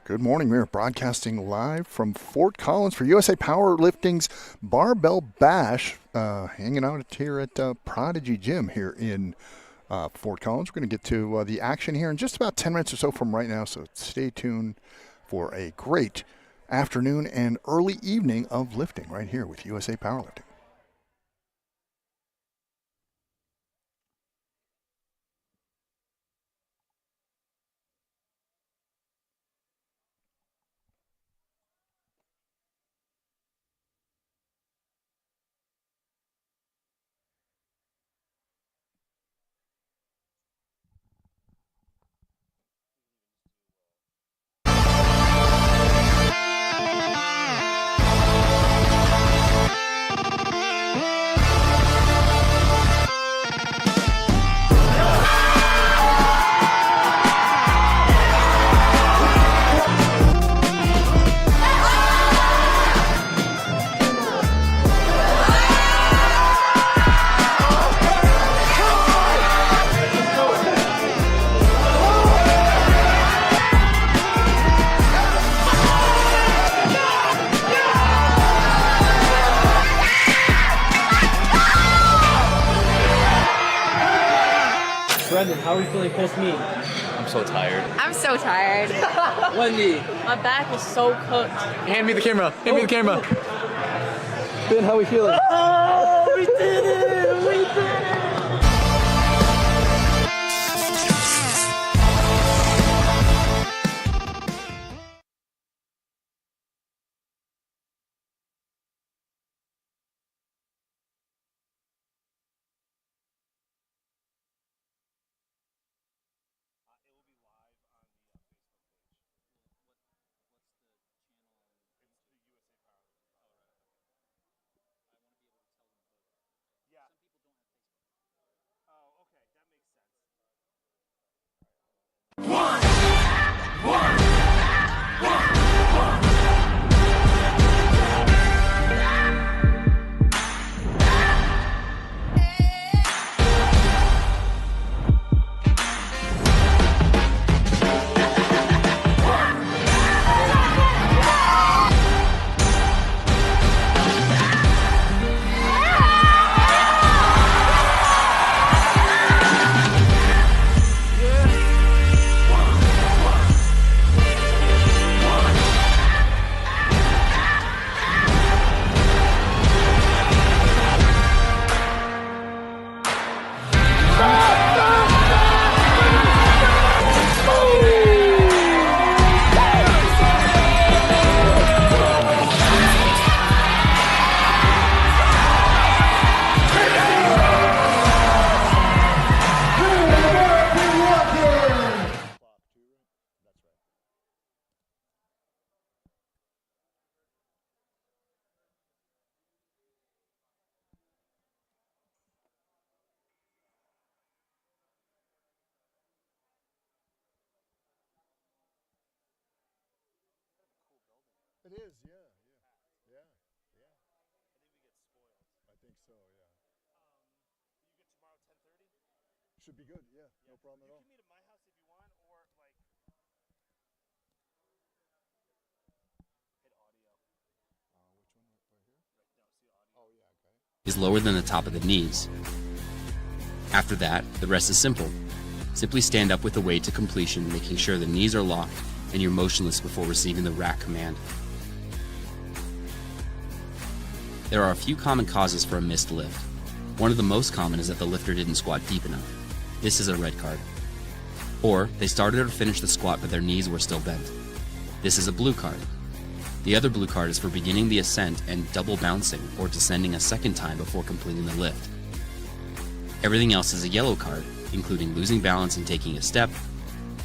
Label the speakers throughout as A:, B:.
A: Good morning. We're broadcasting live from Fort Collins for USA Powerlifting's Barbell Bash, hanging out here at Prodigy Gym here in Fort Collins. We're going to get to the action here in just about 10 minutes or so from right now, so stay tuned for a great afternoon and early evening of lifting right here with USA Powerlifting.
B: Brendan, how are you feeling post meet?
C: I'm so tired.
D: I'm so tired.
B: Wendy,
D: My back is so cooked.
C: Hand me the camera. Hand me the camera.
B: Ben, how are we feeling?
D: Oh, we did it! We did it!
A: It is, yeah. I think so, yeah.
E: You get tomorrow 10:30?
A: Should be good, yeah. No problem at all.
E: You can meet at my house if you want, or like hit audio.
A: Which one? Right here?
E: Right now, see audio.
A: Oh, yeah, okay.
F: Is lower than the top of the knees. After that, the rest is simple. Simply stand up with the weight to completion, making sure the knees are locked and you're motionless before receiving the rack command. There are a few common causes for a missed lift. One of the most common is that the lifter didn't squat deep enough. This is a red card. Or they started or finished the squat but their knees were still bent. This is a blue card. The other blue card is for beginning the ascent and double bouncing or descending a second time before completing the lift. Everything else is a yellow card, including losing balance and taking a step,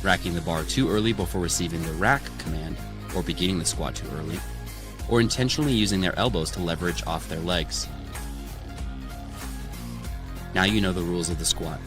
F: racking the bar too early before receiving the rack command or beginning the squat too early, or intentionally using their elbows to leverage off their legs. Now you know the rules of the squat.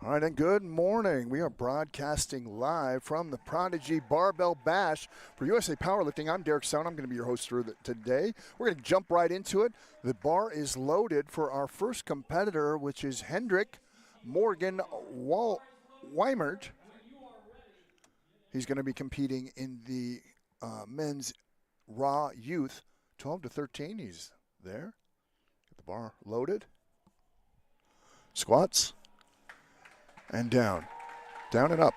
A: All right, and good morning. We are broadcasting live from the Prodigy Barbell Bash for USA Powerlifting. I'm Derek Sound. I'm going to be your host for today. We're going to jump right into it. The bar is loaded for our first competitor, which is Hendrik Morgan Weimert. He's going to be competing in the men's raw youth 12 to 13. He's there. Get the bar loaded. Squats. And down and up.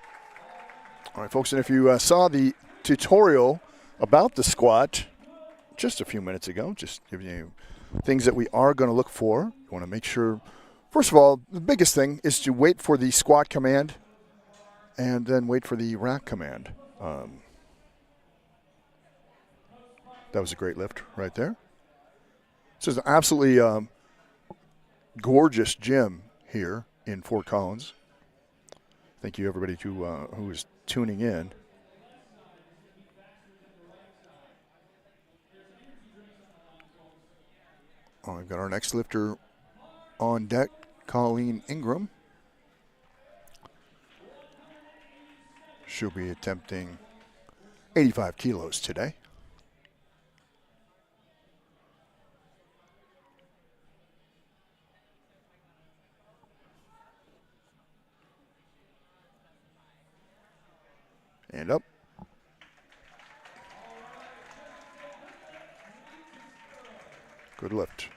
A: All right, folks, and if you saw the tutorial about the squat just a few minutes ago, just giving you things that we are going to look for. You want to make sure, first of all, the biggest thing is to wait for the squat command and then wait for the rack command. That was a great lift right there. This is an absolutely gorgeous gym here in Fort Collins. Thank you, everybody, who is tuning in. Oh, we've got our next lifter on deck, Colleen Ingram. She'll be attempting 85 kilos today. And up. Good lift.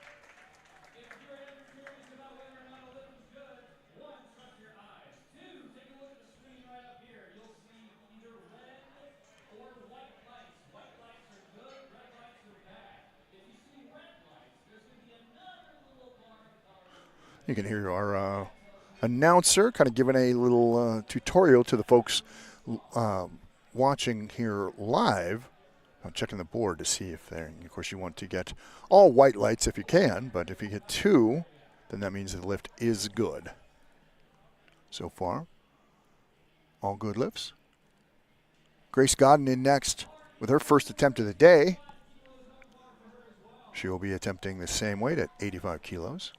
A: You can hear our announcer kind of giving a little tutorial to the folks watching here live. I'm checking the board to see if there, of course you want to get all white lights if you can, but if you get 2, then that means the lift is good. So far, all good lifts. Grace Godden in next with her first attempt of the day. She will be attempting the same weight at 85 kilos.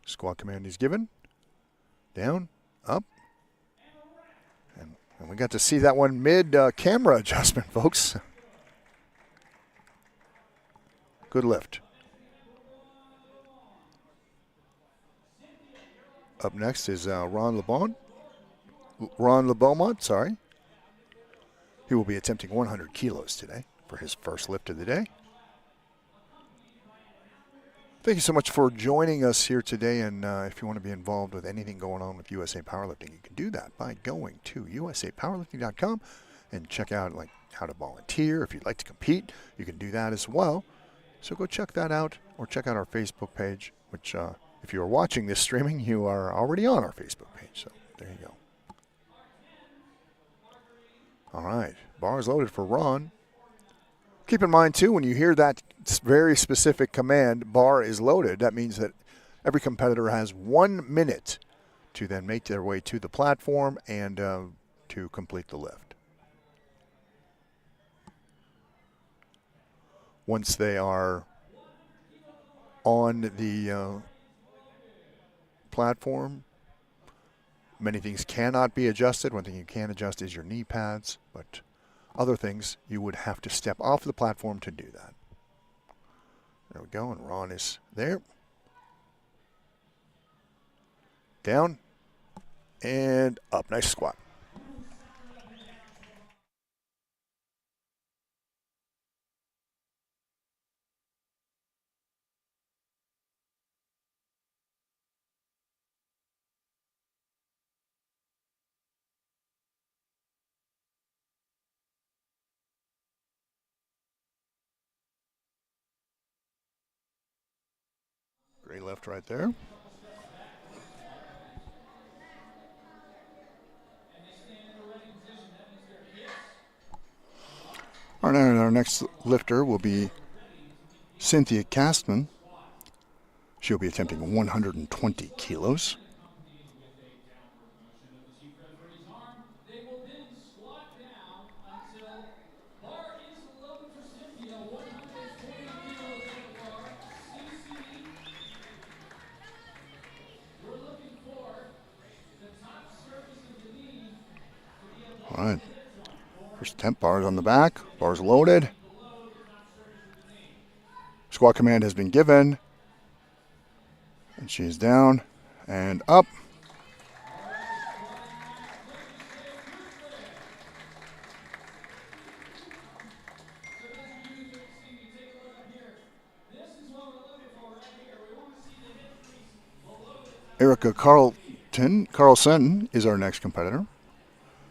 A: Squat command is given. Down, up. And we got to see that one mid-camera adjustment, folks. Good lift. Up next is Ron LeBeaumont, sorry. He will be attempting 100 kilos today for his first lift of the day. Thank you so much for joining us here today, and if you want to be involved with anything going on with USA Powerlifting, you can do that by going to usapowerlifting.com and check out like how to volunteer. If you'd like to compete, you can do that as well. So go check that out, or check out our Facebook page, which if you are watching this streaming, you are already on our Facebook page. So there you go. All right, bar is loaded for Ron. Keep in mind, too, when you hear that very specific command, bar is loaded, that means that every competitor has 1 minute to then make their way to the platform and to complete the lift. Once they are on the platform, many things cannot be adjusted. One thing you can adjust is your knee pads, but other things, you would have to step off the platform to do that. There we go, and Ron is there. Down and up. Nice squat. Great lift right there. All right, our next lifter will be Cynthia Castman. She'll be attempting 120 kilos. First attempt, bars on the back, bars loaded. Squat command has been given. And she is down and up. Erica Carlson is our next competitor.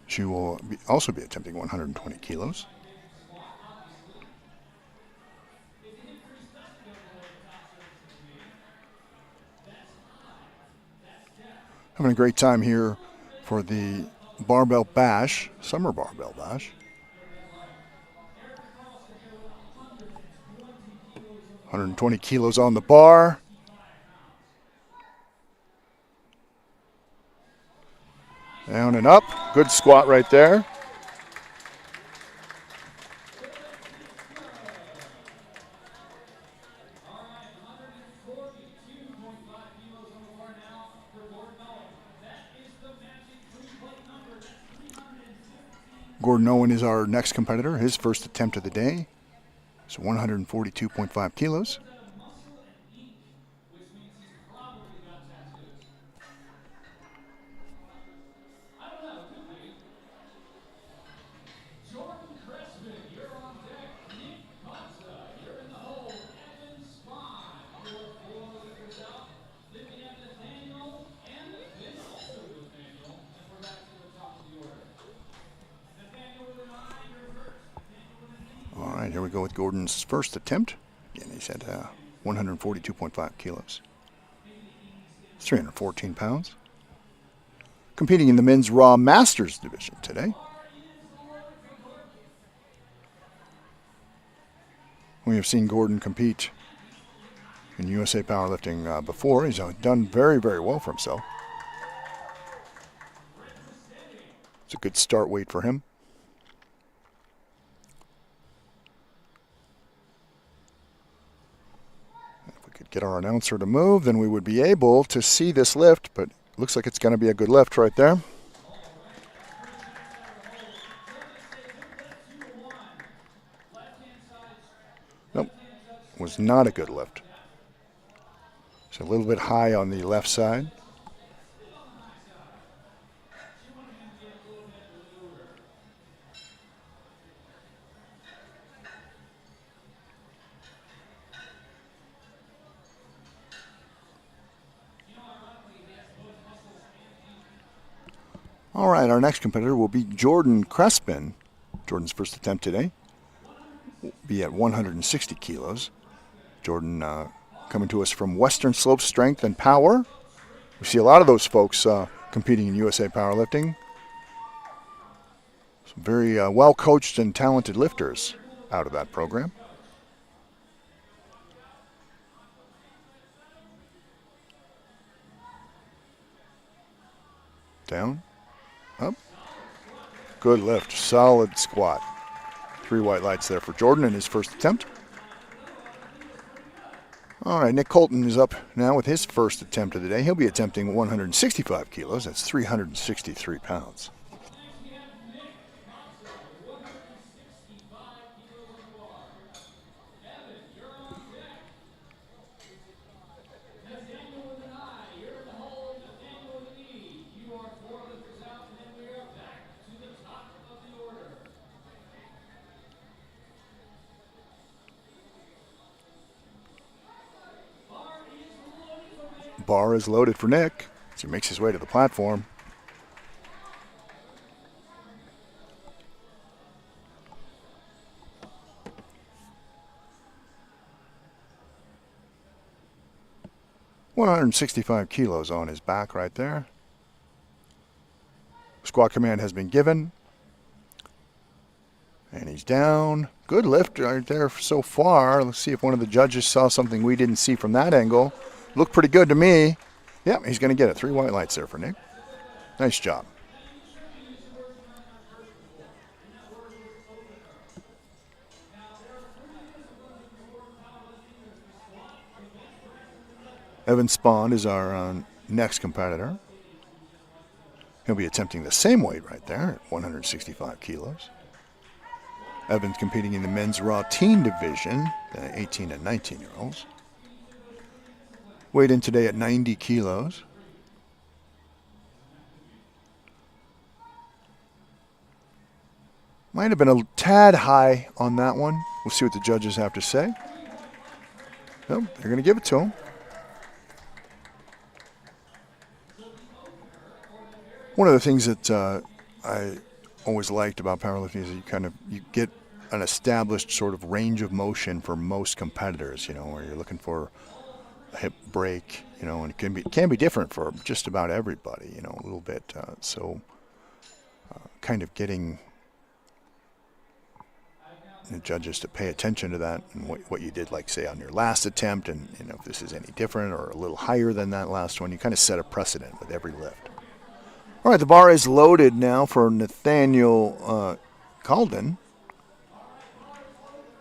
A: She will also be attempting 120 kilos. Having a great time here for the Barbell Bash, Summer Barbell Bash. 120 kilos on the bar. Down and up. Good squat right there. Gordon Owen is our next competitor. His first attempt of the day. So 142.5 kilos. All right, here we go with Gordon's first attempt. Again, he's at 142.5 kilos. 314 pounds. Competing in the men's Raw Masters division today. We have seen Gordon compete in USA Powerlifting before. He's done very, very well for himself. It's a good start weight for him. Get our announcer to move, then we would be able to see this lift, but it looks like it's going to be a good lift right there. Nope, was not a good lift. It's a little bit high on the left side. All right, our next competitor will be Jordan Crespin. Jordan's first attempt today will be at 160 kilos. Jordan coming to us from Western Slope Strength and Power. We see a lot of those folks competing in USA Powerlifting. Some very well-coached and talented lifters out of that program. Down. Up. Good lift. Solid squat. 3 white lights there for Jordan in his first attempt. All right, Nick Colton is up now with his first attempt of the day. He'll be attempting 165 kilos. That's 363 pounds. Bar is loaded for Nick as he makes his way to the platform. $165 kilos on his back right there. Squat command has been given. And he's down. Good lift right there so far. Let's see if one of the judges saw something we didn't see from that angle. Looked pretty good to me. Yep, he's going to get it. 3 white lights there for Nick. Nice job. Evan Spahn is our next competitor. He'll be attempting the same weight right there at 165 kilos. Evans competing in the men's raw teen division, the 18 and 19-year-olds. Weighed in today at 90 kilos. Might have been a tad high on that one. We'll see what the judges have to say. Well, they're going to give it to him. One of the things that I always liked about powerlifting is that you get an established sort of range of motion for most competitors, where you're looking for a hip break, and it can be different for just about everybody, a little bit. Kind of getting the judges to pay attention to that and what you did, like say on your last attempt, and if this is any different or a little higher than that last one, you kind of set a precedent with every lift. All right, the bar is loaded now for Nathaniel Calden.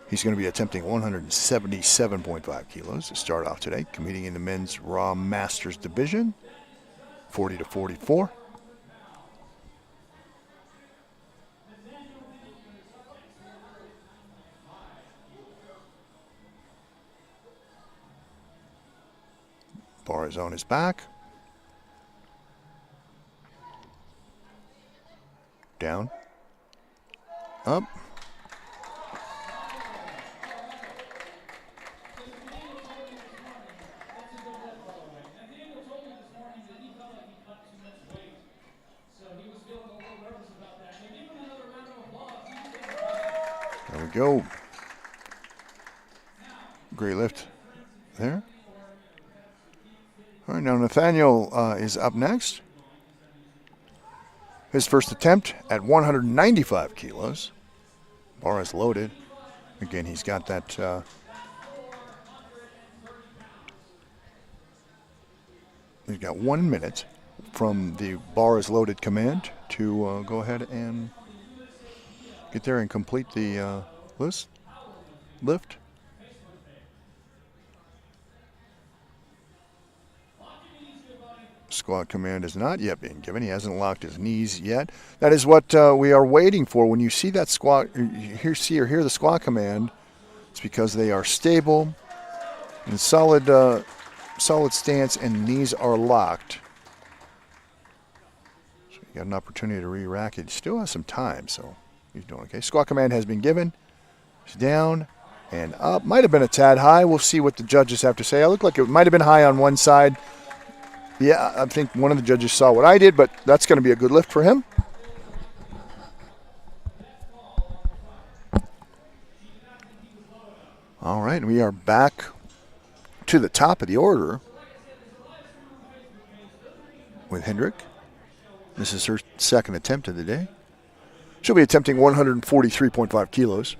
A: He's going to be attempting 177.5 kilos to start off today, competing in the men's raw masters division, 40 to 44. Bar is on his back. Down. Up. There we go. Great lift there. All right, now Nathaniel is up next. His first attempt at 195 kilos. Bar is loaded. Again, he's got that he's got 1 minute from the bar is loaded command to go ahead and get there and complete the lift. Squat command is not yet being given. He hasn't locked his knees yet. That is what we are waiting for. When you see that squat, you hear the squat command, it's because they are stable, in solid stance, and knees are locked. So you got an opportunity to re-rack it. He still has some time, so he's doing okay. Squat command has been given. He's down and up. Might have been a tad high. We'll see what the judges have to say. It looked like it might have been high on one side. Yeah, I think one of the judges saw what I did, but that's going to be a good lift for him. All right, we are back to the top of the order with Hendrick. This is her second attempt of the day. She'll be attempting 143.5 kilos.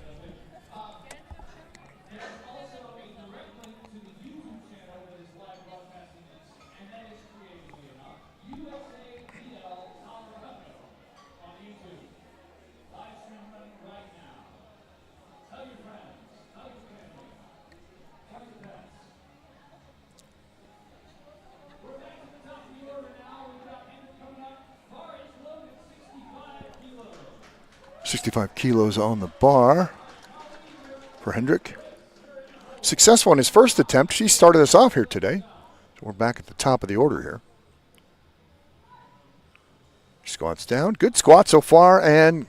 A: Kilos on the bar for Hendrick. Successful in his first attempt. She started us off here today. So we're back at the top of the order here. Squats down. Good squat so far, and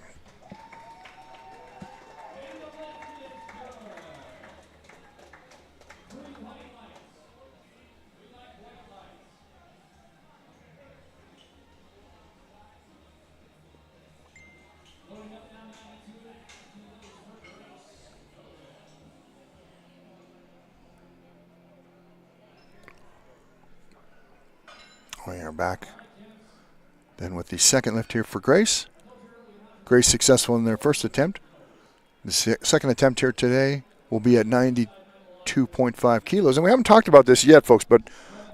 A: we are back then with the second lift here for Grace. Grace successful in their first attempt. The second attempt here today will be at 92.5 kilos. And we haven't talked about this yet, folks, but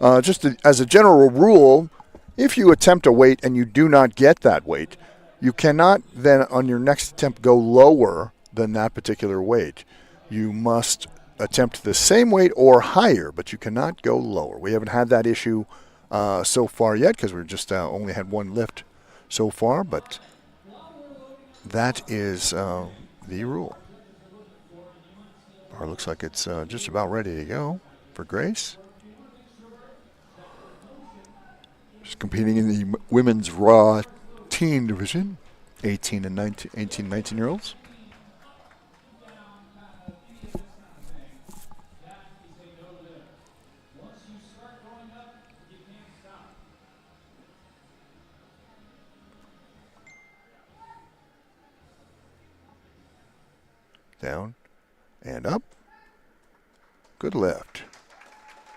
A: as a general rule, if you attempt a weight and you do not get that weight, you cannot then on your next attempt go lower than that particular weight. You must attempt the same weight or higher, but you cannot go lower. We haven't had that issue so far yet because we've just only had one lift so far, but that is the rule. Bar looks like it's just about ready to go for Grace. She's competing in the women's raw teen division, 18 and 19-year-olds. Down and up. Good lift.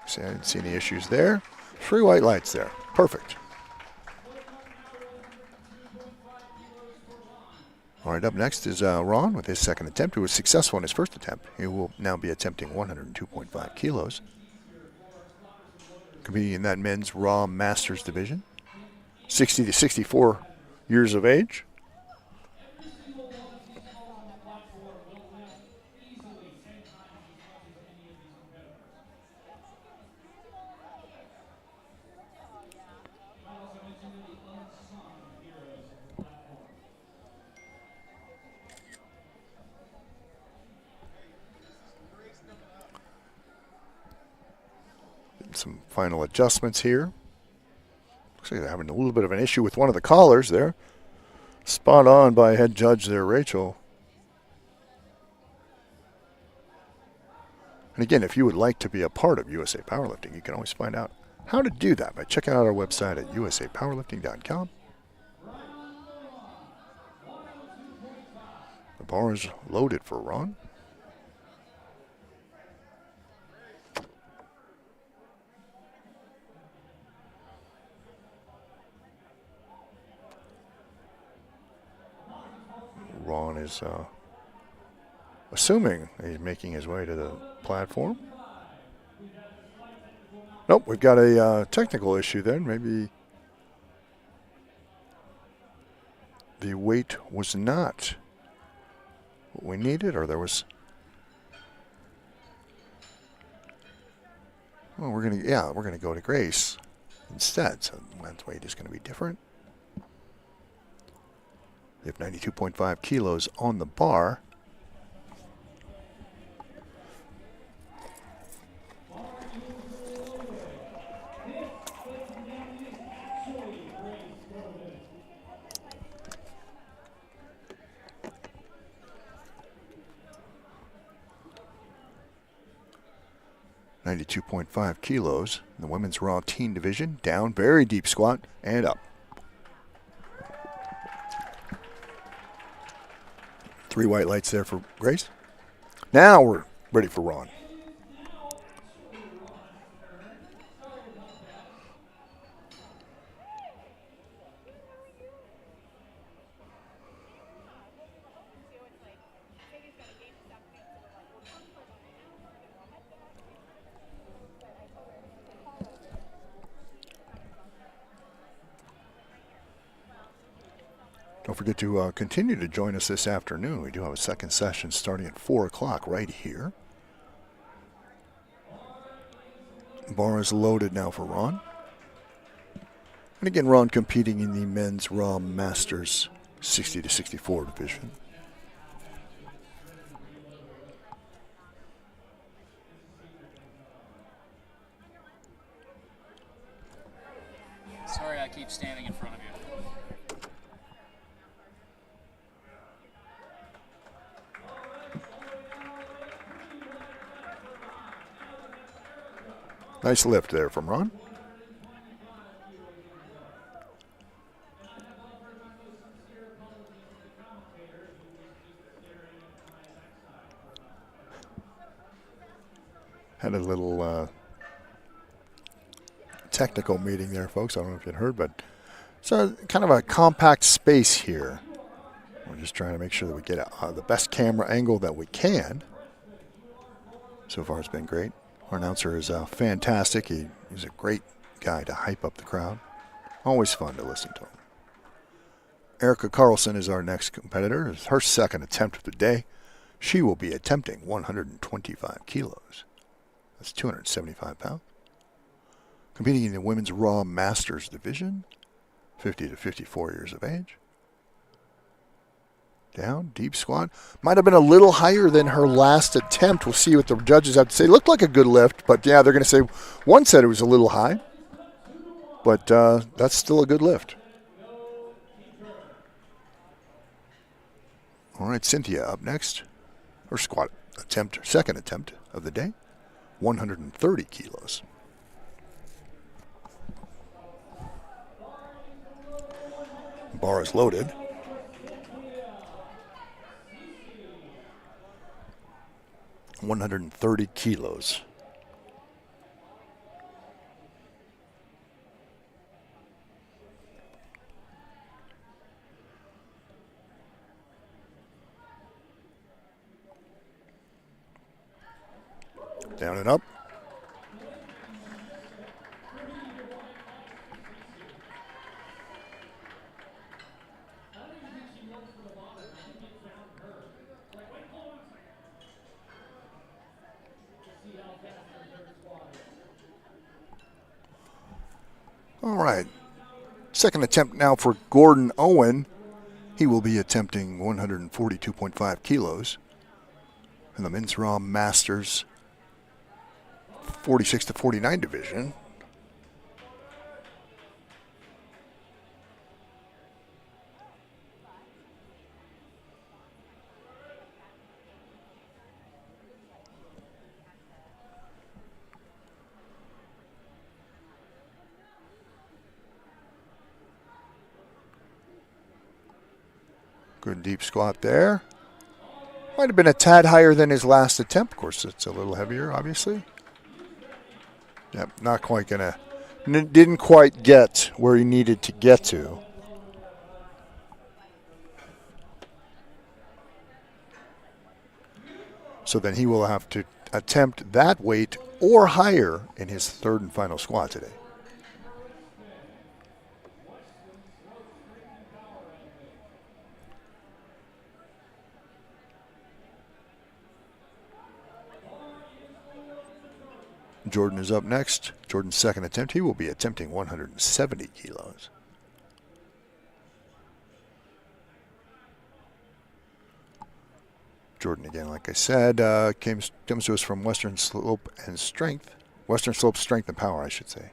A: See, I didn't see any issues there. 3 white lights there. Perfect. All right, up next is Ron with his second attempt, who was successful in his first attempt. He will now be attempting 102.5 kilos. Competing in that men's raw masters division. 60 to 64 years of age. Some final adjustments here. Looks like they're having a little bit of an issue with one of the collars there. Spot on by head judge there, Rachel. And again, if you would like to be a part of USA Powerlifting, you can always find out how to do that by checking out our website at usapowerlifting.com. The bar is loaded for Ron. Ron is assuming he's making his way to the platform. Nope, we've got a technical issue then. Maybe the weight was not what we needed, or there was... Well, we're gonna go to Grace instead, so men's weight is gonna be different. They have 92.5 kilos on the bar. .5 kilos in the women's raw teen division. Down, very deep squat, and up. 3 white lights there for Grace. Now we're ready for Ron. Don't forget to continue to join us this afternoon. We do have a second session starting at 4 o'clock right here. Bar is loaded now for Ron. And again, Ron competing in the men's raw masters 60 to 64 division.
G: Sorry, I keep standing in front of you.
A: Nice lift there from Ron. Had a little technical meeting there, folks. I don't know if you heard, but it's kind of a compact space here. We're just trying to make sure that we get the best camera angle that we can. So far, it's been great. Our announcer is fantastic. He's a great guy to hype up the crowd. Always fun to listen to him. Erica Carlson is our next competitor. It's her second attempt of the day. She will be attempting 125 kilos. That's 275 pounds. Competing in the women's raw masters division, 50 to 54 years of age. Down, deep squat. Might have been a little higher than her last attempt. We'll see what the judges have to say. Looked like a good lift, but yeah, they're going to say one said it was a little high, but that's still a good lift. All right, Cynthia up next. Her squat attempt, second attempt of the day, 130 kilos. Bar is loaded. $130 kilos. Down and up. All right. Second attempt now for Gordon Owen. He will be attempting 142.5 kilos in the men's raw masters 46 to 49 division. Good deep squat there. Might have been a tad higher than his last attempt. Of course, it's a little heavier, obviously. Yep, not quite gonna, didn't quite get where he needed to get to. So then he will have to attempt that weight or higher in his third and final squat today. Jordan is up next. Jordan's second attempt. He will be attempting 170 kilos. Jordan, again, like I said, comes to us from Western Slope and Strength. Western Slope Strength and Power, I should say.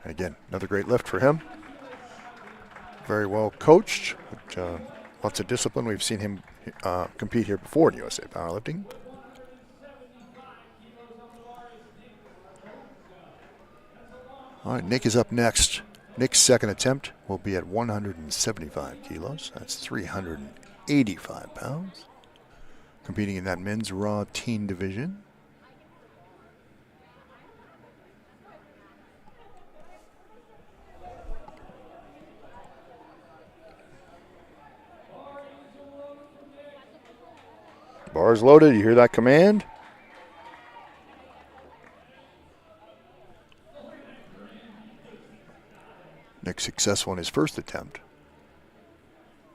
A: And again, another great lift for him. Very well coached. With, lots of discipline. We've seen him compete here before in USA Powerlifting. All right, Nick is up next. Nick's second attempt will be at 175 kilos. That's 385 pounds. Competing in that men's raw teen division. Bar's loaded. You hear that command? Nick successful in his first attempt.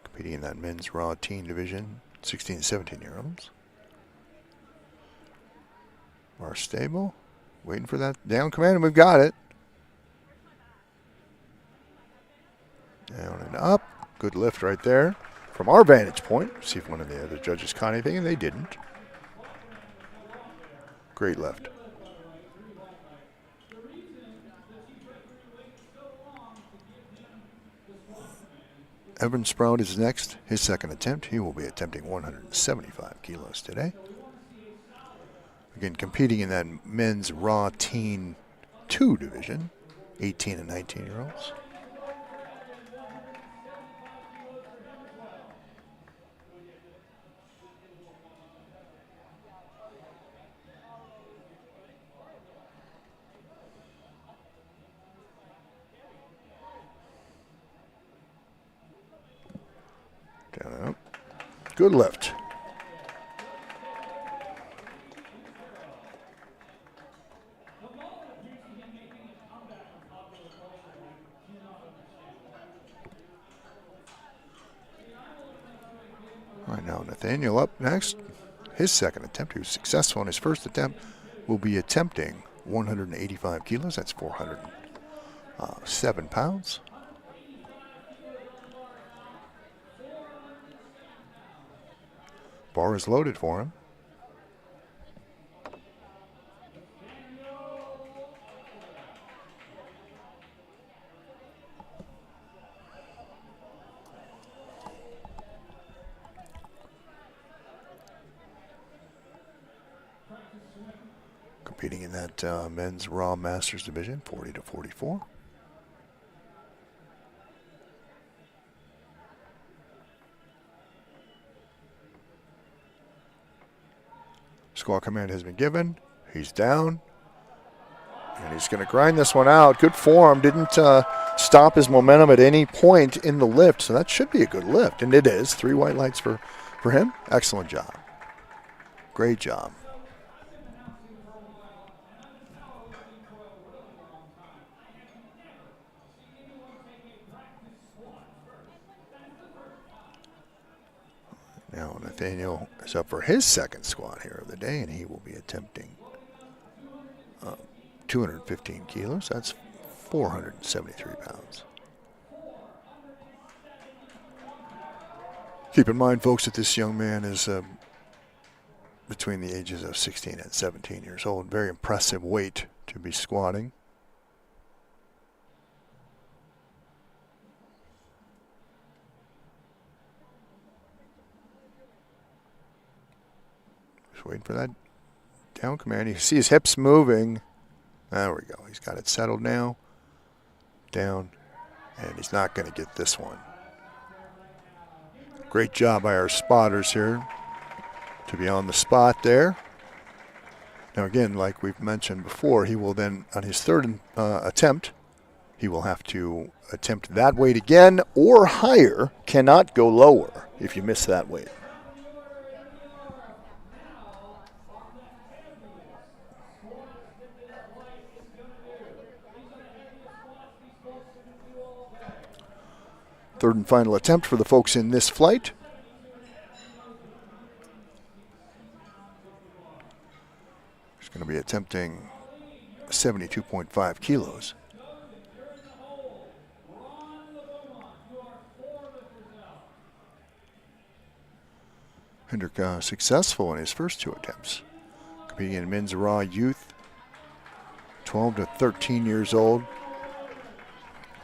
A: Competing in that men's raw teen division, 16 to 17-year-olds. Bar stable. Waiting for that down command, and we've got it. Down and up. Good lift right there. From our vantage point, see if one of the other judges caught anything, and they didn't. Great lift. Evan Sprout is next. His second attempt. He will be attempting 175 kilos today. Again, competing in that men's raw teen 2 division, 18 and 19-year-olds. Down and up. Good lift. All right, now Nathaniel up next. His second attempt. He was successful in his first attempt. Will be attempting 185 kilos. That's 407 pounds. Bar is loaded for him. Competing in that men's Raw Masters division, 40 to 44. Squat command has been given. He's down. And he's going to grind this one out. Good form. Didn't stop his momentum at any point in the lift. So that should be a good lift. And it is. 3 white lights for him. Excellent job. Great job. Now Nathaniel is up for his second squat here of the day, and he will be attempting 215 kilos. That's 473 pounds. Keep in mind, folks, that this young man is between the ages of 16 and 17 years old. Very impressive weight to be squatting. Just waiting for that down command. You see his hips moving. There we go. He's got it settled now. Down. And he's not going to get this one. Great job by our spotters here to be on the spot there. Now again, like we've mentioned before, he will then, on his third attempt, he will have to attempt that weight again or higher. Cannot go lower if you miss that weight. Third and final attempt for the folks in this flight. He's going to be attempting 72.5 kilos. Hendrick successful in his first 2 attempts. Competing in men's raw youth, 12 to 13 years old.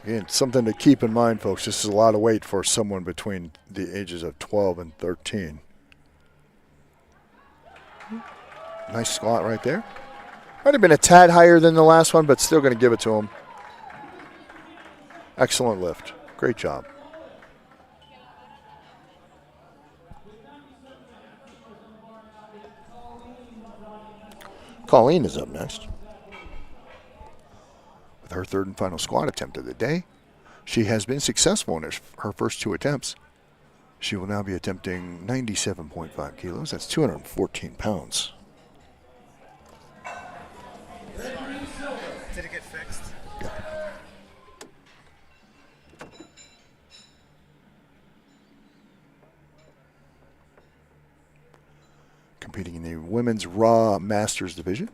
A: Again, something to keep in mind, folks. This is a lot of weight for someone between the ages of 12 and 13. Nice squat right there. Might have been a tad higher than the last one, but still going to give it to him. Excellent lift. Great job. Colleen is up next. With her third and final squat attempt of the day, she has been successful in her first 2 attempts. She will now be attempting 97.5 kilos. That's 214 pounds.
E: Did it get fixed?
A: Yeah. Competing in the women's Raw Masters division,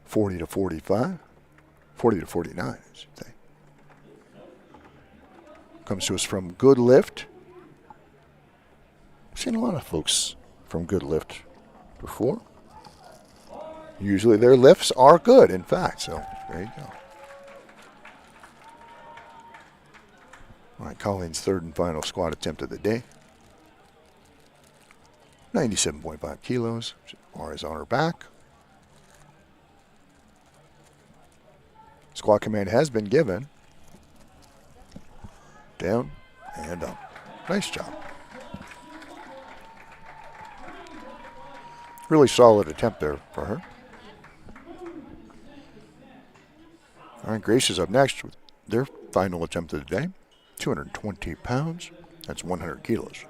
A: 40 to 45. 40 to 49, I should say. Comes to us from Good Lift. I've seen a lot of folks from Good Lift before. Usually their lifts are good, in fact, so there you go. All right, Colleen's third and final squat attempt of the day. 97.5 kilos. Bar is on her back. Squat command has been given. Down and up. Nice job. Really solid attempt there for her. All right, Grace is up next with their final attempt of the day. 220 pounds. That's 100 kilos.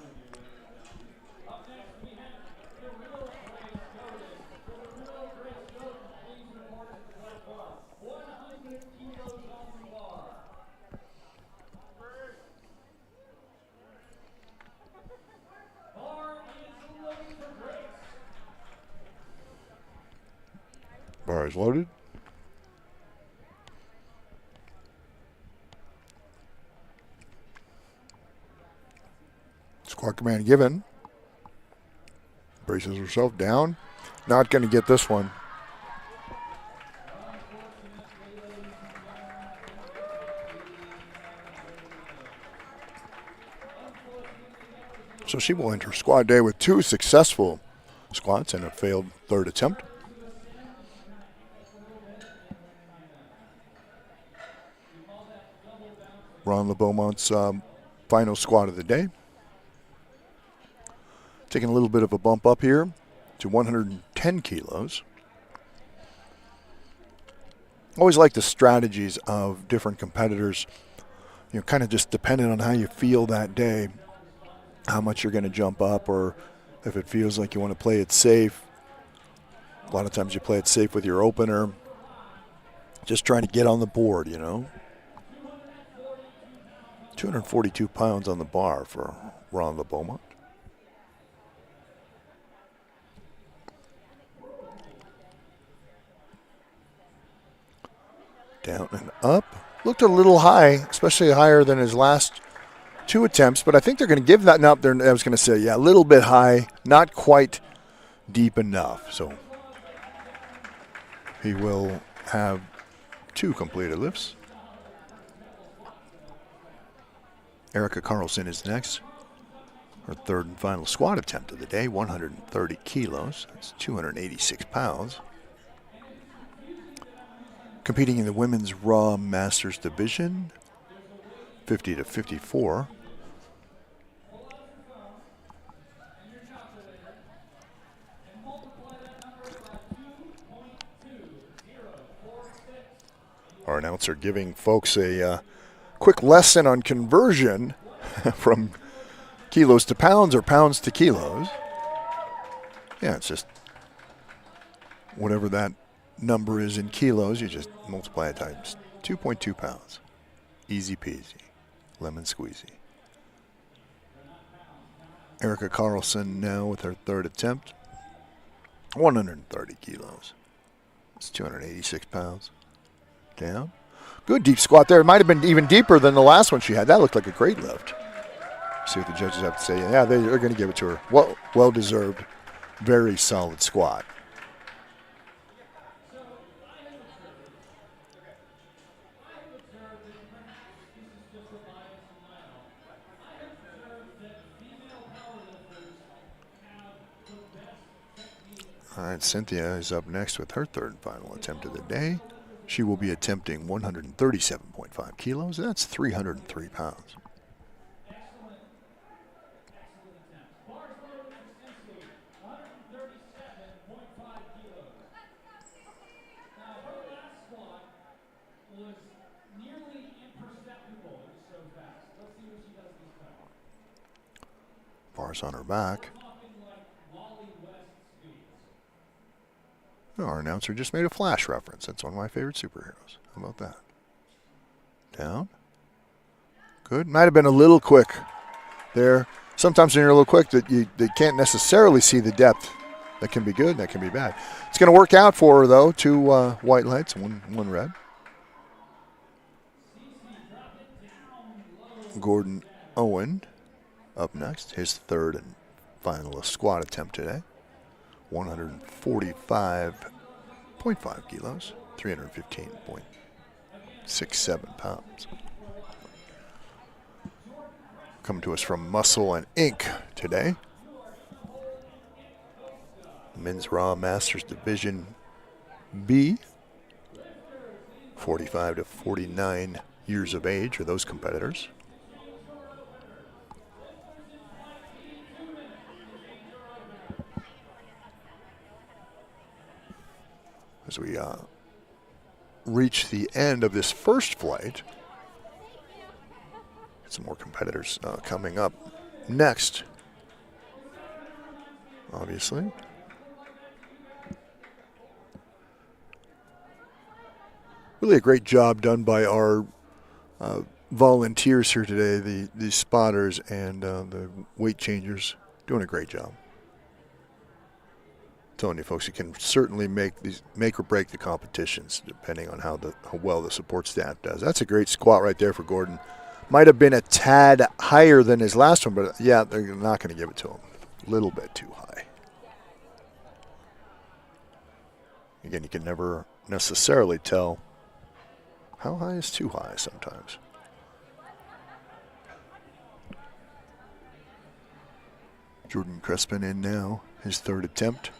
A: Bar is loaded. Squat command given. Braces herself down. Not going to get this one. So she will enter squat day with 2 successful squats and a failed third attempt. Ron LeBeaumont's final squat of the day. Taking a little bit of a bump up here to 110 kilos. Always like the strategies of different competitors. You know, kind of just depending on how you feel that day, how much you're going to jump up, or if it feels like you want to play it safe. A lot of times you play it safe with your opener. Just trying to get on the board, you know. 242 pounds on the bar for Ron LeBeaumont. Down and up. Looked a little high, especially higher than his last 2 attempts, but I think they're going to give that up there. I was going to say, yeah, a little bit high, not quite deep enough. So he will have 2 completed lifts. Erica Carlson is next. Her third and final squat attempt of the day, 130 kilos. That's 286 pounds. Competing in the women's Raw Masters division, 50 to 54. Our announcer giving folks a quick lesson on conversion from kilos to pounds or pounds to kilos. Yeah, it's just whatever that number is in kilos, you just multiply it times 2.2 pounds. Easy peasy, lemon squeezy. Erica Carlson now with her third attempt, 130 kilos. It's 286 pounds. Down. Good deep squat there. It might have been even deeper than the last one she had. That looked like a great lift. See what the judges have to say. Yeah, they're going to give it to her. Well deserved. Very solid squat. All right, Cynthia is up next with her third and final attempt of the day. She will be attempting 137.5 kilos. That's 303 pounds. Bars on her back. Our announcer just made a Flash reference. That's one of my favorite superheroes. How about that? Down. Good. Might have been a little quick there. Sometimes when you're a little quick, they can't necessarily see the depth. That can be good, that can be bad. It's going to work out for her, though. 2 white lights, one red. Gordon Owen up next. His third and final squat attempt today. 145.5 kilos, 315.67 pounds. Coming to us from Muscle and Ink today. Men's Raw Masters Division B. 45 to 49 years of age are those competitors. As we reach the end of this first flight, some more competitors coming up next, obviously. Really a great job done by our volunteers here today, the spotters and the weight changers, doing a great job. Telling you folks, you can certainly make or break the competitions depending on how well the support staff does. That's a great squat right there for Gordon. Might have been a tad higher than his last one, but yeah, they're not going to give it to him. A little bit too high. Again, you can never necessarily tell how high is too high sometimes. Jordan Crespin in now, his third attempt.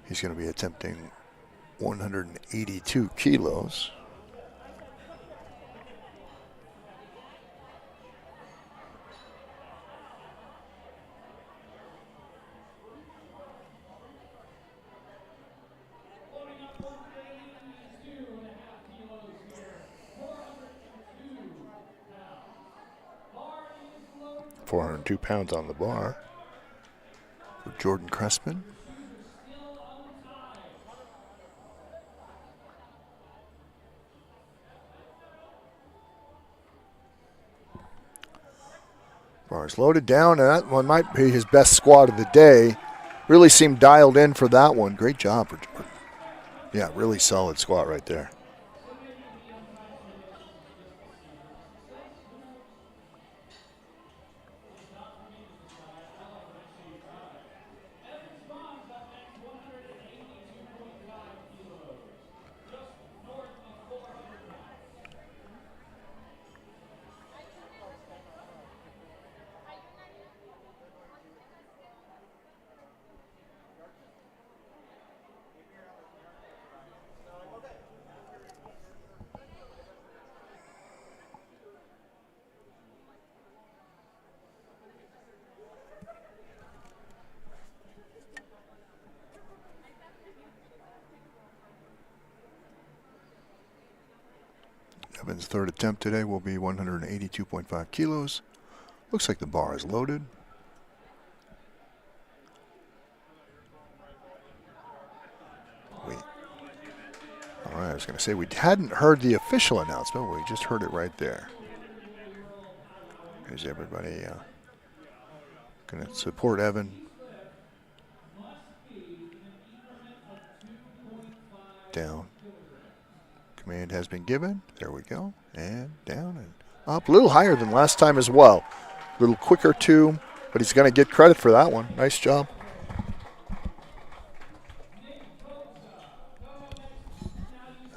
A: He's going to be attempting 182 kilos. £402 on the bar for Jordan Crespin. Bar's loaded down, and that one might be his best squat of the day. Really seemed dialed in for that one. Great job for Jordan. Yeah, really solid squat right there. Evan's third attempt today will be 182.5 kilos. Looks like the bar is loaded. All right, I was going to say we hadn't heard the official announcement. We just heard it right there. Here's everybody going to support Evan. Down. Command has been given. There we go. And down and up. A little higher than last time as well. A little quicker too, but he's going to get credit for that one. Nice job.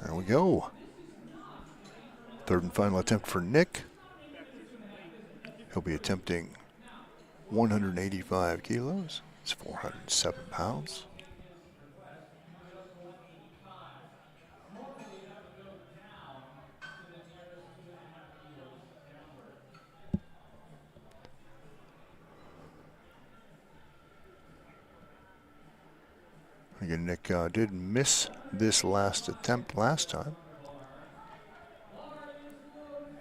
A: There we go. Third and final attempt for Nick. He'll be attempting 185 kilos. It's 407 pounds. Again, Nick did miss this last attempt last time.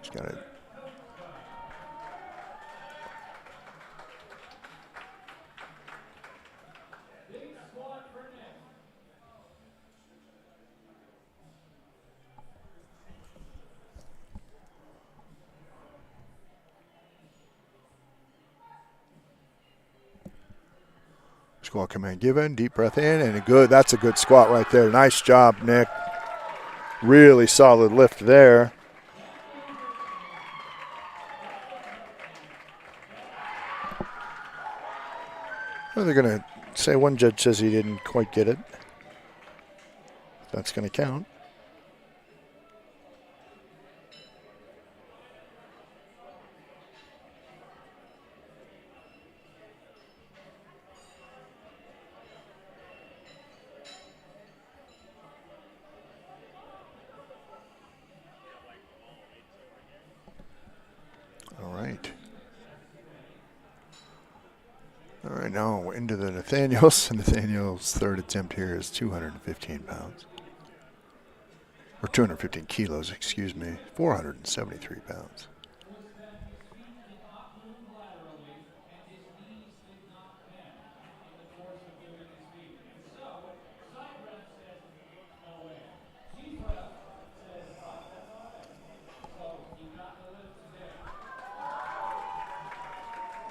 A: He's got it. Squat command given, deep breath in, and that's a good squat right there. Nice job, Nick. Really solid lift there. Well, they're going to say one judge says he didn't quite get it. That's going to count. All right, now we're into the Nathaniel's. Nathaniel's third attempt here is 215 pounds. Or 215 kilos, excuse me. 473 pounds.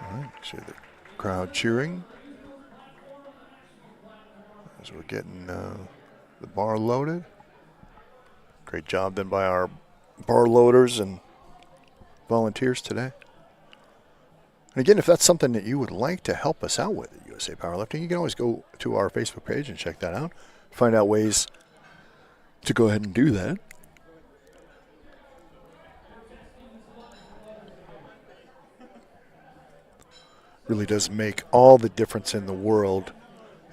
A: All right, see the crowd cheering as we're getting the bar loaded. Great job done by our bar loaders and volunteers today. And again, if that's something that you would like to help us out with at USA Powerlifting, you can always go to our Facebook page and check that out. find out ways to go ahead and do that. Really does make all the difference in the world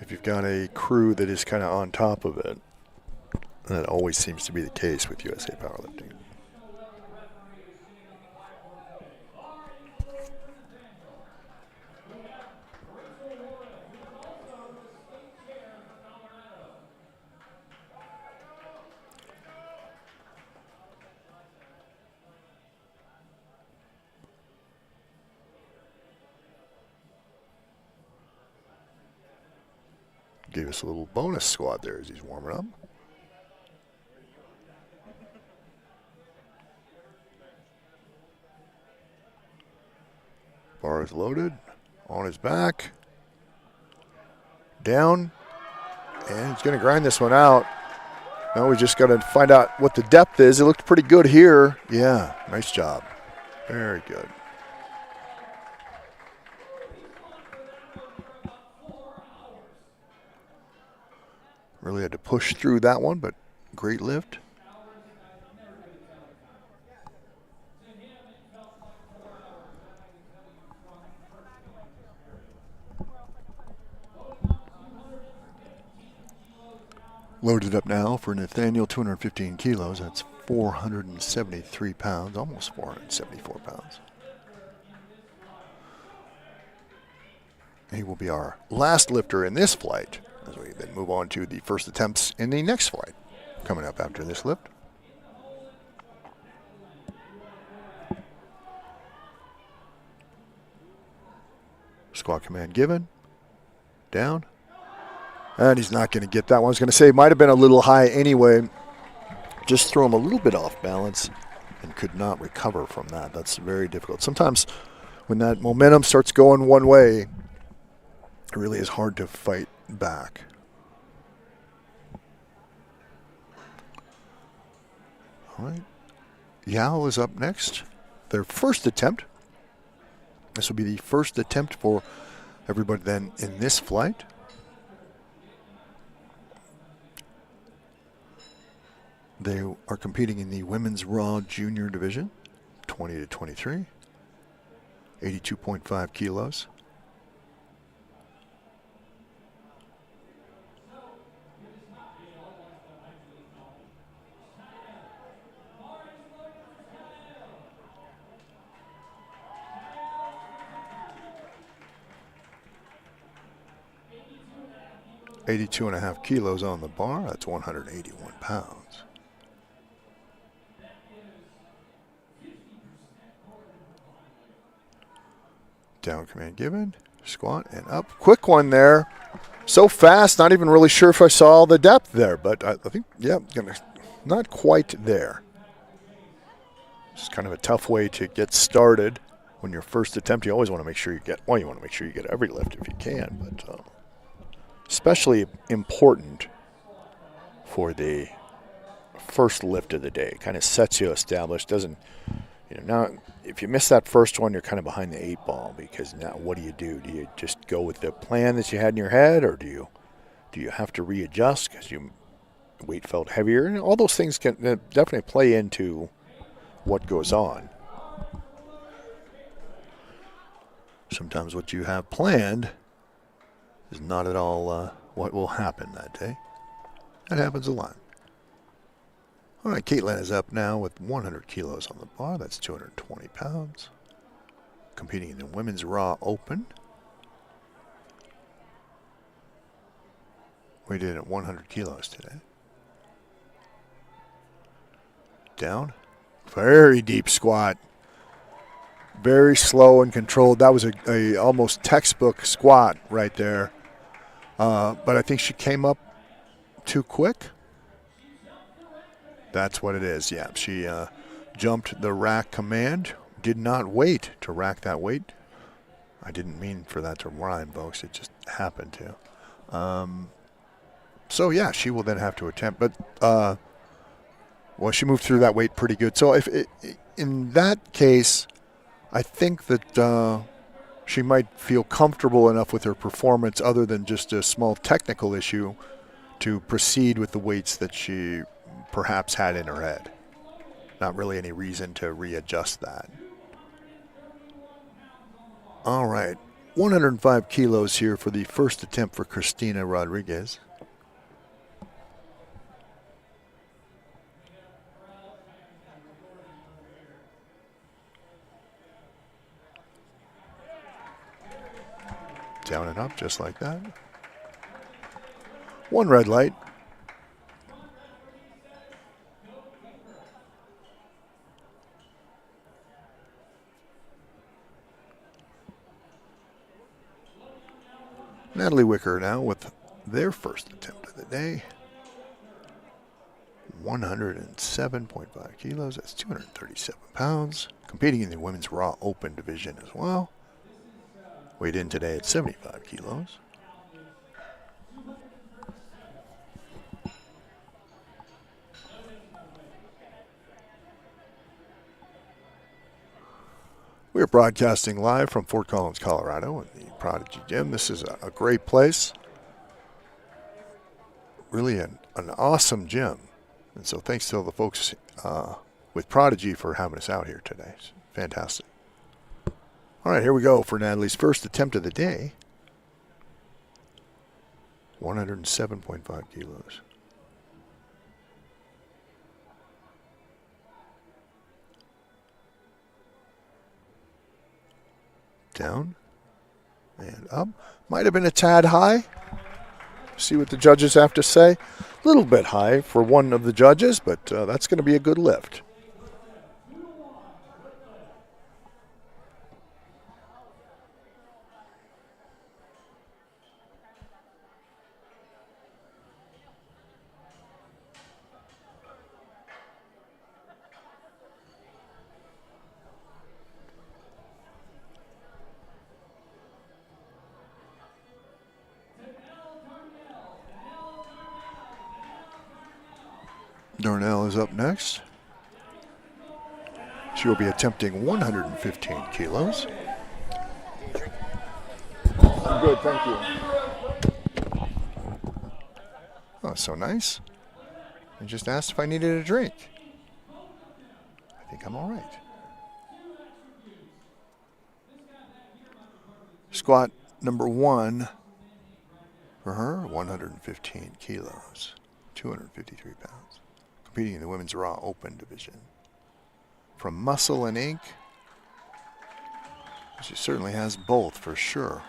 A: if you've got a crew that is kind of on top of it. And that always seems to be the case with USA Powerlifting. Gave us a little bonus squat there as he's warming up. Bar is loaded, on his back, down, and he's going to grind this one out. Now we just got to find out what the depth is. It looked pretty good here. Yeah, nice job. Very good. Really had to push through that one, but great lift. Loaded up now for Nathaniel, 215 kilos. That's 473 pounds, almost 474 pounds. He will be our last lifter in this flight, as we then move on to the first attempts in the next flight coming up after this lift. Squat command given. Down. And he's not going to get that one. I was going to say it might have been a little high anyway. Just throw him a little bit off balance and could not recover from that. That's very difficult. Sometimes when that momentum starts going one way, it really is hard to fight back. All right. Yao is up next. Their first attempt. This will be the first attempt for everybody then in this flight. They are competing in the women's raw junior division, 20 to 23, 82.5 kilos. Eighty-two and a half kilos on the bar. That's 181 pounds. Down command given, squat and up. Quick one there. So fast, not even really sure if I saw the depth there, but I think, yeah, not quite there. It's kind of a tough way to get started when your first attempt. You always want to make sure you get, well, you want to make sure you get every lift if you can, but especially important for the first lift of the day. Kind of sets you established, doesn't, now if you miss that first one, you're kind of behind the 8 ball, because now what do? Do you just go with the plan that you had in your head, or do you have to readjust because your weight felt heavier? And all those things can definitely play into what goes on. Sometimes what you have planned is not at all what will happen that day. That happens a lot. All right, Caitlin is up now with 100 kilos on the bar. That's 220 pounds. Competing in the Women's Raw Open. Weighed in at 100 kilos today. Down. Very deep squat. Very slow and controlled. That was a almost textbook squat right there. But I think she came up too quick. That's what it is. Yeah, she jumped the rack command. Did not wait to rack that weight. I didn't mean for that to rhyme, folks. It just happened to. So, yeah, she will then have to attempt. But, well, she moved through that weight pretty good. So, in that case, I think that she might feel comfortable enough with her performance, other than just a small technical issue, to proceed with the weights that she perhaps had in her head. Not really any reason to readjust that. All right, 105 kilos here for the first attempt for Christina Rodriguez. Down and up just like that. One red light. Natalie Wicker now with their first attempt of the day. 107.5 kilos, that's 237 pounds. Competing in the women's Raw Open division as well. Weighed in today at 75 kilos. We're broadcasting live from Fort Collins, Colorado in the Prodigy Gym. This is a great place. Really an awesome gym. And so thanks to all the folks with Prodigy for having us out here today. It's fantastic. All right, here we go for Natalie's first attempt of the day. 107.5 kilos. Down and up. Might have been a tad high. See what the judges have to say. A little bit high for one of the judges, but that's going to be a good lift. Darnell is up next. She will be attempting 115 kilos. I'm good, thank you. Oh, so nice. I just asked if I needed a drink. I think I'm all right. Squat number 1 for her, 115 kilos, 253 pounds. Competing in the women's Raw Open division. From Muscle and Ink, she certainly has both for sure.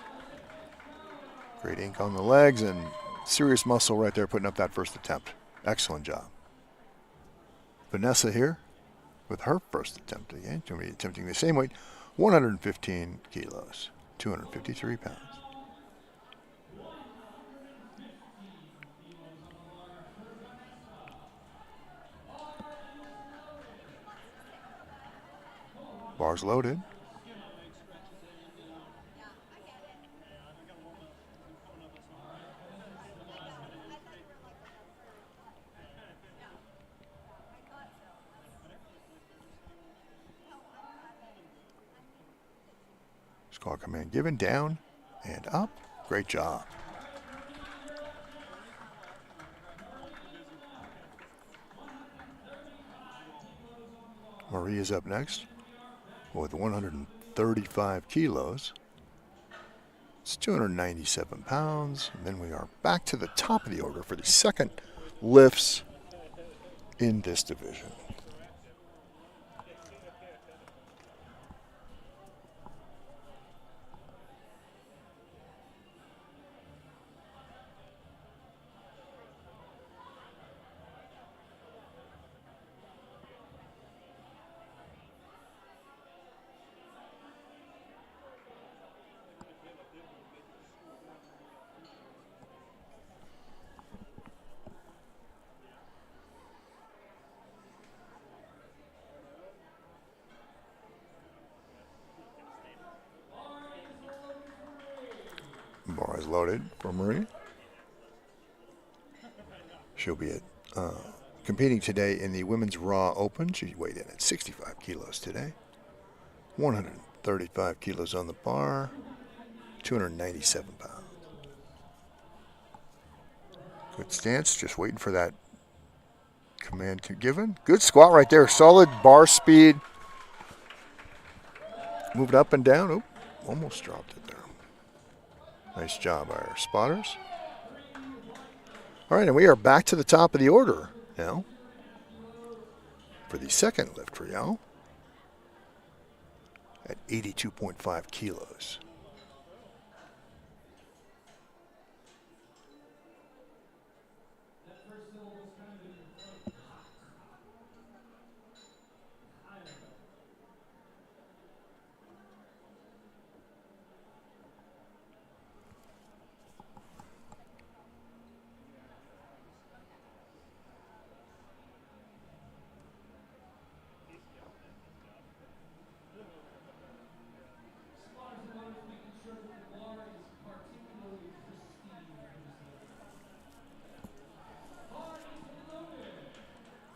A: Great ink on the legs and serious muscle right there putting up that first attempt. Excellent job. Vanessa here with her first attempt again. She'll be attempting the same weight, 115 kilos, 253 pounds. Bars loaded. Squat command given, down and up. Great job. Maria's up next with 135 kilos. It's 297 pounds. And then we are back to the top of the order for the second lifts in this division. Bar is loaded for Marie. She'll be competing today in the Women's Raw Open. She weighed in at 65 kilos today. 135 kilos on the bar, 297 pounds. Good stance, just waiting for that command to given. Good squat right there. Solid bar speed. Moved up and down. Oop, almost dropped it there. Nice job by our spotters. All right, and we are back to the top of the order now for the second lift for y'all at 82.5 kilos.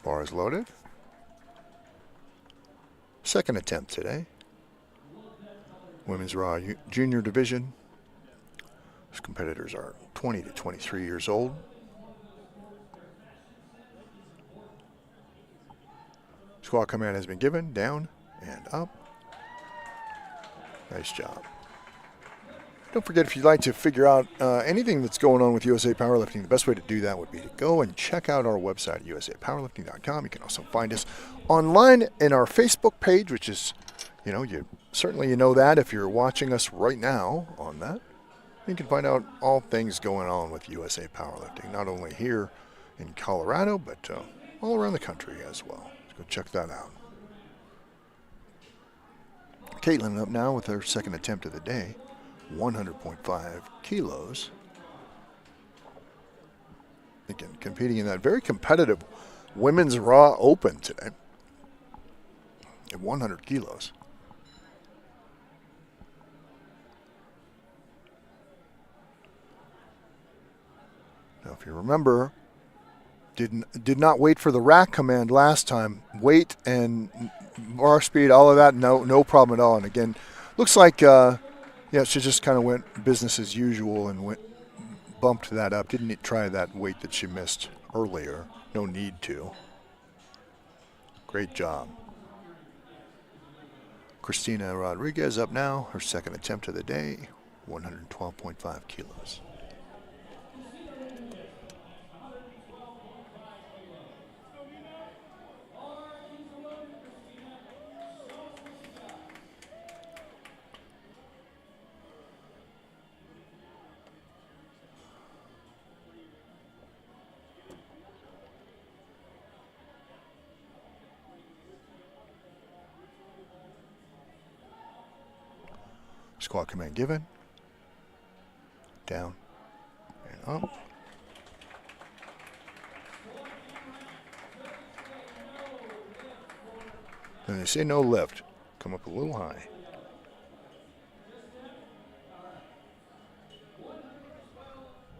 A: Bar is loaded. Second attempt today. Women's Raw Junior Division. These competitors are 20 to 23 years old. Squat command has been given. Down and up. Nice job. Don't forget, if you'd like to figure out anything that's going on with USA Powerlifting, the best way to do that would be to go and check out our website, usapowerlifting.com. You can also find us online in our Facebook page, which is, you certainly know that if you're watching us right now on that. You can find out all things going on with USA Powerlifting, not only here in Colorado, but all around the country as well. So go check that out. Caitlin up now with her second attempt of the day. 100.5 kilos. Again, competing in that very competitive Women's Raw Open today at 100 kilos. Now, if you remember, did not wait for the rack command last time. Weight and bar speed, all of that, no problem at all. And again, looks like she just kind of went business as usual and bumped that up. Didn't try that weight that she missed earlier. No need to. Great job. Christina Rodriguez up now. Her second attempt of the day. 112.5 kilos. Squat command given. Down and up. When they say no lift, come up a little high.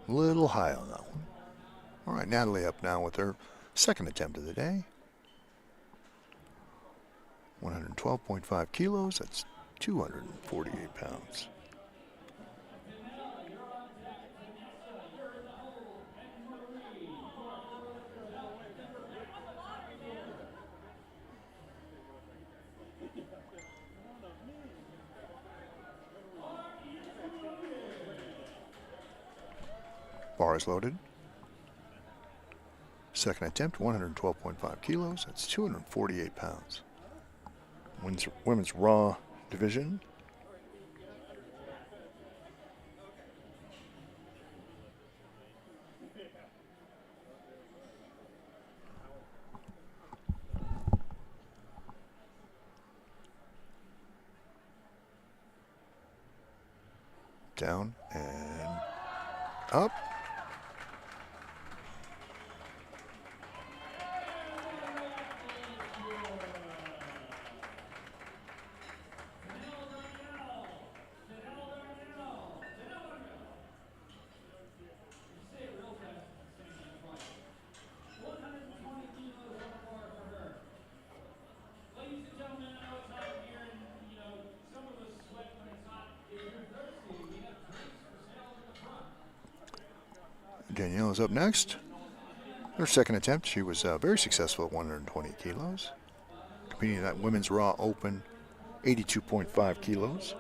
A: A little high on that one. All right, Natalie up now with her second attempt of the day. 112.5 kilos. That's 248 pounds. Bar is loaded. Second attempt, 112.5 kilos. That's 248 pounds. Women's Raw Division. Down and up. Daniela's up next. Her second attempt, she was very successful at 120 kilos. Competing in that women's raw open, 82.5 kilos.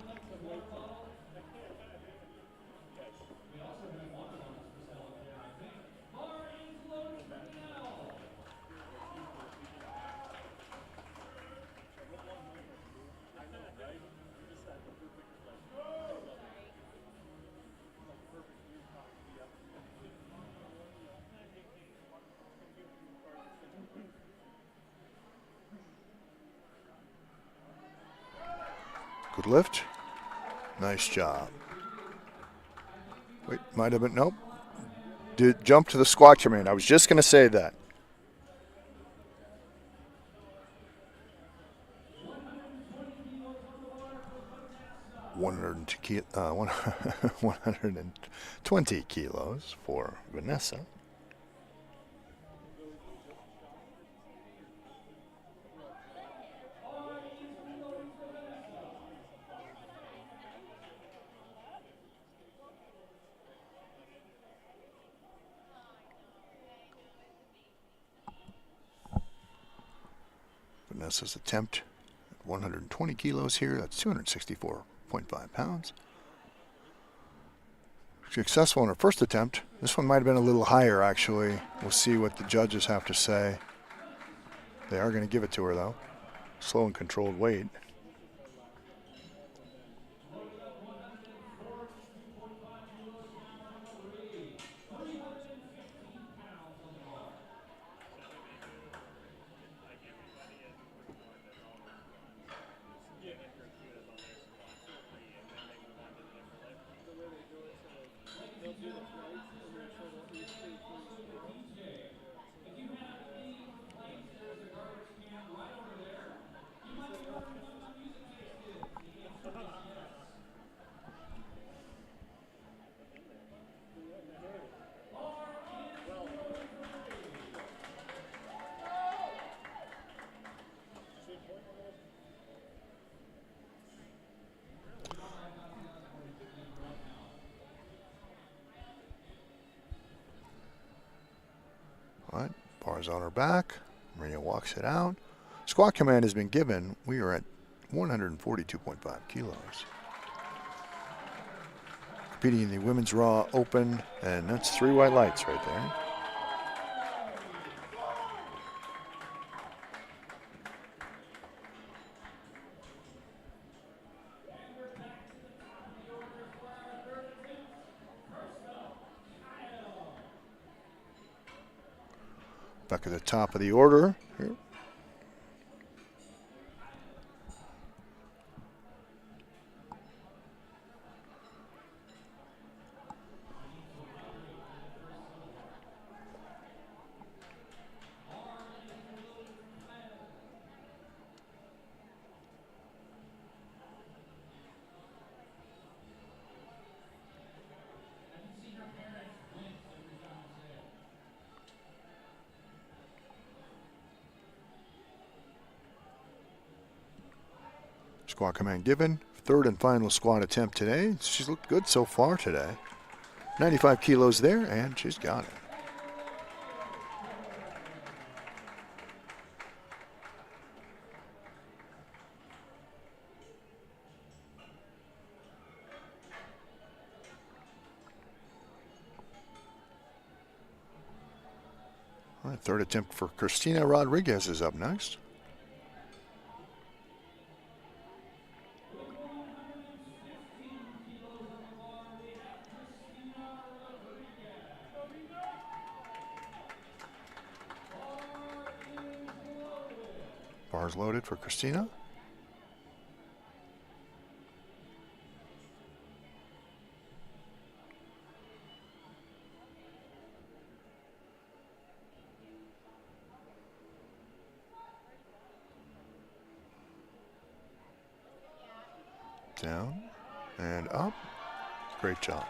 A: Good lift. Nice job. Wait, might have been, nope. Did jump to the squat command. I was just going to say that. $120 kilos for Vanessa. Vanessa's attempt at 120 kilos here. That's 264.5 pounds. Successful in her first attempt. This one might have been a little higher, actually. We'll see what the judges have to say. They are going to give it to her, though. Slow and controlled weight. All right, bars on her back. Maria walks it out. Squat command has been given. We are at 142.5 kilos. Competing in the women's raw open, and that's 3 white lights right there. Back at the top of the order here. Squat command given. Third and final squat attempt today. She's looked good so far today. 95 kilos there, and she's got it. All right, third attempt for Christina Rodriguez is up next. Bars loaded for Christina. Down and up. Great job.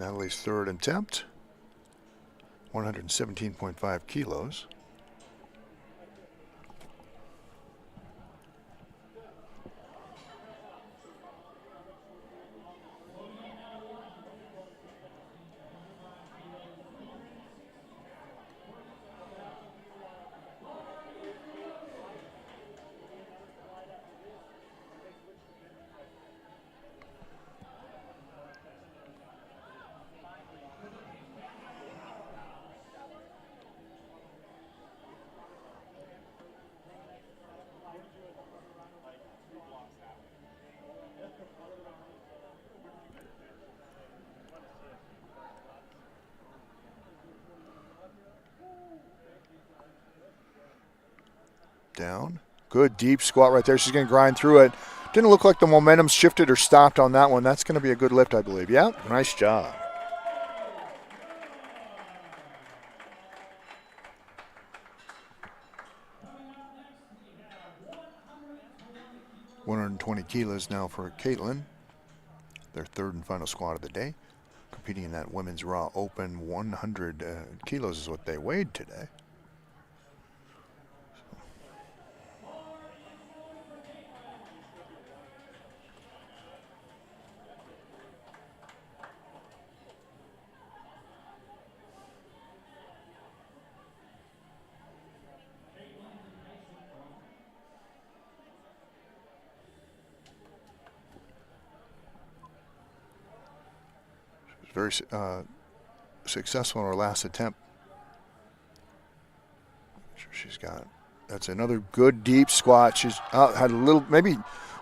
A: Natalie's third attempt. 117.5 kilos. Down. Good deep squat right there. She's going to grind through it. Didn't look like the momentum shifted or stopped on that one. That's going to be a good lift, I believe. Yeah, nice job. $120 kilos now for Caitlin. Their third and final squat of the day. Competing in that women's raw open. 100 kilos is what they weighed today. Very successful in her last attempt. She's got, that's another good deep squat. She's had a little, maybe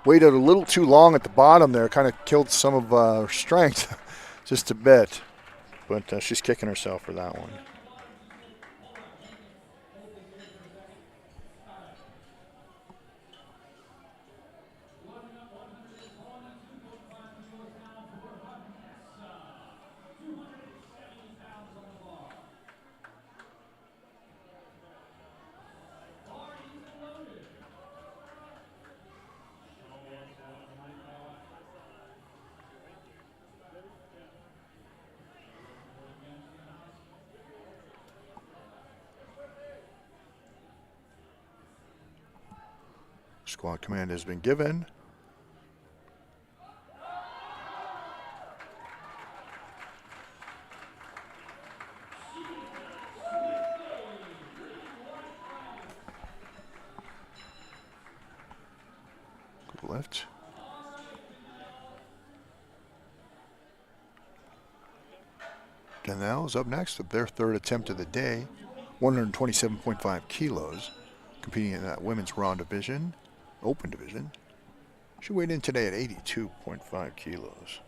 A: waited a little too long at the bottom there, kind of killed some of her strength just a bit. But she's kicking herself for that one. Squat command has been given. Good lift. Ganelle is up next with their third attempt of the day. 127.5 kilos. Competing in that women's raw division. Open division. She weighed in today at 82.5 kilos.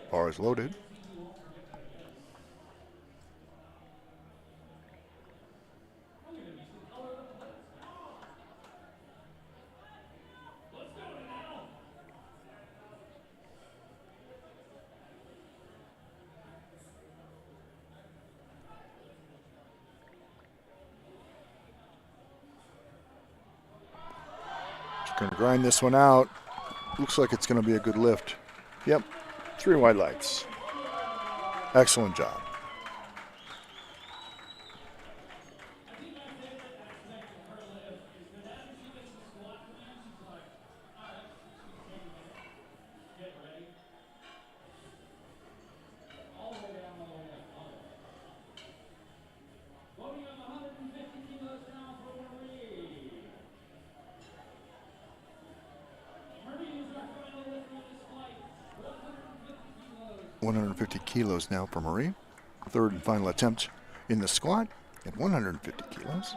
A: Bar is loaded. Going to grind this one out. Looks like it's going to be a good lift. Yep, 3 white lights. Excellent job. Kilos now for Marie. Third and final attempt in the squat at 150 kilos.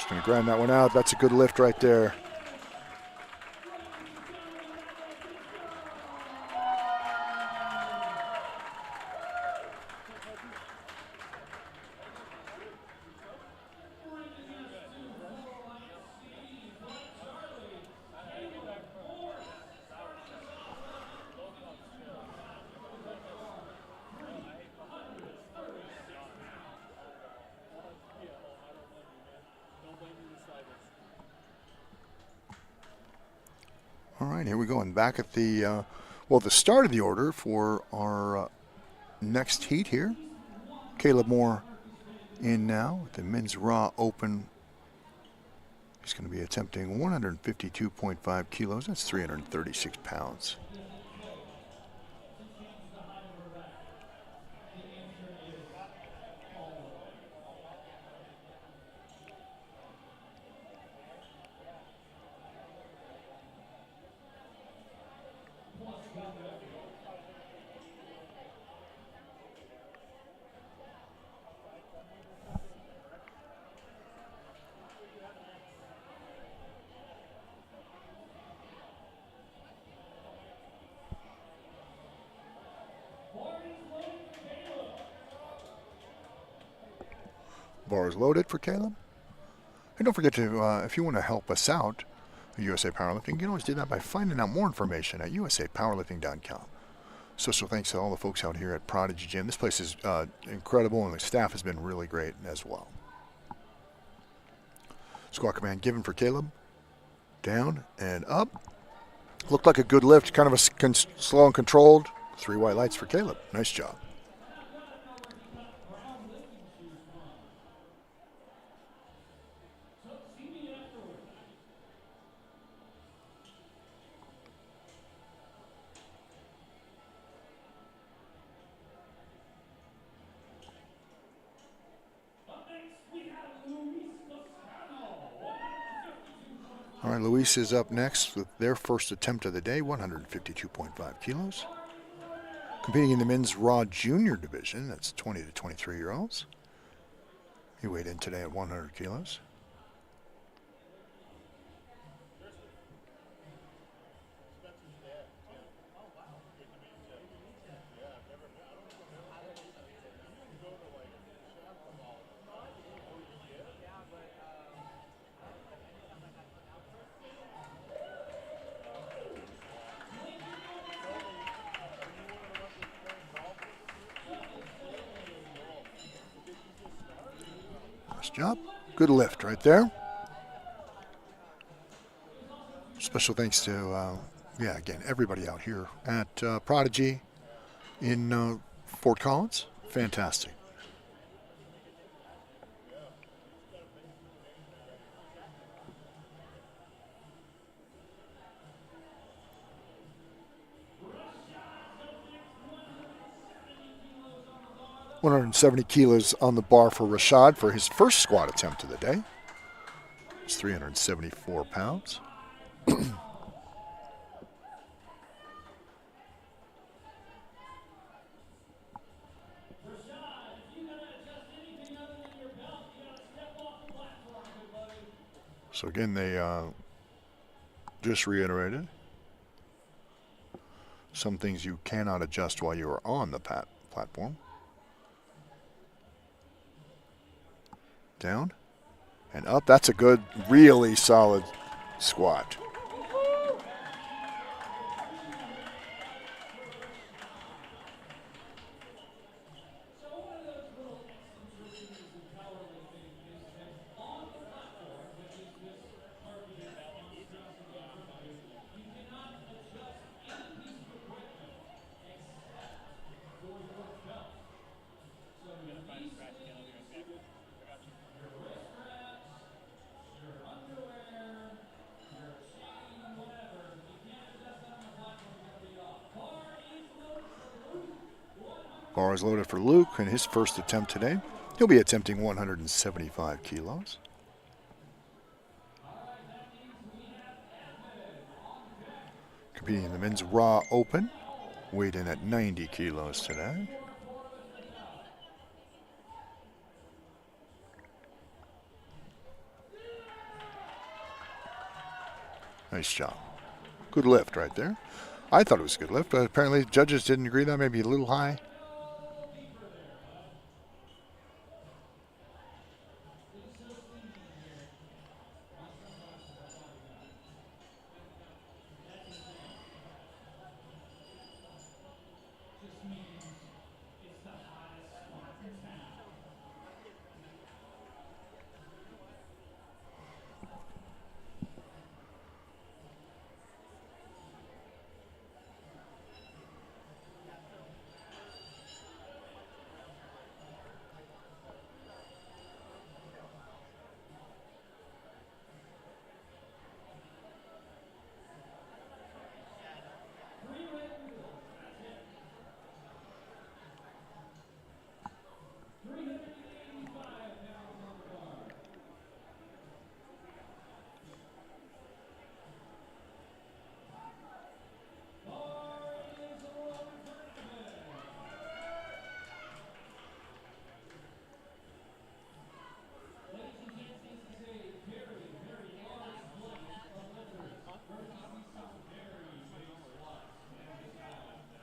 A: Just going to grind that one out. That's a good lift right there. All right, here we go. And back at the, the start of the order for our next heat here. Caleb Moore in now with the men's raw open. He's going to be attempting 152.5 kilos. That's 336 pounds. Bar is loaded for Caleb. And don't forget to, if you want to help us out, USA Powerlifting, you can always do that by finding out more information at usapowerlifting.com. Special thanks to all the folks out here at Prodigy Gym. This place is incredible, and the staff has been really great as well. Squat command given for Caleb. Down and up. Looked like a good lift, kind of a slow and controlled. 3 white lights for Caleb. Nice job. All right, Luis is up next with their first attempt of the day, 152.5 kilos. Competing in the men's raw junior division, that's 20 to 23-year-olds. He weighed in today at 100 kilos. Job. Good lift right there. Special thanks to, again, everybody out here at Prodigy in Fort Collins. Fantastic. $170 kilos on the bar for Rashad for his first squat attempt of the day. It's 374 pounds. So again, they just reiterated some things you cannot adjust while you are on the platform. Down and up. That's a good, really solid squat. Bar is loaded for Luke in his first attempt today. He'll be attempting 175 kilos. Competing in the men's raw open. Weighed in at 90 kilos today. Nice job. Good lift right there. I thought it was a good lift, but apparently the judges didn't agree. That may be a little high.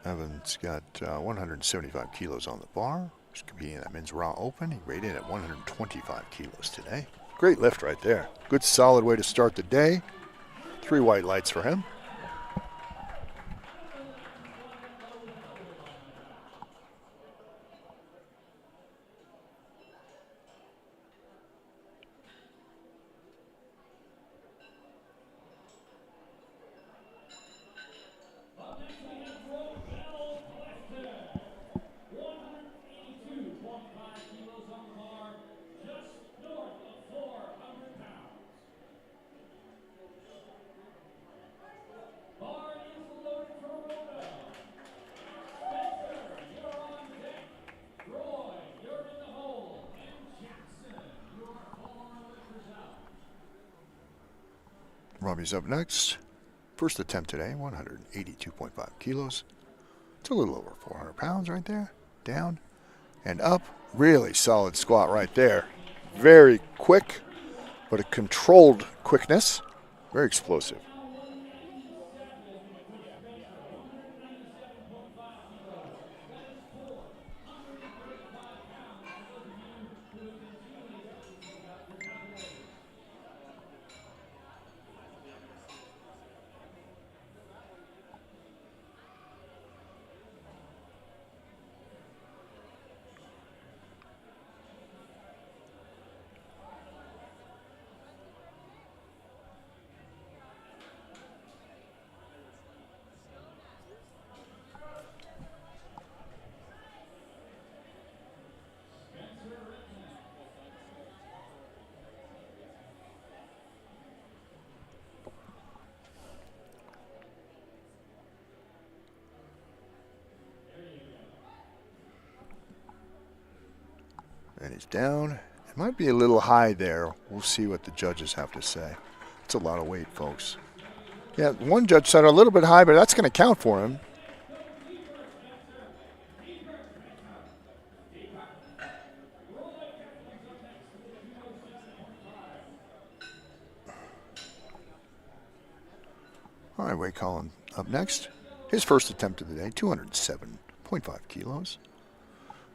A: Evan's got 175 kilos on the bar. He's competing in that men's raw open. He weighed in at 125 kilos today. Great lift right there. Good solid way to start the day. 3 white lights for him. Robbie's up next. First attempt today, 182.5 kilos. It's a little over 400 pounds right there. Down and up. Really solid squat right there. Very quick, but a controlled quickness. Very explosive. And he's down. It might be a little high there. We'll see what the judges have to say. It's a lot of weight, folks. Yeah, one judge said a little bit high, but that's going to count for him. All right, Wade Collin up next. His first attempt of the day, 207.5 kilos.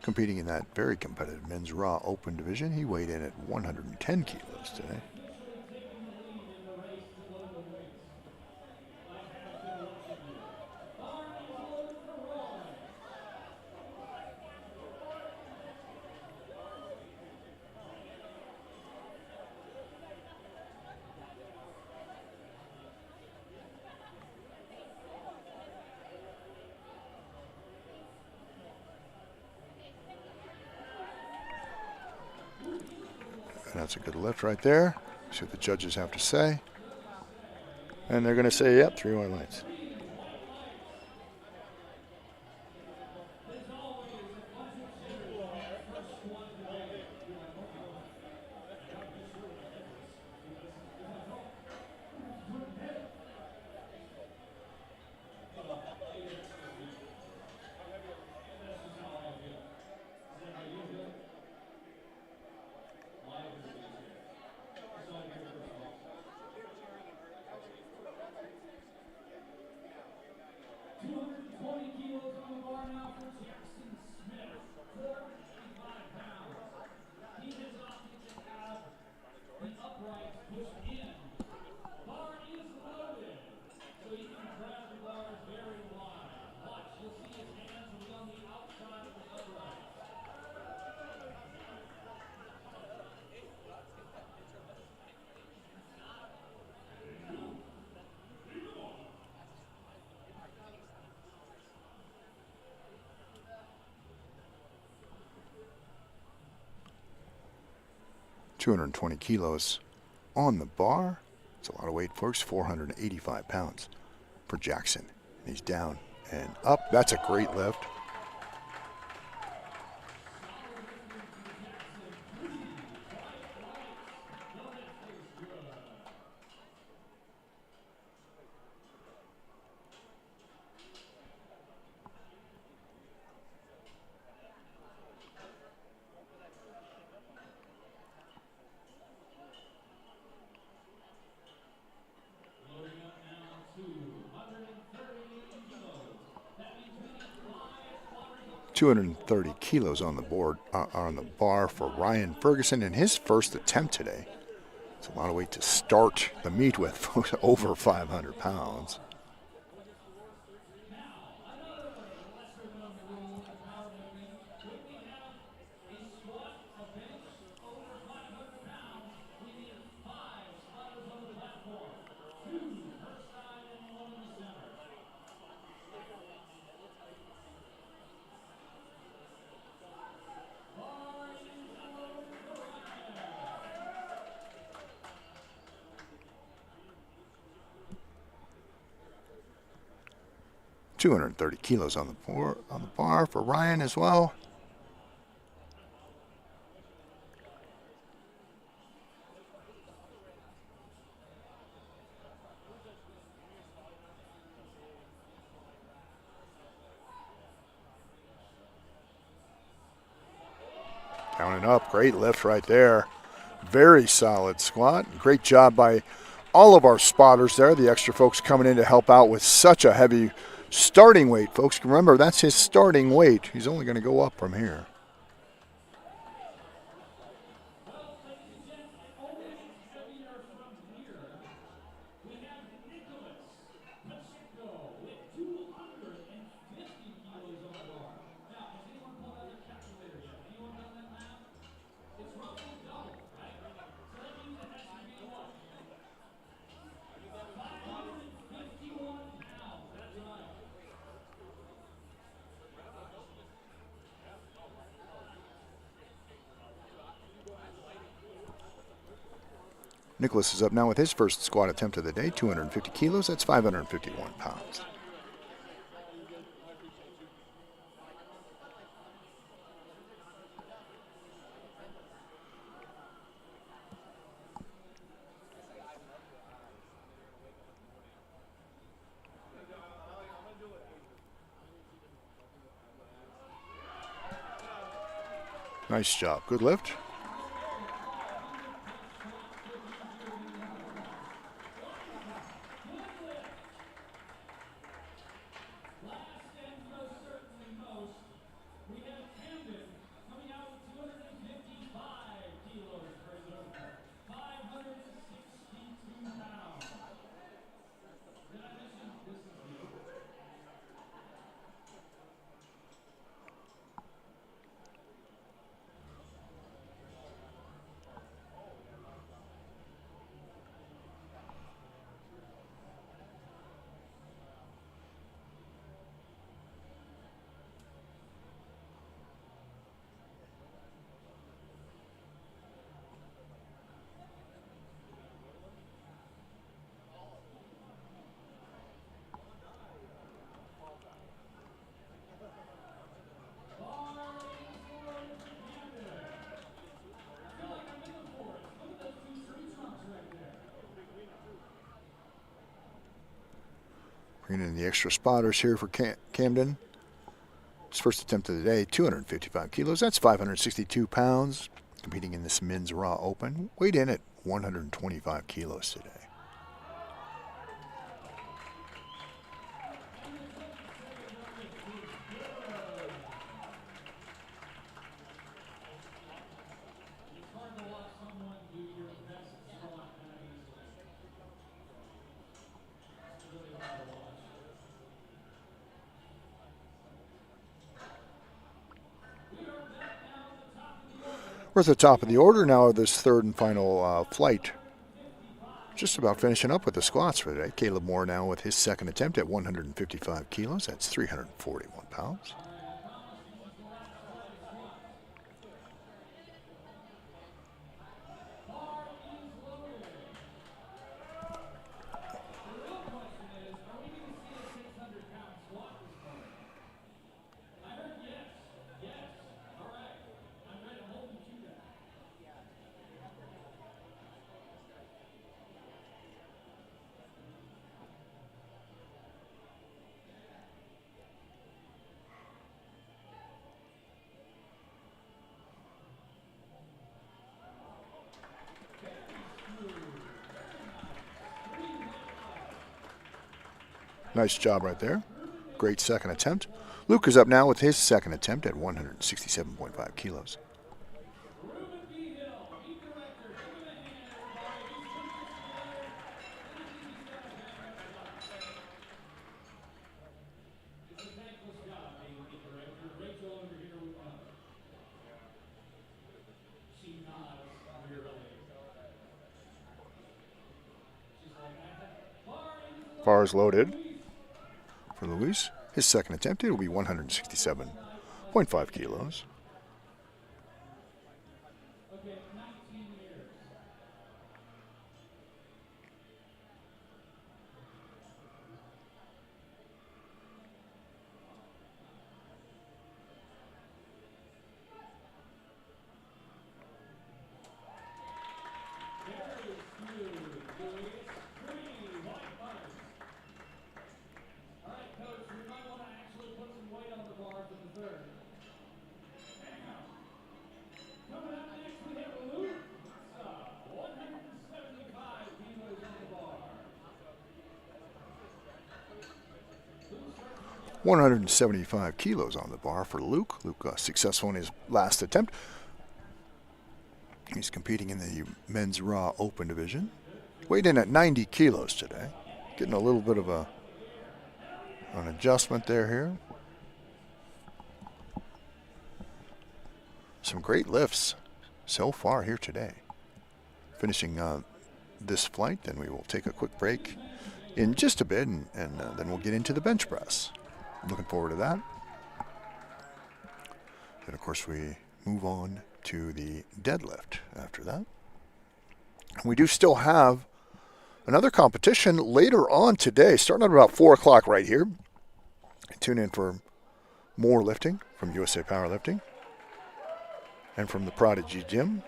A: Competing in that very competitive men's raw open division, he weighed in at 110 kilos today. And that's a good lift right there. See what the judges have to say. And they're going to say, yep, 3 white lights. 220 kilos on the bar. It's a lot of weight, folks. 485 pounds for Jackson. He's down and up. That's a great lift. .230 kilos on the board on the bar for Ryan Ferguson in his first attempt today. It's a lot of weight to start the meet with, over 500 pounds. .230 kilos on the bar for Ryan as well. Down and up, great lift right there. Very solid squat. Great job by all of our spotters there, the extra folks coming in to help out with such a heavy starting weight, folks. Remember, that's his starting weight. He's only going to go up from here. Nicholas is up now with his first squat attempt of the day, 250 kilos. That's 551 pounds. Nice job. Good lift. Bringing in the extra spotters here for Camden. His first attempt of the day, 255 kilos. That's 562 pounds. Competing in this men's raw open. Weighed in at 125 kilos today. We're at the top of the order now of this third and final flight. Just about finishing up with the squats for today. Caleb Moore now with his second attempt at 155 kilos. That's 341 pounds. Nice job right there. Great second attempt. Luke is up now with his second attempt at 167.5 kilos. Bars loaded for Luis. His second attempt, it will be 167.5 kilos. $175 kilos on the bar for Luke. Luke successful in his last attempt. He's competing in the men's raw open division. Weighed in at 90 kilos today. Getting a little bit of an adjustment here. Some great lifts so far here today. Finishing this flight, then we will take a quick break in just a bit, and then we'll get into the bench press. Looking forward to that. Then, of course, we move on to the deadlift after that. We do still have another competition later on today, starting at about 4 o'clock right here. Tune in for more lifting from USA Powerlifting and from the Prodigy Gym.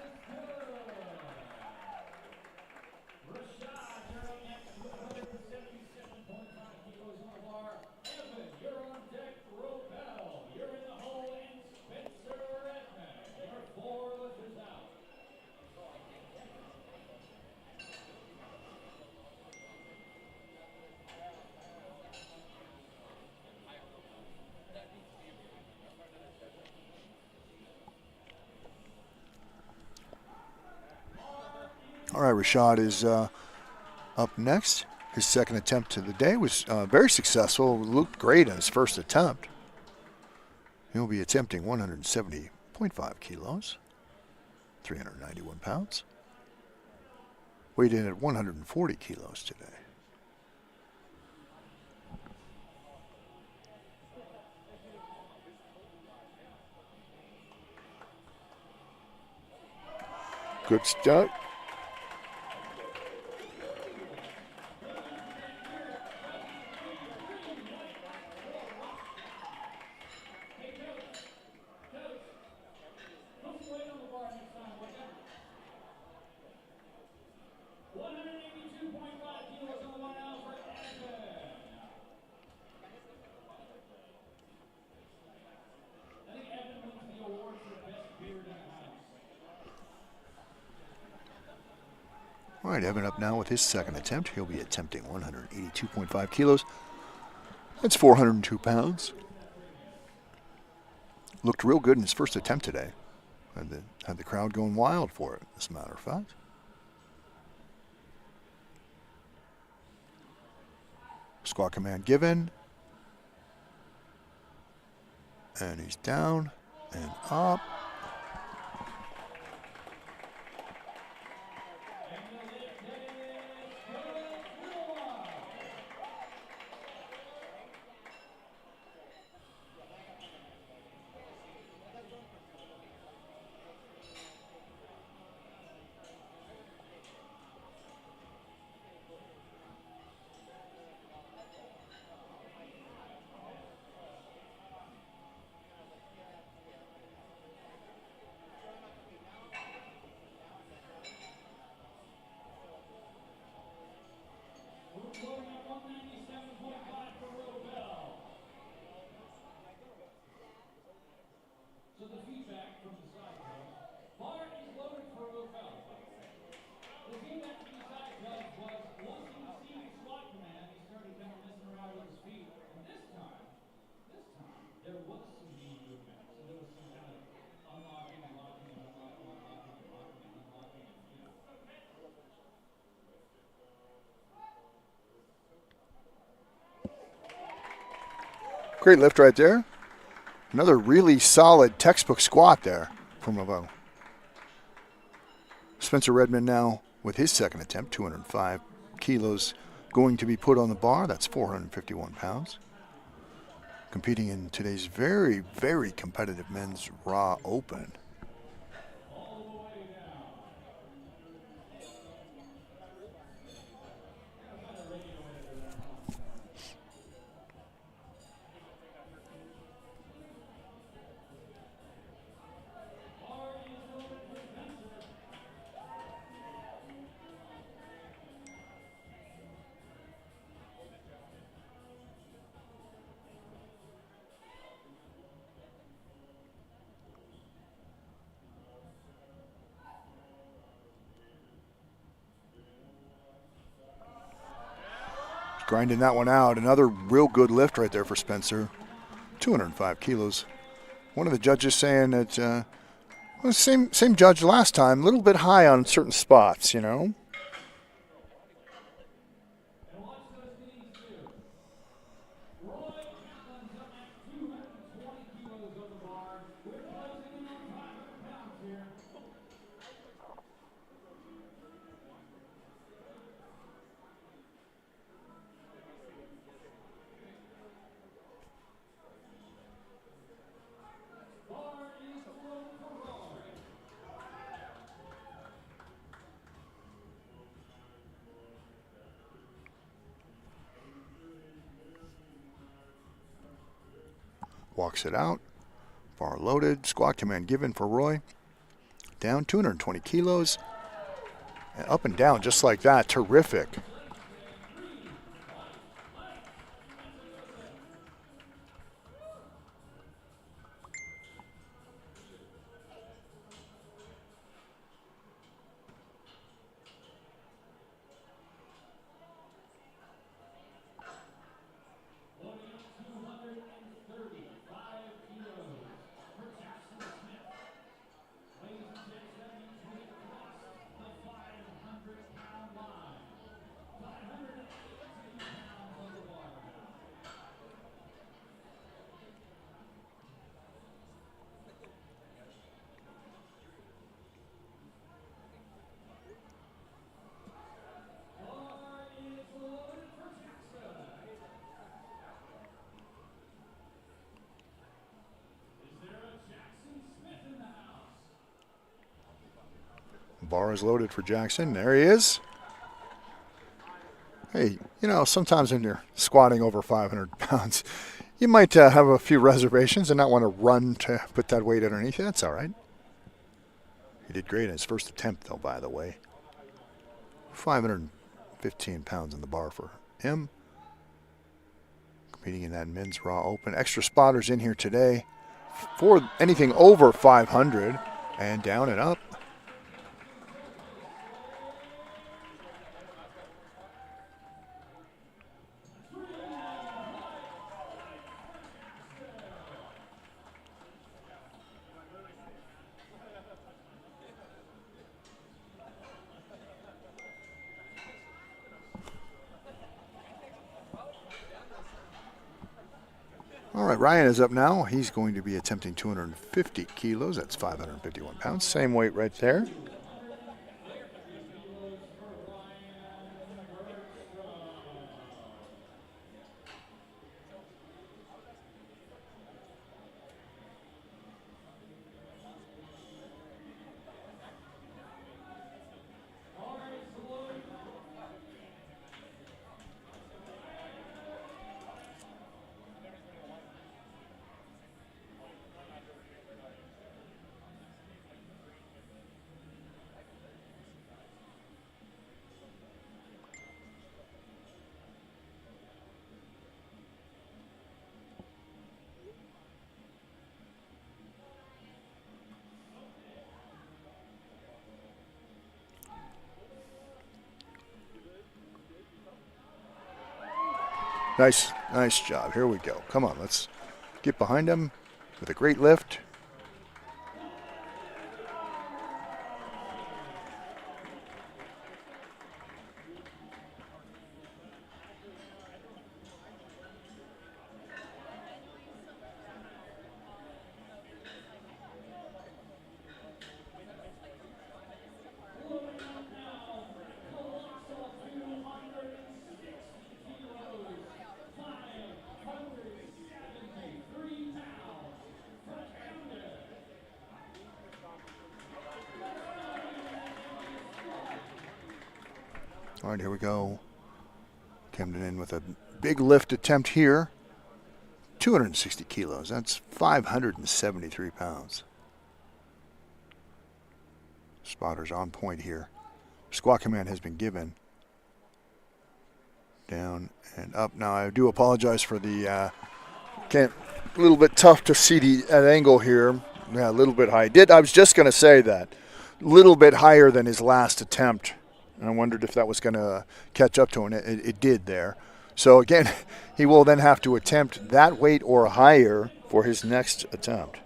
A: All right, Rashad is up next. His second attempt of the day was very successful. Looked great in his first attempt. He'll be attempting 170.5 kilos, 391 pounds. Weighed in at 140 kilos today. Good start. All right, Evan up now with his second attempt. He'll be attempting 182.5 kilos. That's 402 pounds. Looked real good in his first attempt today. Had the crowd going wild for it, as a matter of fact. Squat command given. And he's down and up. Great lift right there. Another really solid textbook squat there from Laveau. Spencer Redmond now with his second attempt, 205 kilos going to be put on the bar. That's 451 pounds. Competing in today's very, very competitive men's raw open. Grinding that one out. Another real good lift right there for Spencer. 205 kilos. One of the judges saying that, well, same judge last time, a little bit high on certain spots, you know. Walks it out. Bar loaded. Squat command given for Roy. Down 220 kilos. And up and down just like that. Terrific. Bar is loaded for Jackson. There he is. Hey, you know, sometimes when you're squatting over 500 pounds, you might have a few reservations and not want to run to put that weight underneath you. That's all right. He did great in his first attempt, though, by the way. 515 pounds in the bar for him. Competing in that men's raw open. Extra spotters in here today for anything over 500 and down and up. All right, Ryan is up now. He's going to be attempting 250 kilos. That's 551 pounds. Same weight right there. Nice job. Here we go. Come on, let's get behind him with a great lift. All right, here we go. Camden in with a big lift attempt here. 260 kilos. That's 573 pounds. Spotters on point here. Squat command has been given. Down and up. Now I do apologize for the a little bit tough to see that angle here. Yeah, a little bit high. I was just going to say that. A little bit higher than his last attempt. And I wondered if that was going to catch up to him. It did there. So again, he will then have to attempt that weight or higher for his next attempt.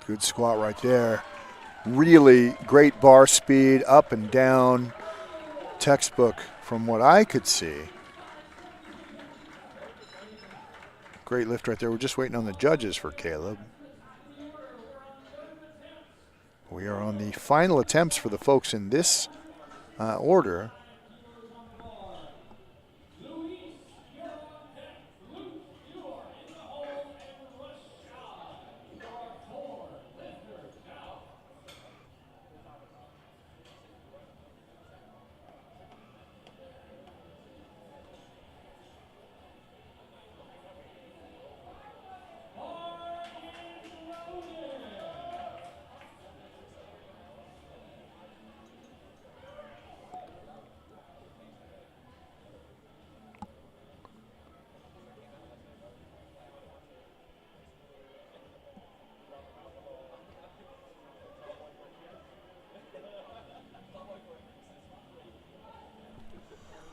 A: Good squat right there. Really great bar speed, up and down. Textbook from what I could see. Great lift right there. We're just waiting on the judges for Caleb. We are on the final attempts for the folks in this order.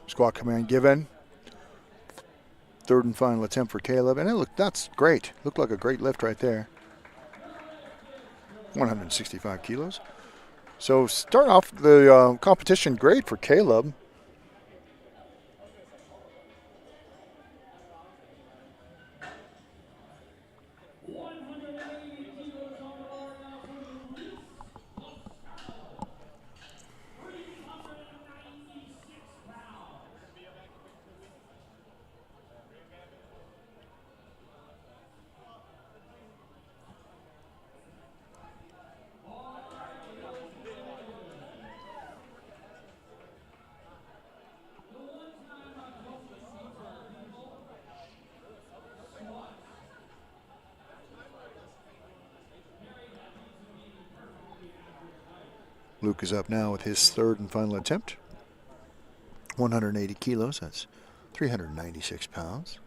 A: Squat command given. Third and final attempt for Caleb. And that's great. Looked like a great lift right there. 165 kilos. So start off the competition great for Caleb. Luke is up now with his third and final attempt. 180 kilos, that's 396 pounds.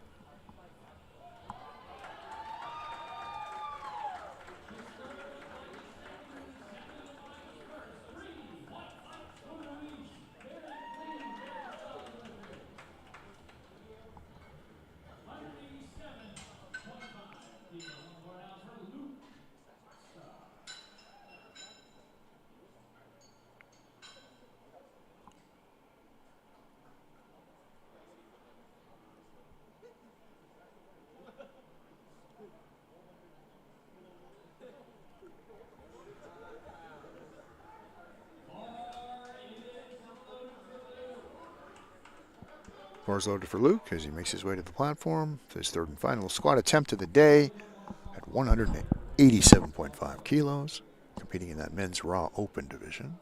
A: Bars loaded for Luke as he makes his way to the platform for his third and final squat attempt of the day at 187.5 kilos, competing in that men's raw open division.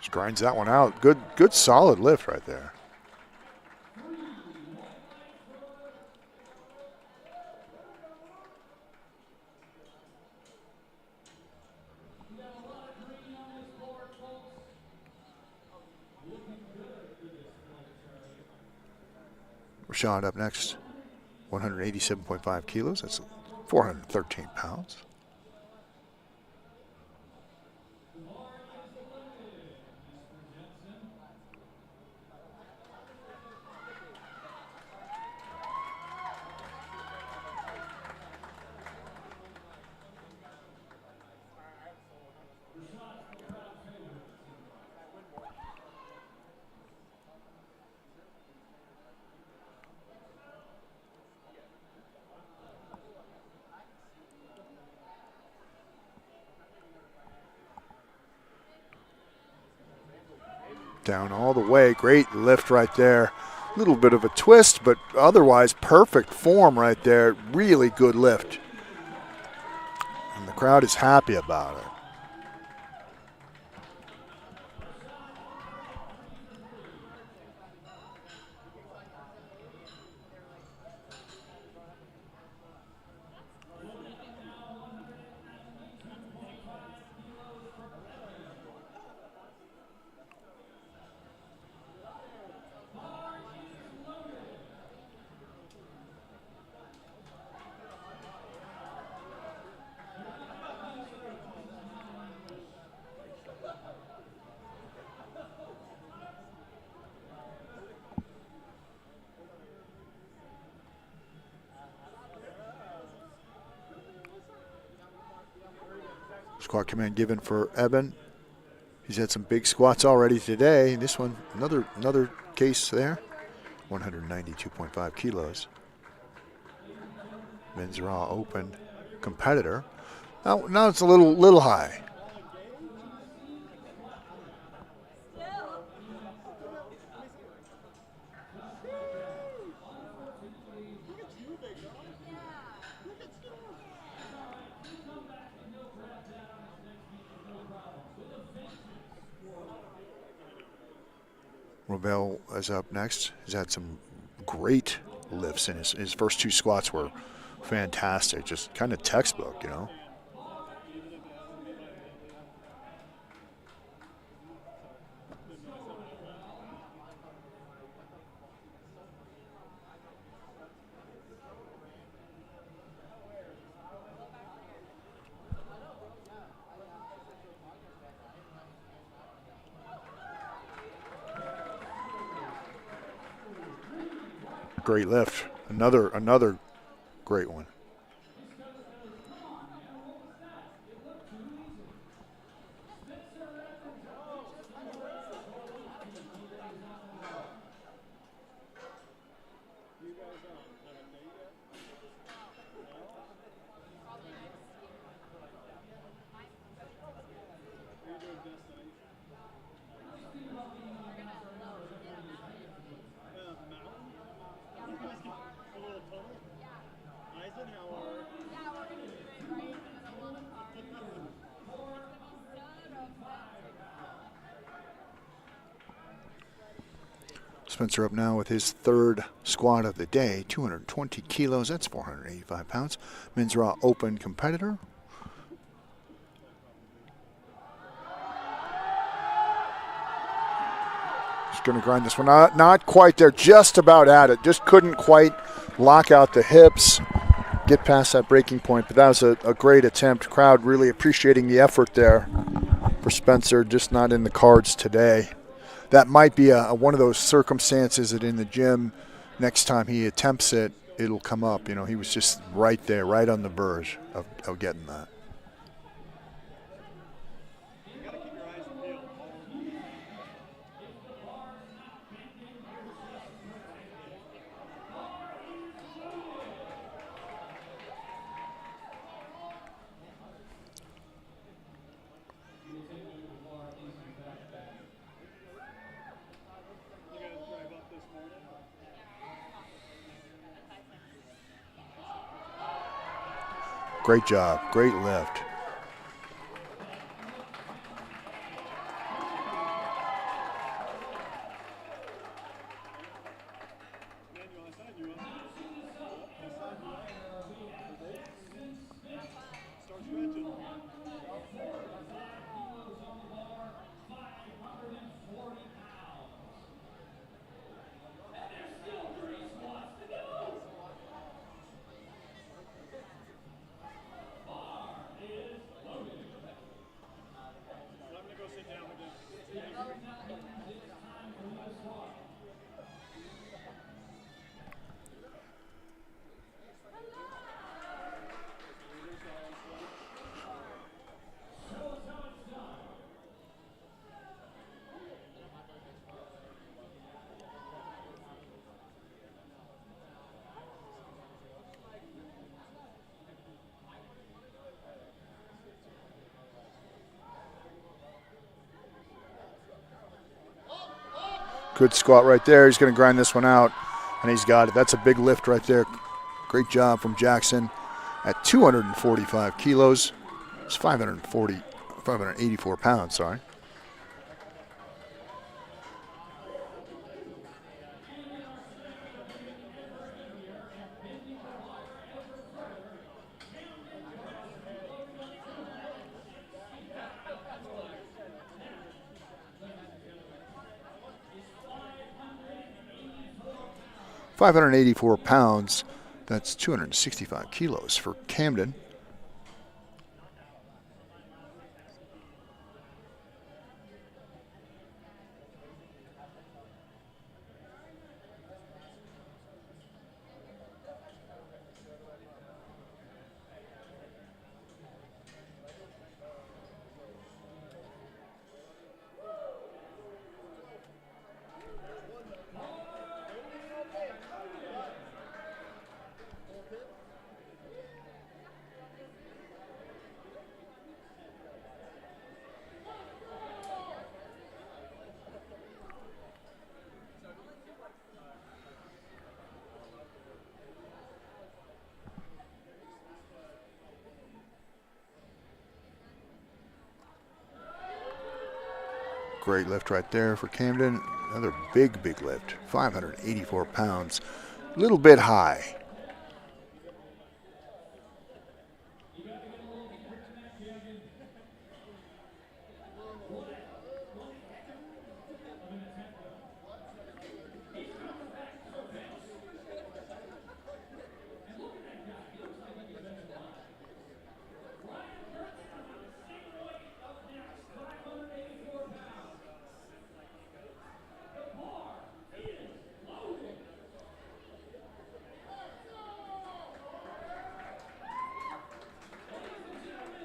A: Just grinds that one out. Good solid lift right there. Rashad up next, 187.5 kilos. That's 413 pounds. Down all the way. Great lift right there. A little bit of a twist, but otherwise perfect form right there. Really good lift. And the crowd is happy about it. Squat command given for Evan. He's had some big squats already today. This one, another case there. 192.5 kilos. Men's raw open competitor. Now it's a little high. Barbell is up next. He's had some great lifts, and his first two squats were fantastic. Just kind of textbook, you know. Great lift. Another great one. Spencer up now with his third squat of the day, 220 kilos, that's 485 pounds. Men's raw open competitor. Just going to grind this one. Not quite there, just about at it. Just couldn't quite lock out the hips, get past that breaking point, but that was a great attempt. Crowd really appreciating the effort there for Spencer, just not in the cards today. That might be one of those circumstances that in the gym, next time he attempts it, it'll come up. You know, he was just right there, right on the verge of getting that. Great job, great lift. Good squat right there. He's going to grind this one out, and he's got it. That's a big lift right there. Great job from Jackson at 245 kilos. It's 584 pounds, sorry. £584. That's 265 kilos for Camden. Great lift right there for Camden. Another big lift. 584 pounds. A little bit high.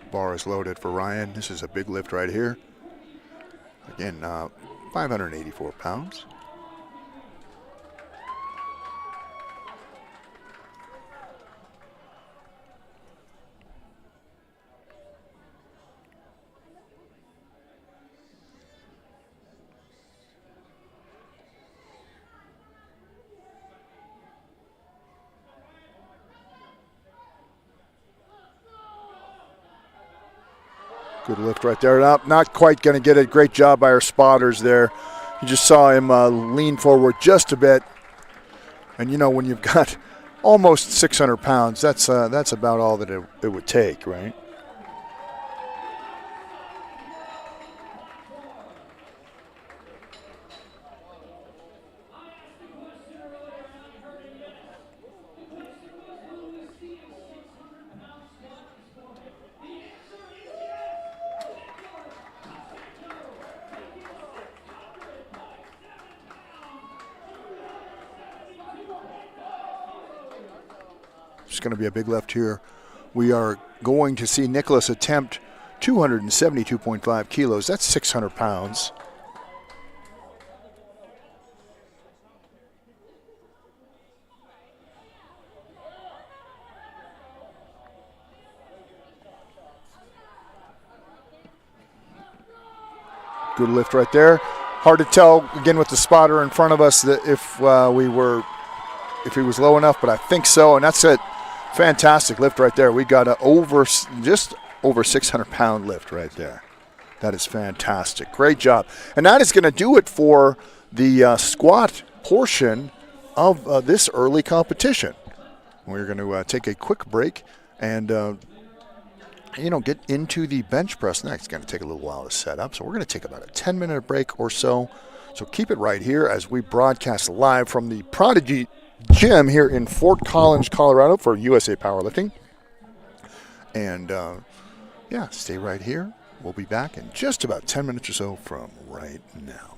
A: Bar is loaded for Ryan. This is a big lift right here. Again, 584 pounds. Good lift right there. Not quite going to get it. Great job by our spotters there. You just saw him lean forward just a bit. And, you know, when you've got almost 600 pounds, that's about all that it would take, right? It's going to be a big lift here. We are going to see Nicholas attempt 272.5 kilos. That's 600 pounds. Good lift right there. Hard to tell again with the spotter in front of us that if he was low enough, but I think so. And that's it. Fantastic lift right there. We got just over 600 pound lift right there. That is fantastic. Great job. And that is going to do it for the squat portion of this early competition. We're going to take a quick break and get into the bench press next. It's going to take a little while to set up, so we're going to take about a 10-minute break or so. So keep it right here as we broadcast live from the Prodigy Gym here in Fort Collins, Colorado for USA Powerlifting. And stay right here. We'll be back in just about 10 minutes or so from right now.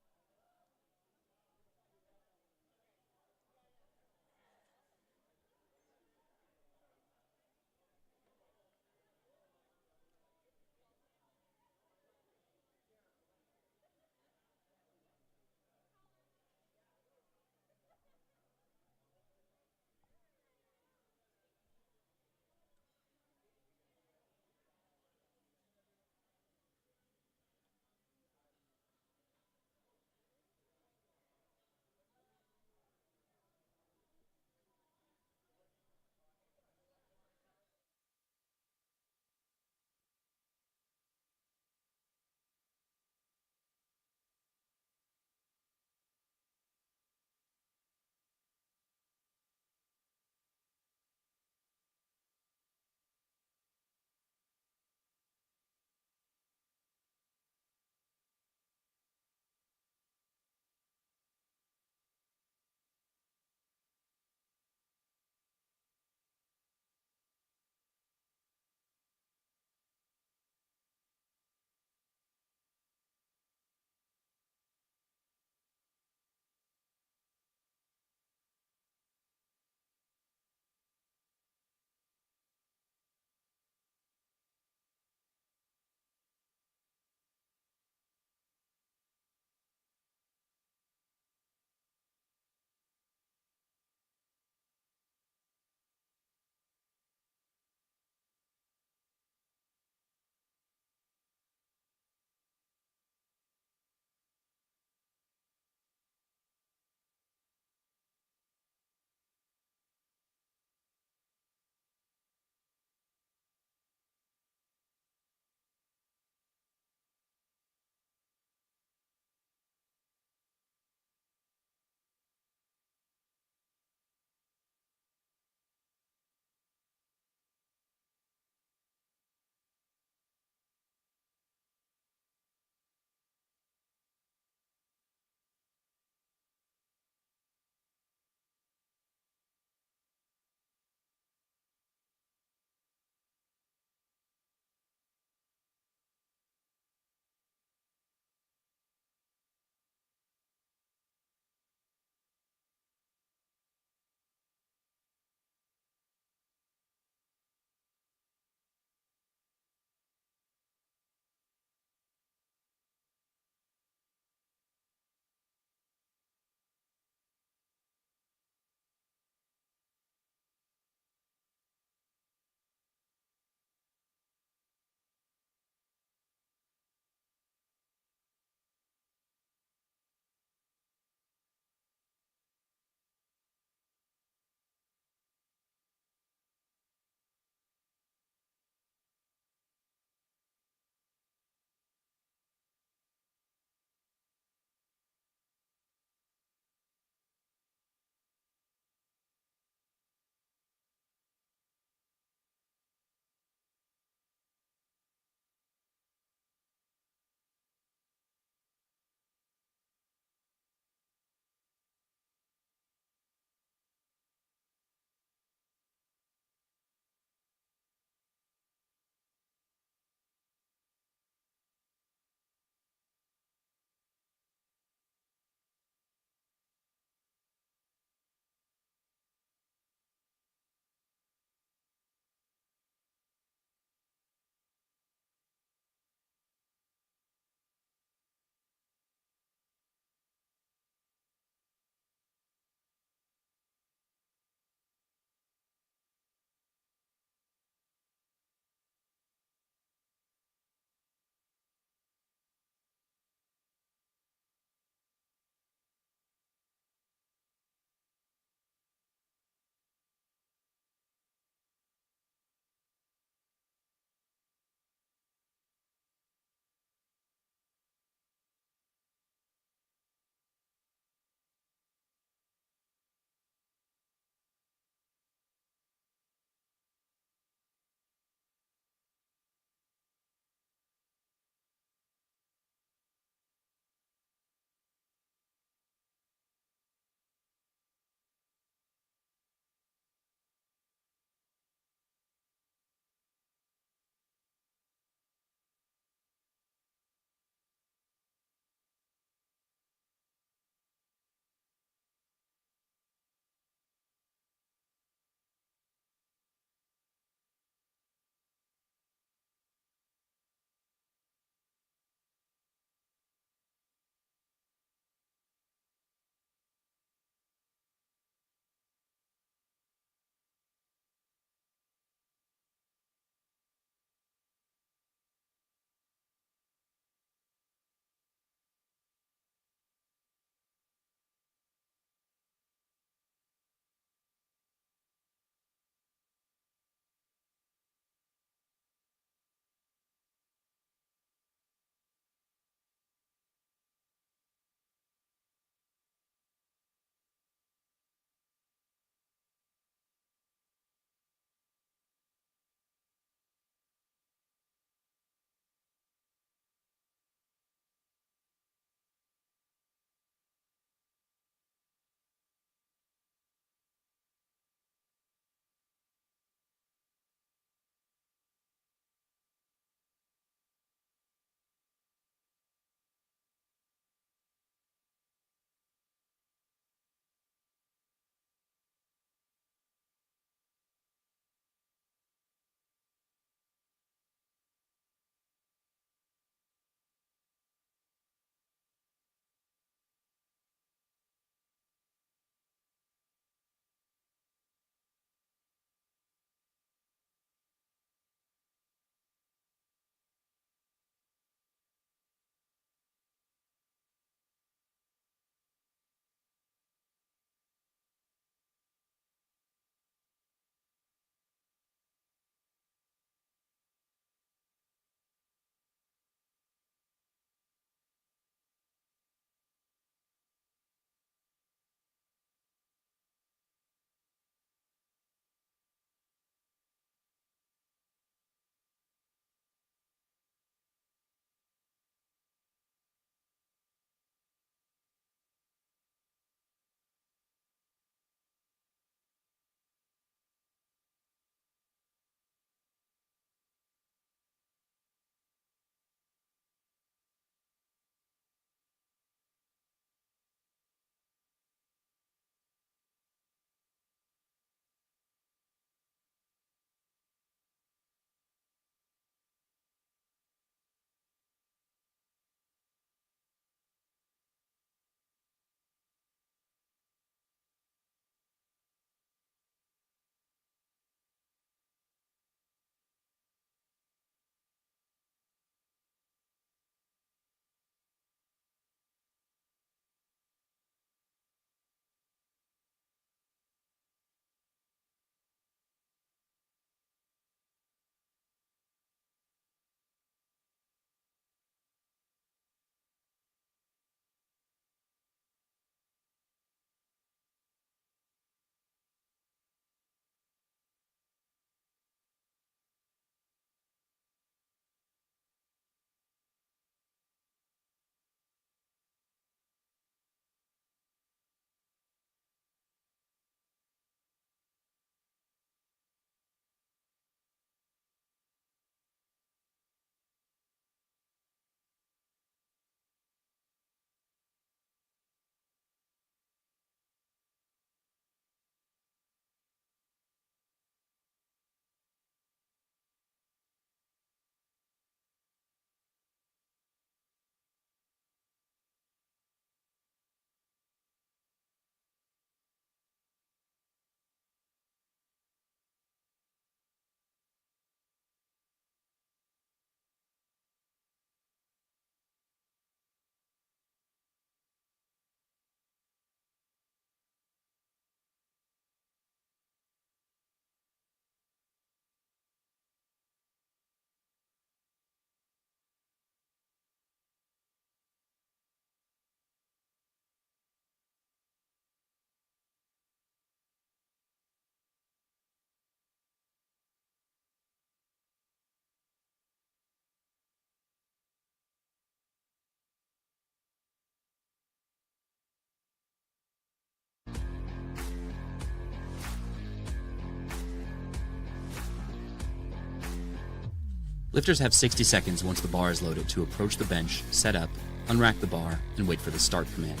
F: Lifters have 60 seconds once the bar is loaded to approach the bench, set up, unrack the bar, and wait for the start command.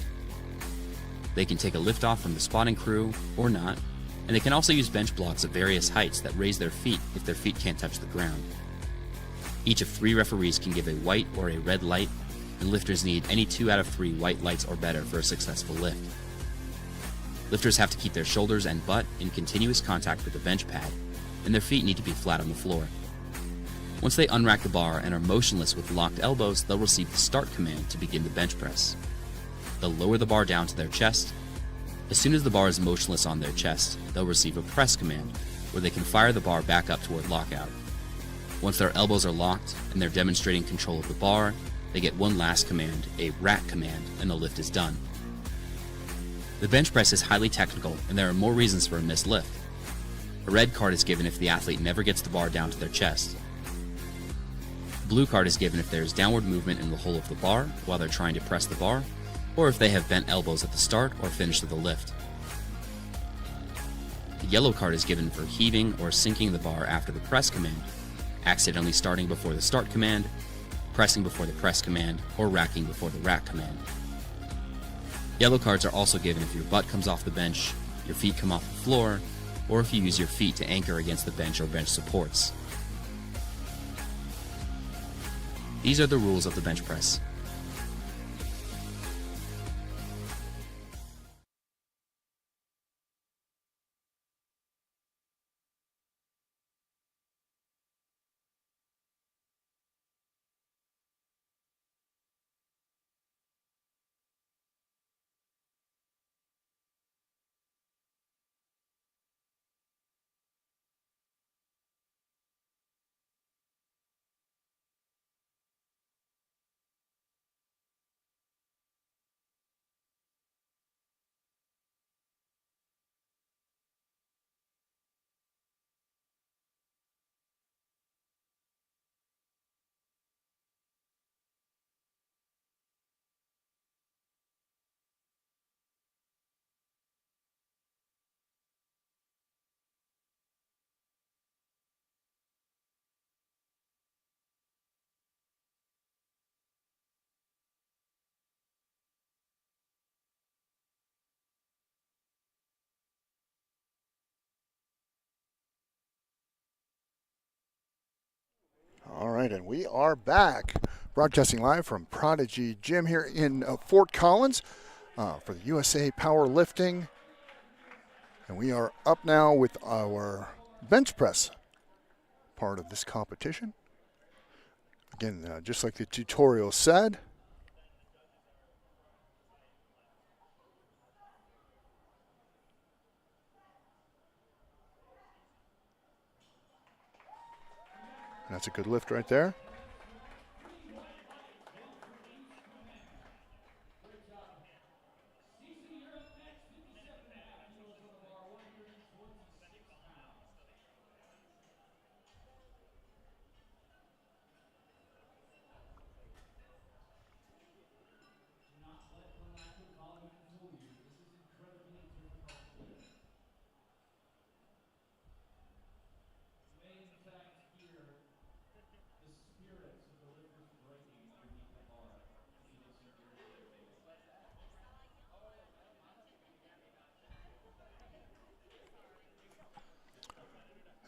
F: They can take a lift off from the spotting crew, or not, and they can also use bench blocks of various heights that raise their feet if their feet can't touch the ground. Each of 3 referees can give a white or a red light, and lifters need any 2 out of 3 white lights or better for a successful lift. Lifters have to keep their shoulders and butt in continuous contact with the bench pad, and their feet need to be flat on the floor. Once they unrack the bar and are motionless with locked elbows, they'll receive the start command to begin the bench press. They'll lower the bar down to their chest. As soon as the bar is motionless on their chest, they'll receive a press command, where they can fire the bar back up toward lockout. Once their elbows are locked and they're demonstrating control of the bar, they get one last command, a rack command, and the lift is done. The bench press is highly technical, and there are more reasons for a missed lift. A red card is given if the athlete never gets the bar down to their chest. A blue card is given if there is downward movement in the hole of the bar while they're trying to press the bar, or if they have bent elbows at the start or finish of the lift. The yellow card is given for heaving or sinking the bar after the press command, accidentally starting before the start command, pressing before the press command, or racking before the rack command. Yellow cards are also given if your butt comes off the bench, your feet come off the floor, or if you use your feet to anchor against the bench or bench supports. These are the rules of the bench press.
A: All right, and we are back, broadcasting live from Prodigy Gym here in Fort Collins for the USA Powerlifting. And we are up now with our bench press part of this competition. Again, just like the tutorial said, that's a good lift right there.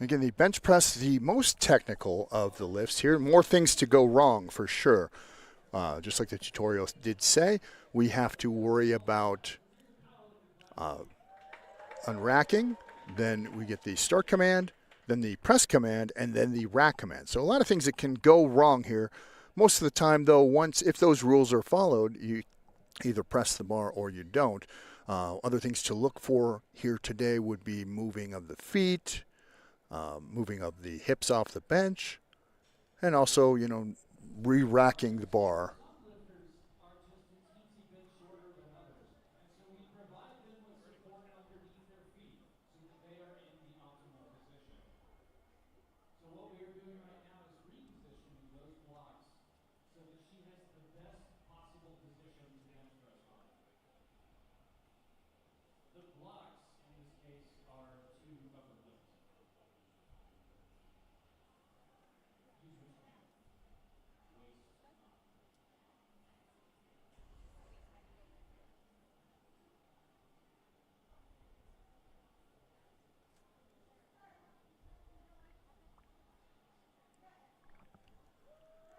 A: Again, the bench press, the most technical of the lifts here. More things to go wrong for sure. Just like the tutorial did say, we have to worry about unracking. Then we get the start command, then the press command, and then the rack command. So a lot of things that can go wrong here. Most of the time, though, if those rules are followed, you either press the bar or you don't. Other things to look for here today would be moving of the feet, moving of the hips off the bench, and also, re-racking the bar.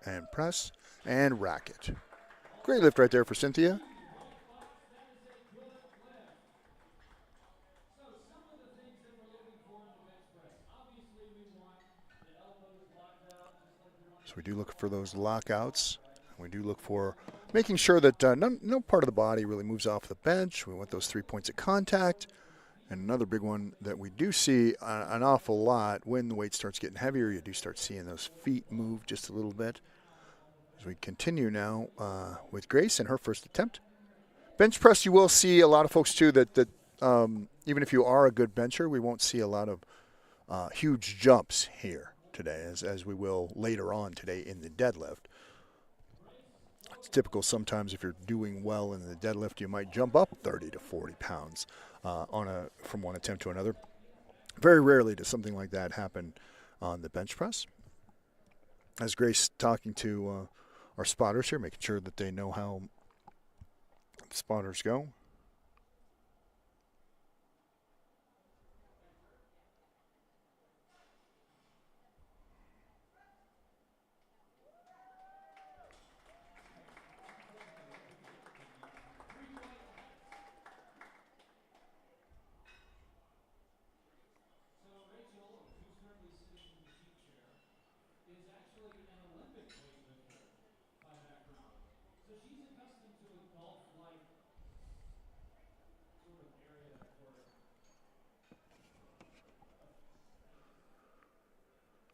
A: and press and rack it. Great lift right there for Cynthia. So we do look for those lockouts. We do look for making sure that no part of the body really moves off the bench. We want those 3 points of contact. And another big one that we do see an awful lot when the weight starts getting heavier, you do start seeing those feet move just a little bit. As we continue now with Grace and her first attempt. Bench press, you will see a lot of folks too that even if you are a good bencher, we won't see a lot of huge jumps here today, as we will later on today in the deadlift. It's typical sometimes if you're doing well in the deadlift, you might jump up 30 to 40 pounds from one attempt to another. Very rarely does something like that happen on the bench press. As Grace talking to our spotters here, making sure that they know how the spotters go.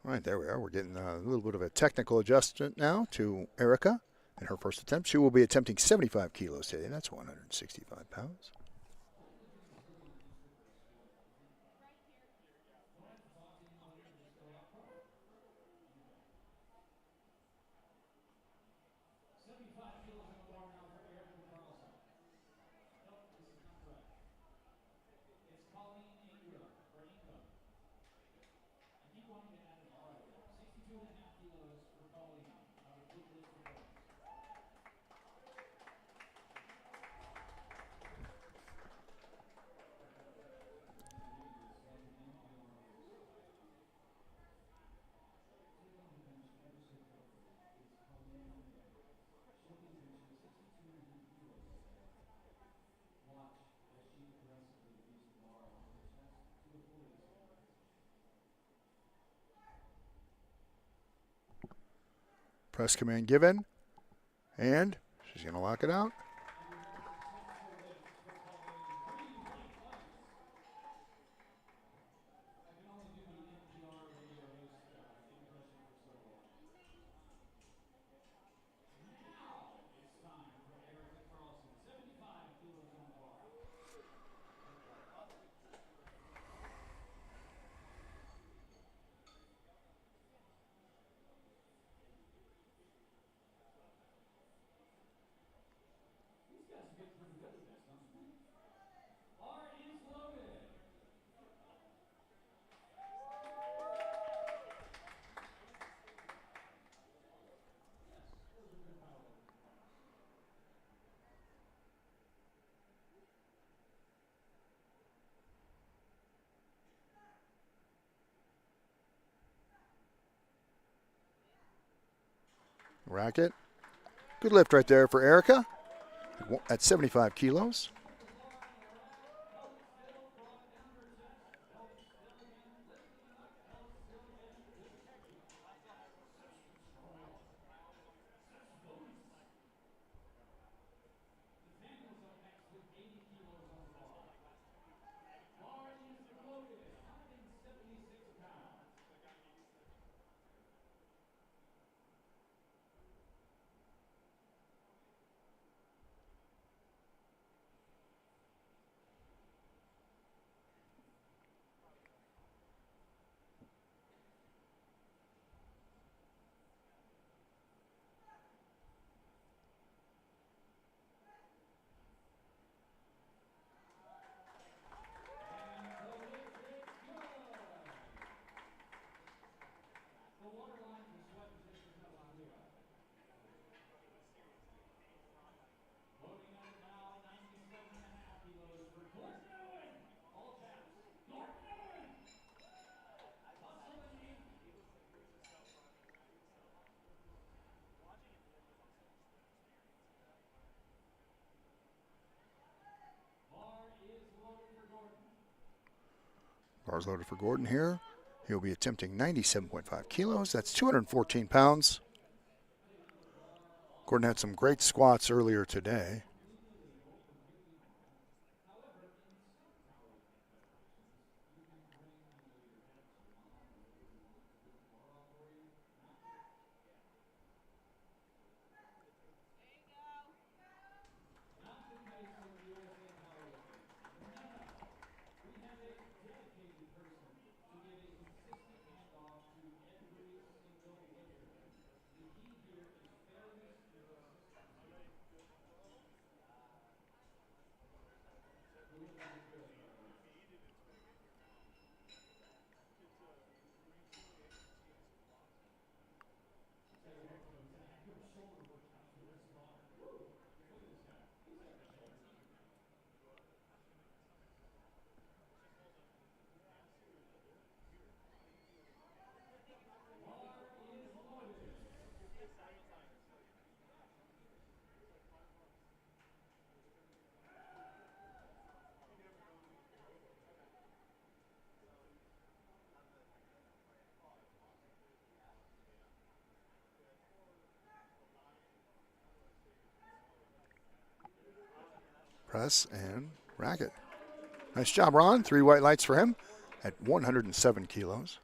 A: All right, there we are. We're getting a little bit of a technical adjustment now to Erica in her first attempt. She will be attempting 75 kilos today. That's 165 pounds. Press command given, and she's going to lock it out. Racket. Good lift right there for Erica at 75 kilos. Bars loaded for Gordon here. He'll be attempting 97.5 kilos. That's 214 pounds. Gordon had some great squats earlier today. Press and racket. Nice job, Ron. 3 white lights for him at 107 kilos.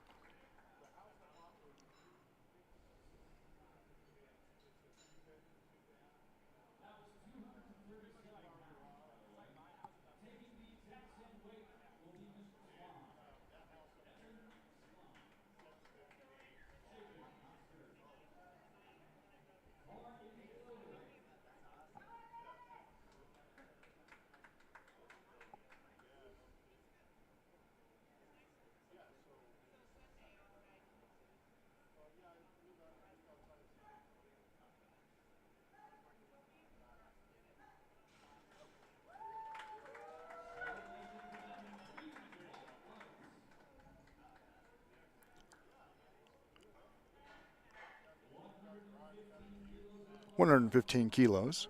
A: $115 kilos.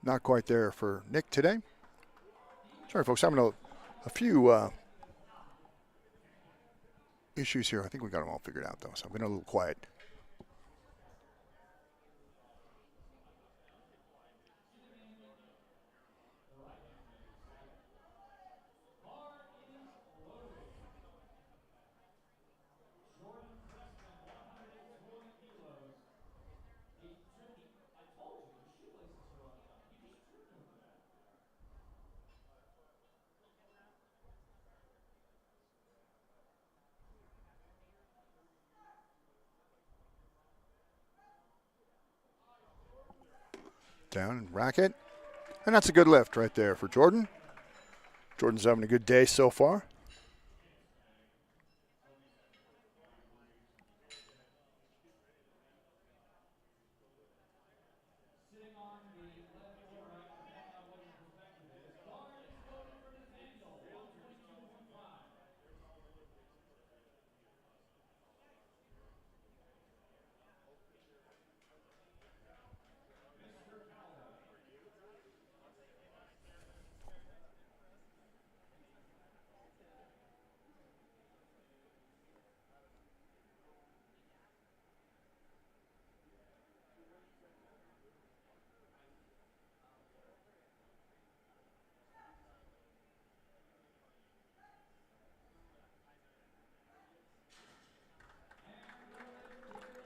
A: Not quite there for Nick today. Sorry, folks, having a few issues here. I think we got them all figured out, though, so I've been a little quiet. Down and racket. And that's a good lift right there for Jordan. Jordan's having a good day so far.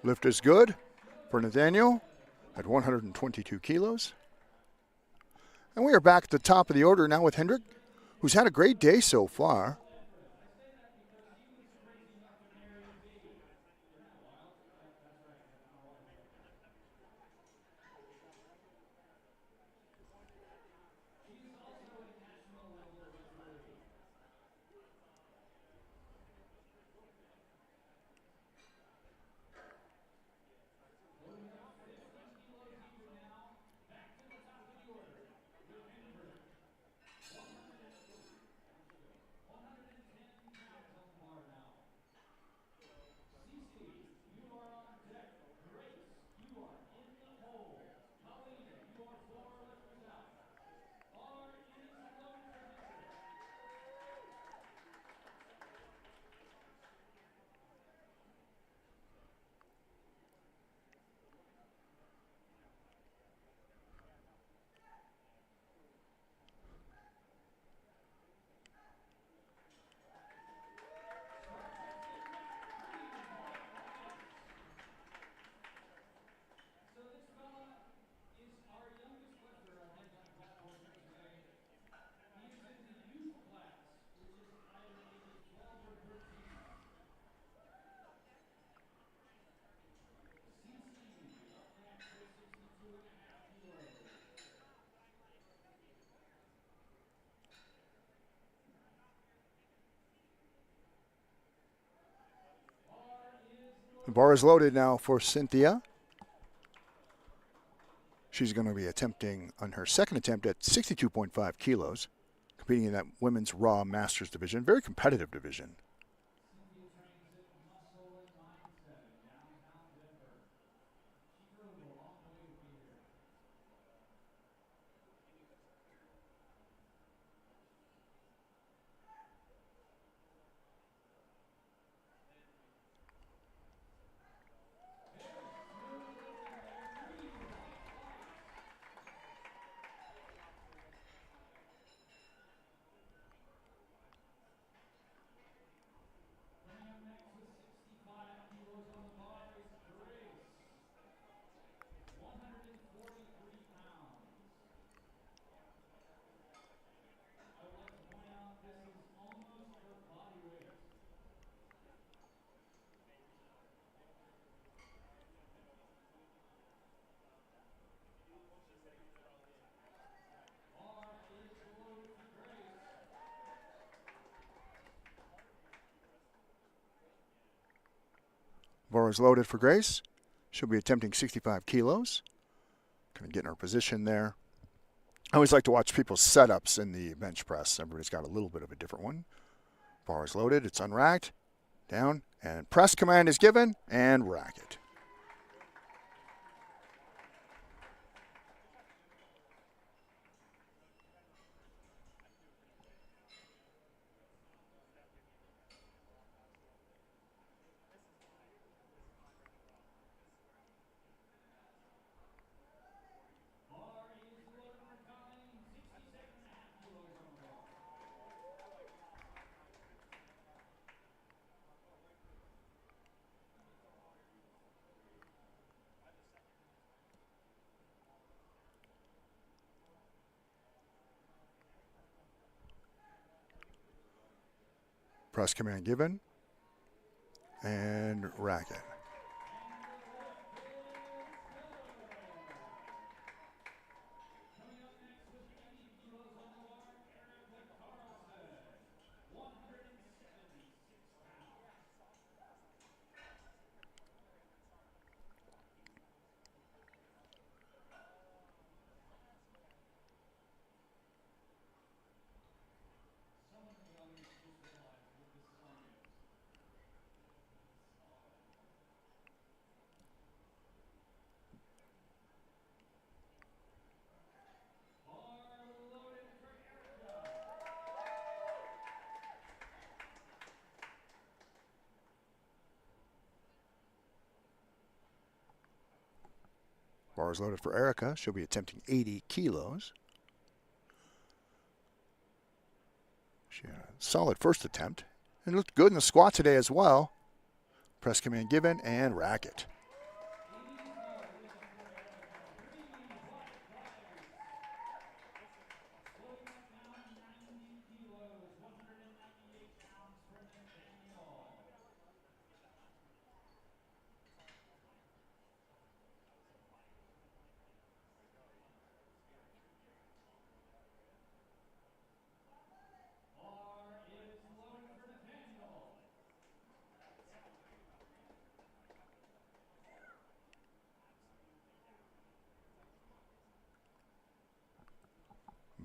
A: Lift is good for Nathaniel at 122 kilos. And we are back at the top of the order now with Hendrick, who's had a great day so far. The bar is loaded now for Cynthia. She's going to be attempting on her second attempt at 62.5 kilos, competing in that women's raw masters division. Very competitive division. Bar is loaded for Grace. She'll be attempting 65 kilos. Going to get in her position there. I always like to watch people's setups in the bench press. Everybody's got a little bit of a different one. Bar is loaded. It's unracked. Down. And press command is given. And rack it. Press command given. And rack it. Bar is loaded for Erica. She'll be attempting 80 kilos. She had a solid first attempt. And looked good in the squat today as well. Press command given and rack it.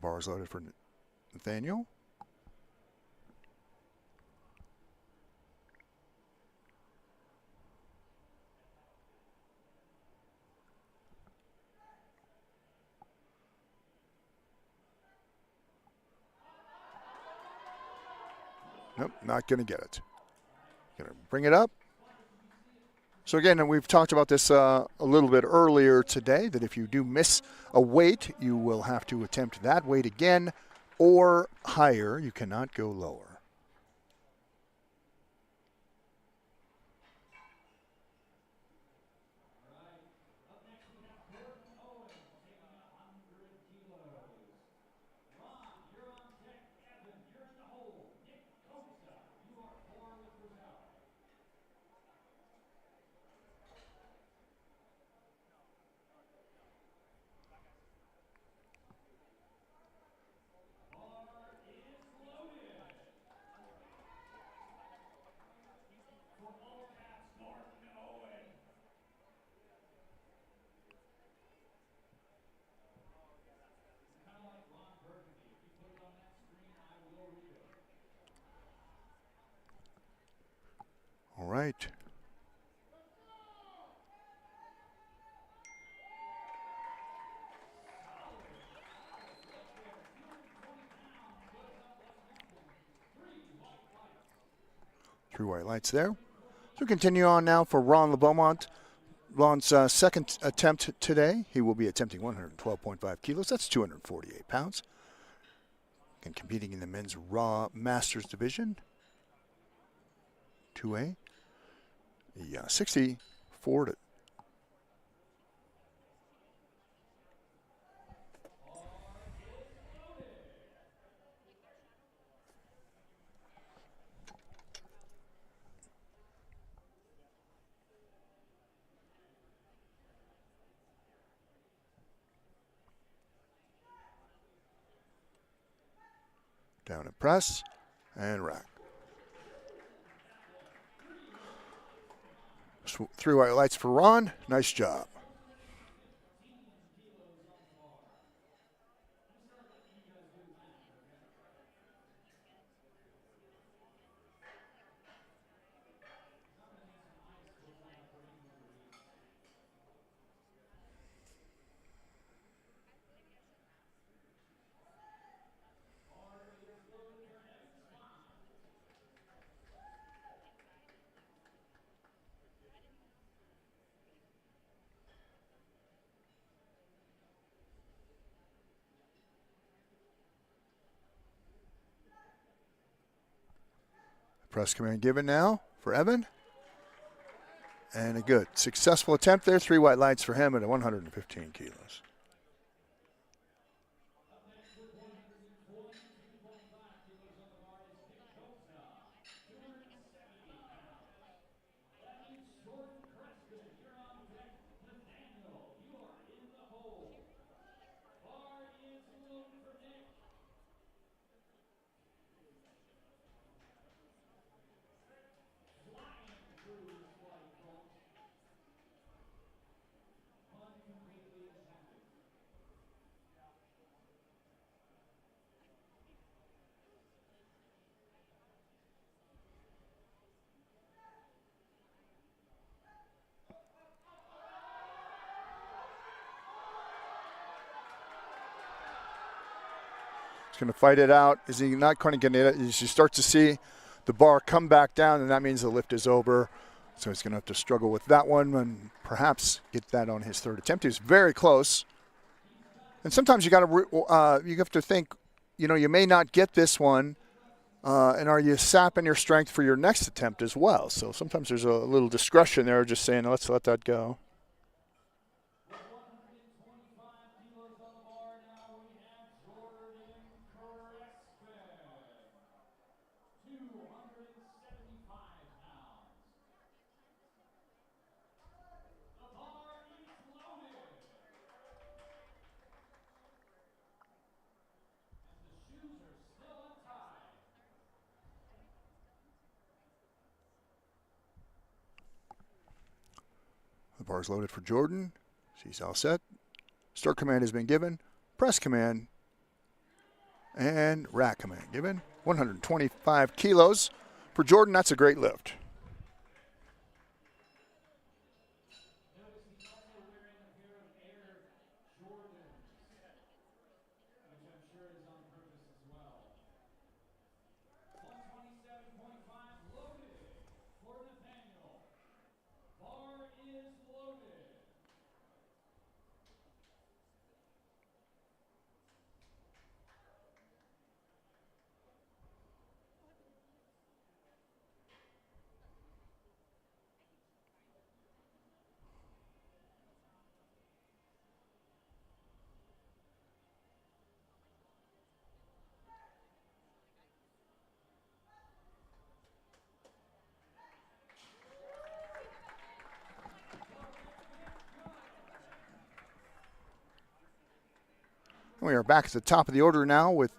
A: Bars loaded for Nathaniel. Nope, not going to get it. Going to bring it up. So again, we've talked about this a little bit earlier today, that if you do miss a weight, you will have to attempt that weight again or higher. You cannot go lower. All right. Three white lights there. So continue on now for Ron LeBeaumont. Ron's second attempt today. He will be attempting 112.5 kilos. That's 248 pounds. And competing in the men's Raw Masters division. 2A. Yeah, 64 to down and press and rack. Three white lights for Ron. Nice job. Press command given now for Evan. And a good, successful attempt there. Three white lights for him at 115 kilos. He's going to fight it out. Is he not going to get it? As you start to see the bar come back down, and that means the lift is over. So he's going to have to struggle with that one and perhaps get that on his third attempt. He was very close. And sometimes you have to think, you may not get this one, and are you sapping your strength for your next attempt as well? So sometimes there's a little discretion there, just saying, let's let that go. The bar is loaded for Jordan. He's all set. Start command has been given. Press command And rack command given. 125 kilos. For Jordan, that's a great lift. We are back at the top of the order now with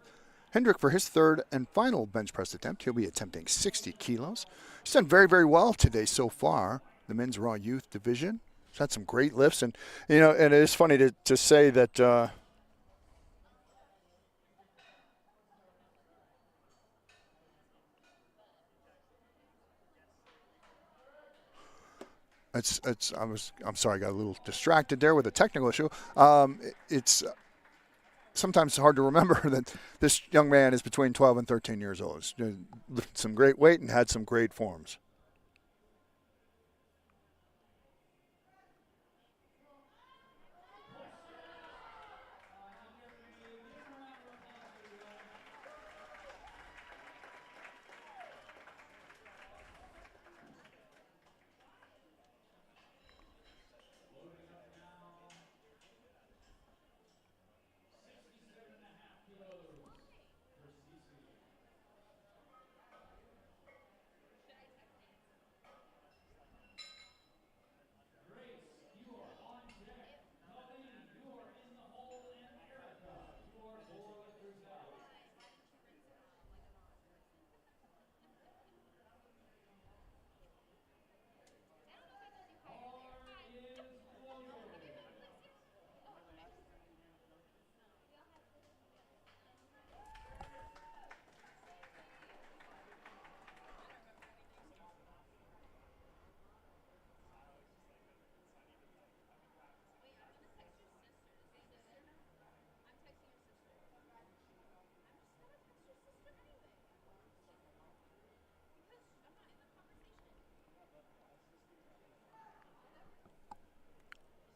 A: Hendrick for his third and final bench press attempt. He'll be attempting 60 kilos. He's done very, very well today so far. The men's raw youth division. He's had some great lifts, and and it is funny to say that. I'm sorry, I got a little distracted there with a technical issue. It's sometimes hard to remember that this young man is between 12 and 13 years old. He's lifted some great weight and had some great forms.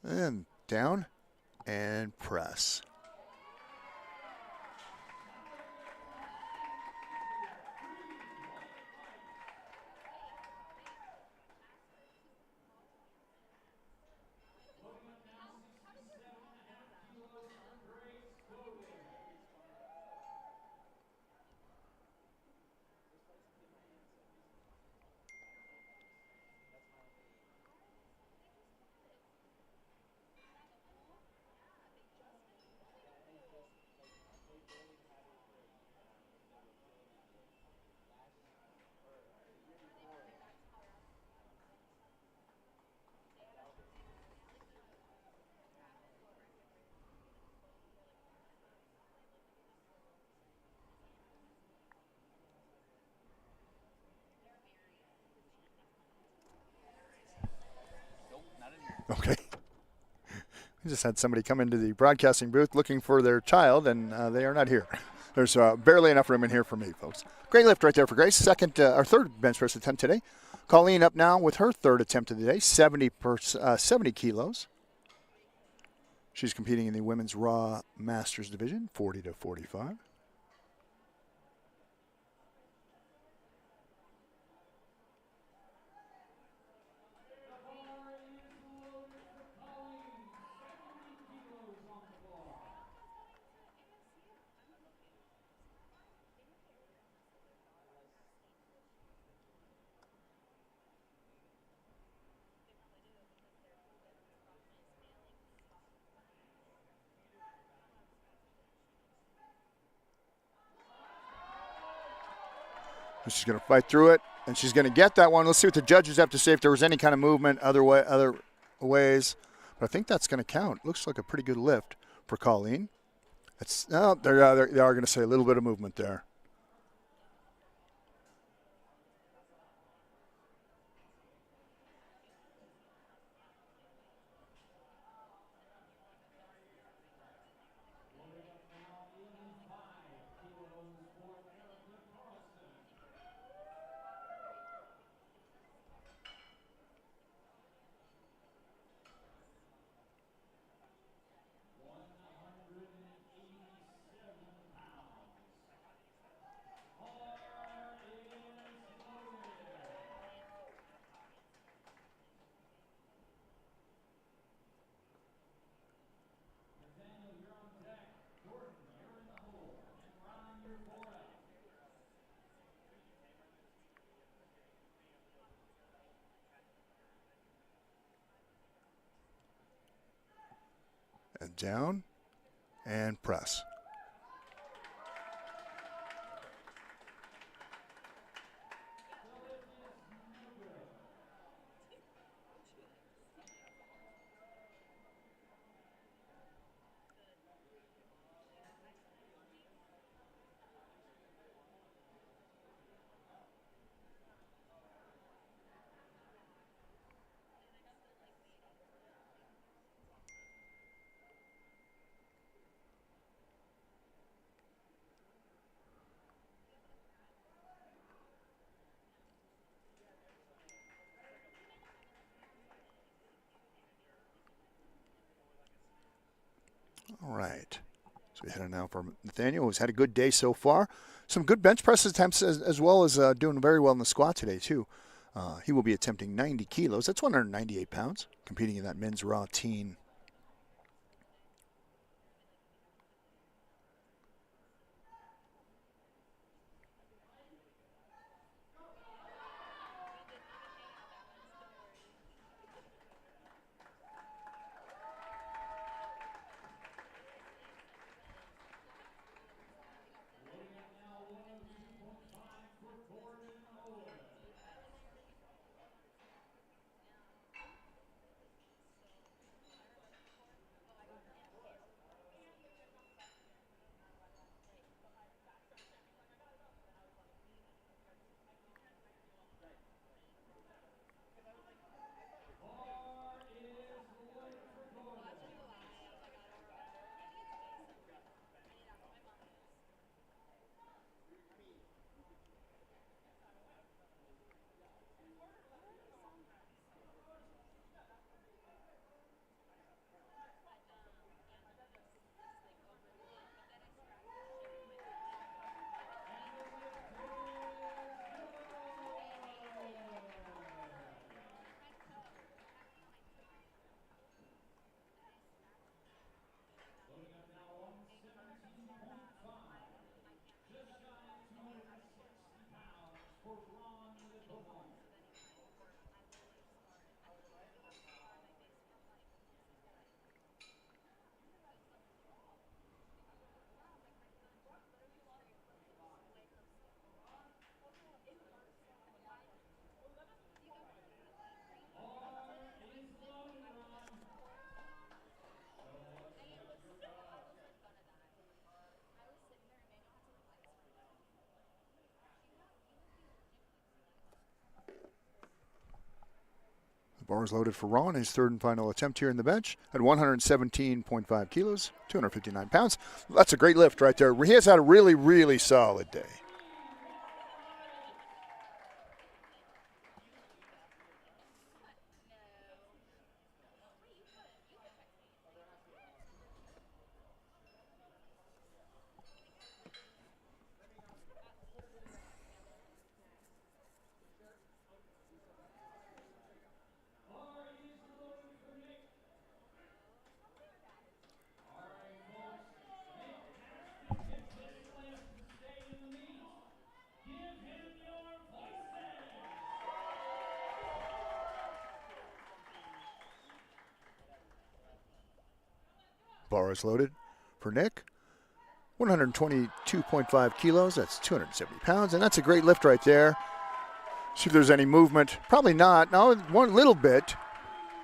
A: And down and press. Okay. We just had somebody come into the broadcasting booth looking for their child, and they are not here. There's barely enough room in here for me, folks. Great lift right there for Grace. Our third bench press attempt today. Colleen up now with her third attempt of the day, 70 kilos. She's competing in the women's raw masters division, 40 to 45. She's going to fight through it, and she's going to get that one. Let's see what the judges have to say if there was any kind of movement other ways. But I think that's going to count. Looks like a pretty good lift for Colleen. That's no, they are going to say a little bit of movement there. And down and press. All right. So we head now for Nathaniel, who's had a good day so far. Some good bench press attempts as well as doing very well in the squat today, too. He will be attempting 90 kilos. That's 198 pounds, competing in that men's raw teen. Bar is loaded for Ron, his third and final attempt here in the bench at 117.5 kilos, 259 pounds. That's a great lift right there. He has had a really, really solid day. Bar is loaded for Nick. 122.5 kilos, that's 270 pounds, and that's a great lift right there. See if there's any movement. Probably not. No, one little bit,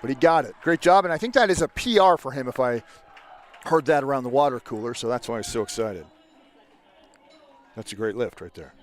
A: but he got it. Great job, and I think that is a PR for him if I Heard that around the water cooler, so that's why I was so excited. That's a great lift right there.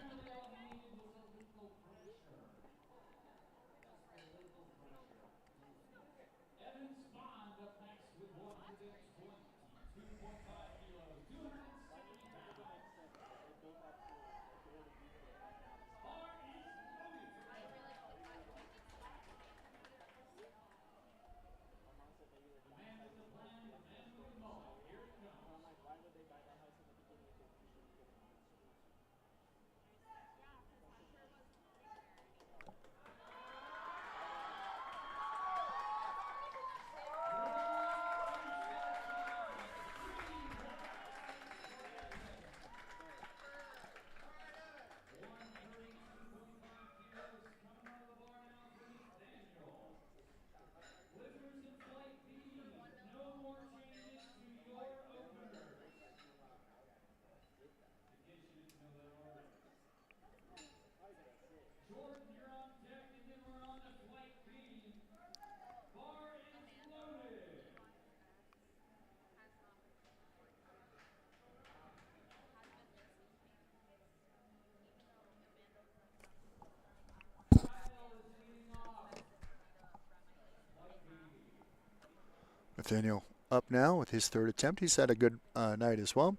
A: Nathaniel up now with his third attempt. He's had a good night as well.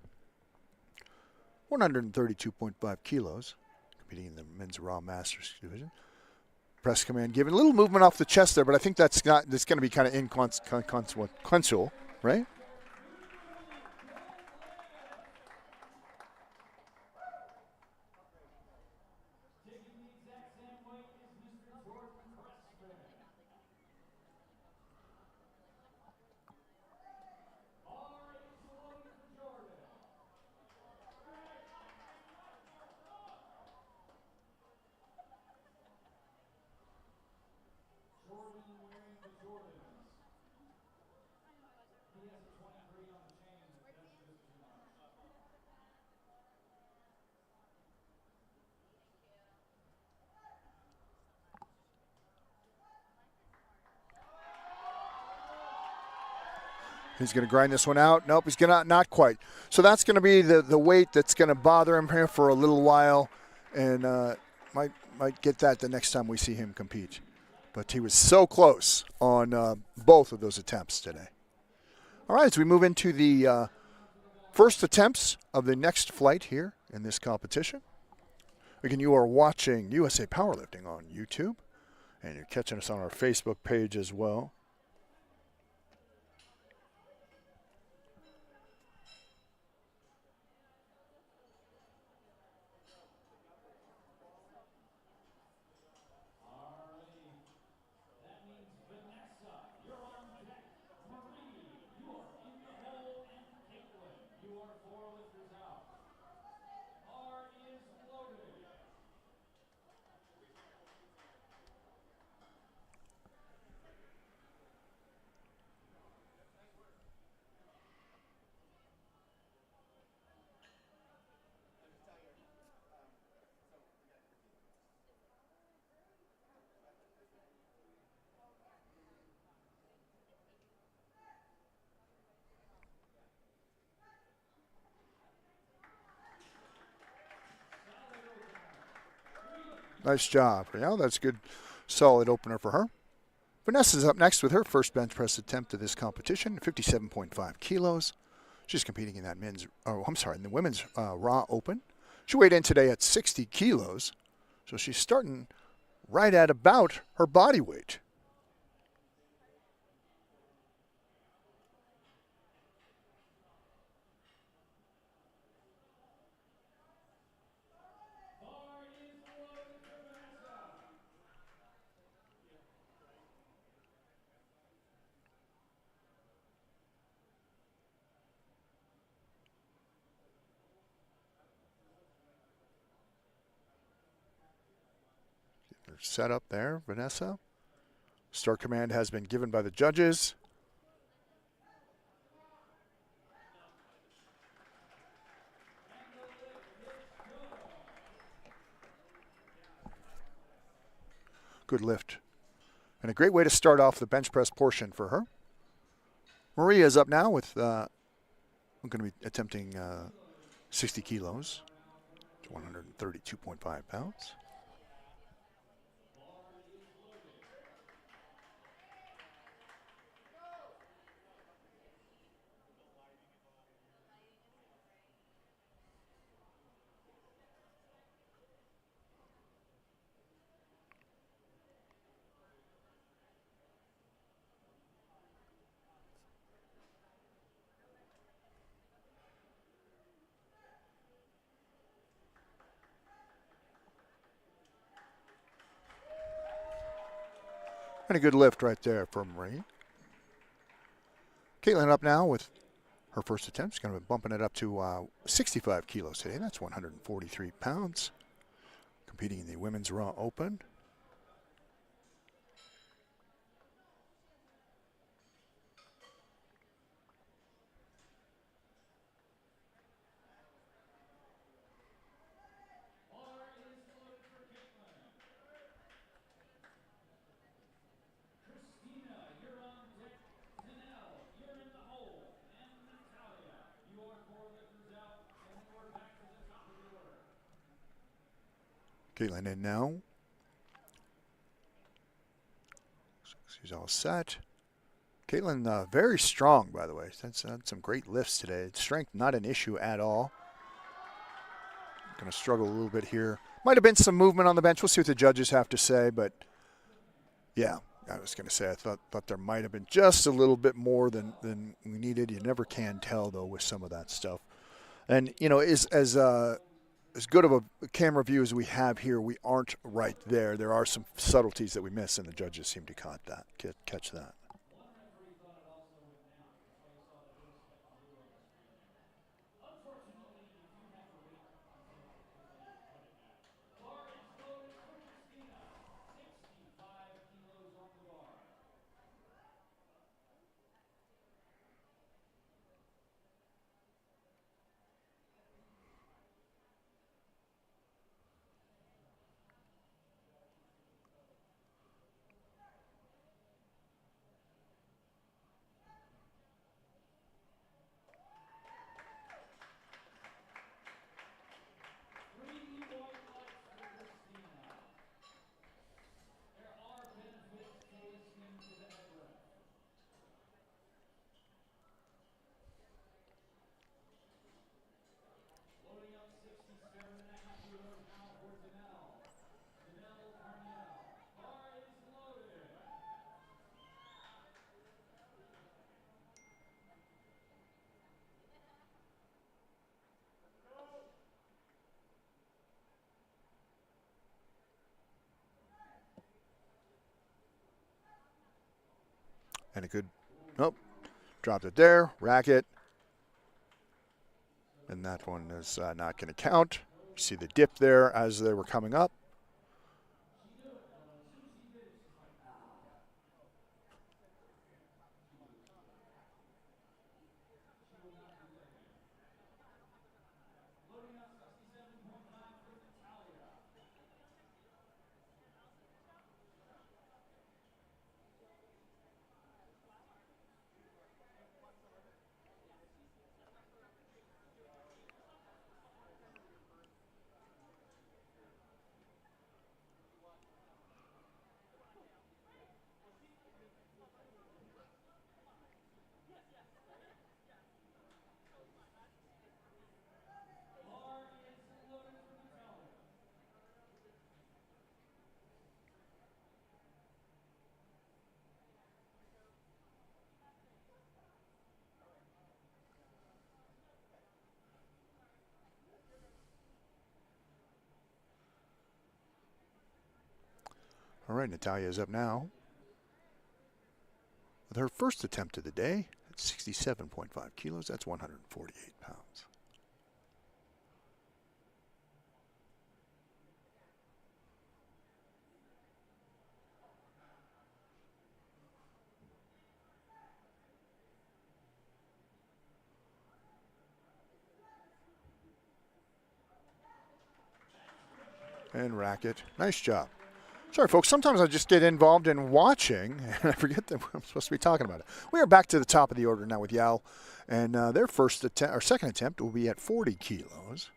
A: 132.5 kilos, competing in the men's raw masters division. Press command given. A little movement off the chest there, but I think that's going to be kind of inconsequential, right? He's going to grind this one out. Nope, he's going to not quite. So that's going to be the weight that's going to bother him here for a little while, and might get that the next time we see him compete. But he was so close on both of those attempts today. All right, as we move into the first attempts of the next flight here in this competition. Again, you are watching USA Powerlifting on YouTube, and you're catching us on our Facebook page as well. Nice job. Yeah, that's a good, solid opener for her. Vanessa's up next with her first bench press attempt of this competition, 57.5 kilos. She's competing in that in the women's Raw Open. She weighed in today at 60 kilos, so she's starting right at about her body weight. Set up there, Vanessa. Start command has been given by the judges. Good lift. And a great way to start off the bench press portion for her. Maria is up now with I'm going to be attempting 60 kilos, 132.5 pounds. And a good lift right there from Ray. Caitlin up now with her first attempt. She's going to be bumping it up to 65 kilos today. That's 143 pounds. Competing in the Women's Raw Open. Caitlin in now. She's all set. Caitlin very strong, by the way. That's had some great lifts today. Strength not an issue at all. Going to struggle a little bit here. Might have been some movement on the bench. We'll see what the judges have to say, but yeah, I was going to say I thought there might have been just a little bit more than we needed. You never can tell though with some of that stuff. And you know, as good of a camera view as we have here, we aren't right there. There are some subtleties that we miss, and the judges seem to catch that. And a good, dropped it there, racket. And that one is not going to count. You see the dip there as they were coming up. All right, Natalia is up now with her first attempt of the day at 67.5 kilos. That's 148 pounds. And racket. Nice job. Sorry, folks. Sometimes I just get involved in watching, and I forget that I'm supposed to be talking about it. We are back to the top of the order now with Yao, and their first attempt, or second attempt, will be at 40 kilos.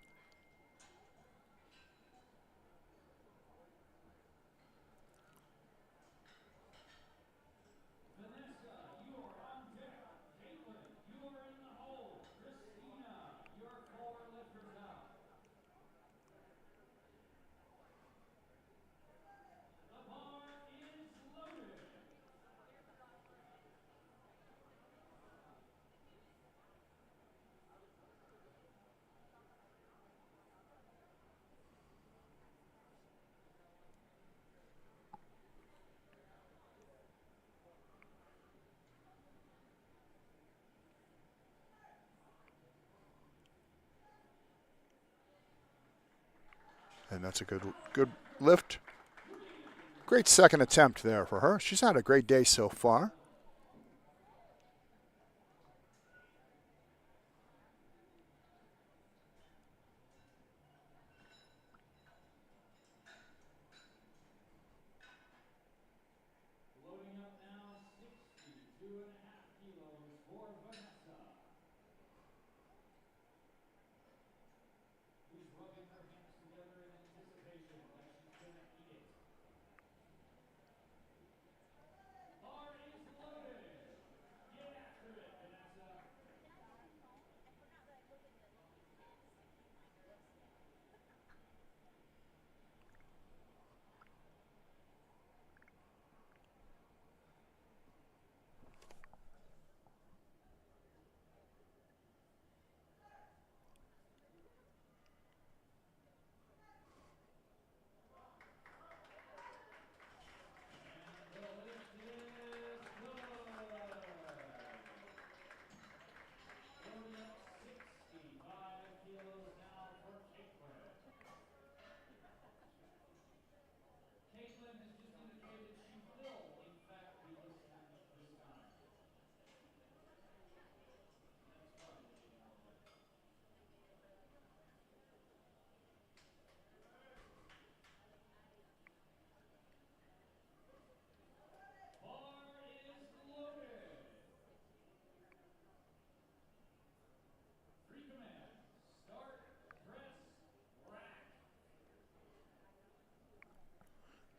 A: And that's a good lift. Great second attempt there for her. She's had a great day so far.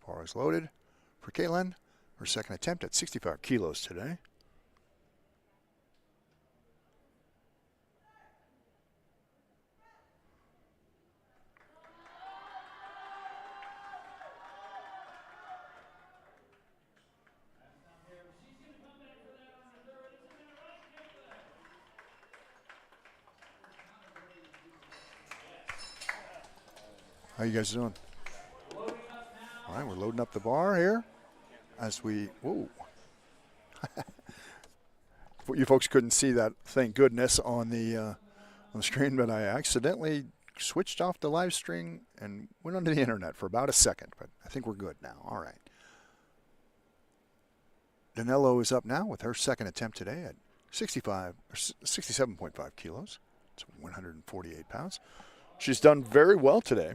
A: Bar is loaded for Caitlin. Her second attempt at 65 kilos today. How you guys doing? All right, we're loading up the bar here as we, whoa. You folks couldn't see that, thank goodness, on the screen, but I accidentally switched off the live stream and went onto the internet for about a second, but I think we're good now. All right. Danilo is up now with her second attempt today at 67.5 kilos. It's 148 pounds. She's done very well today.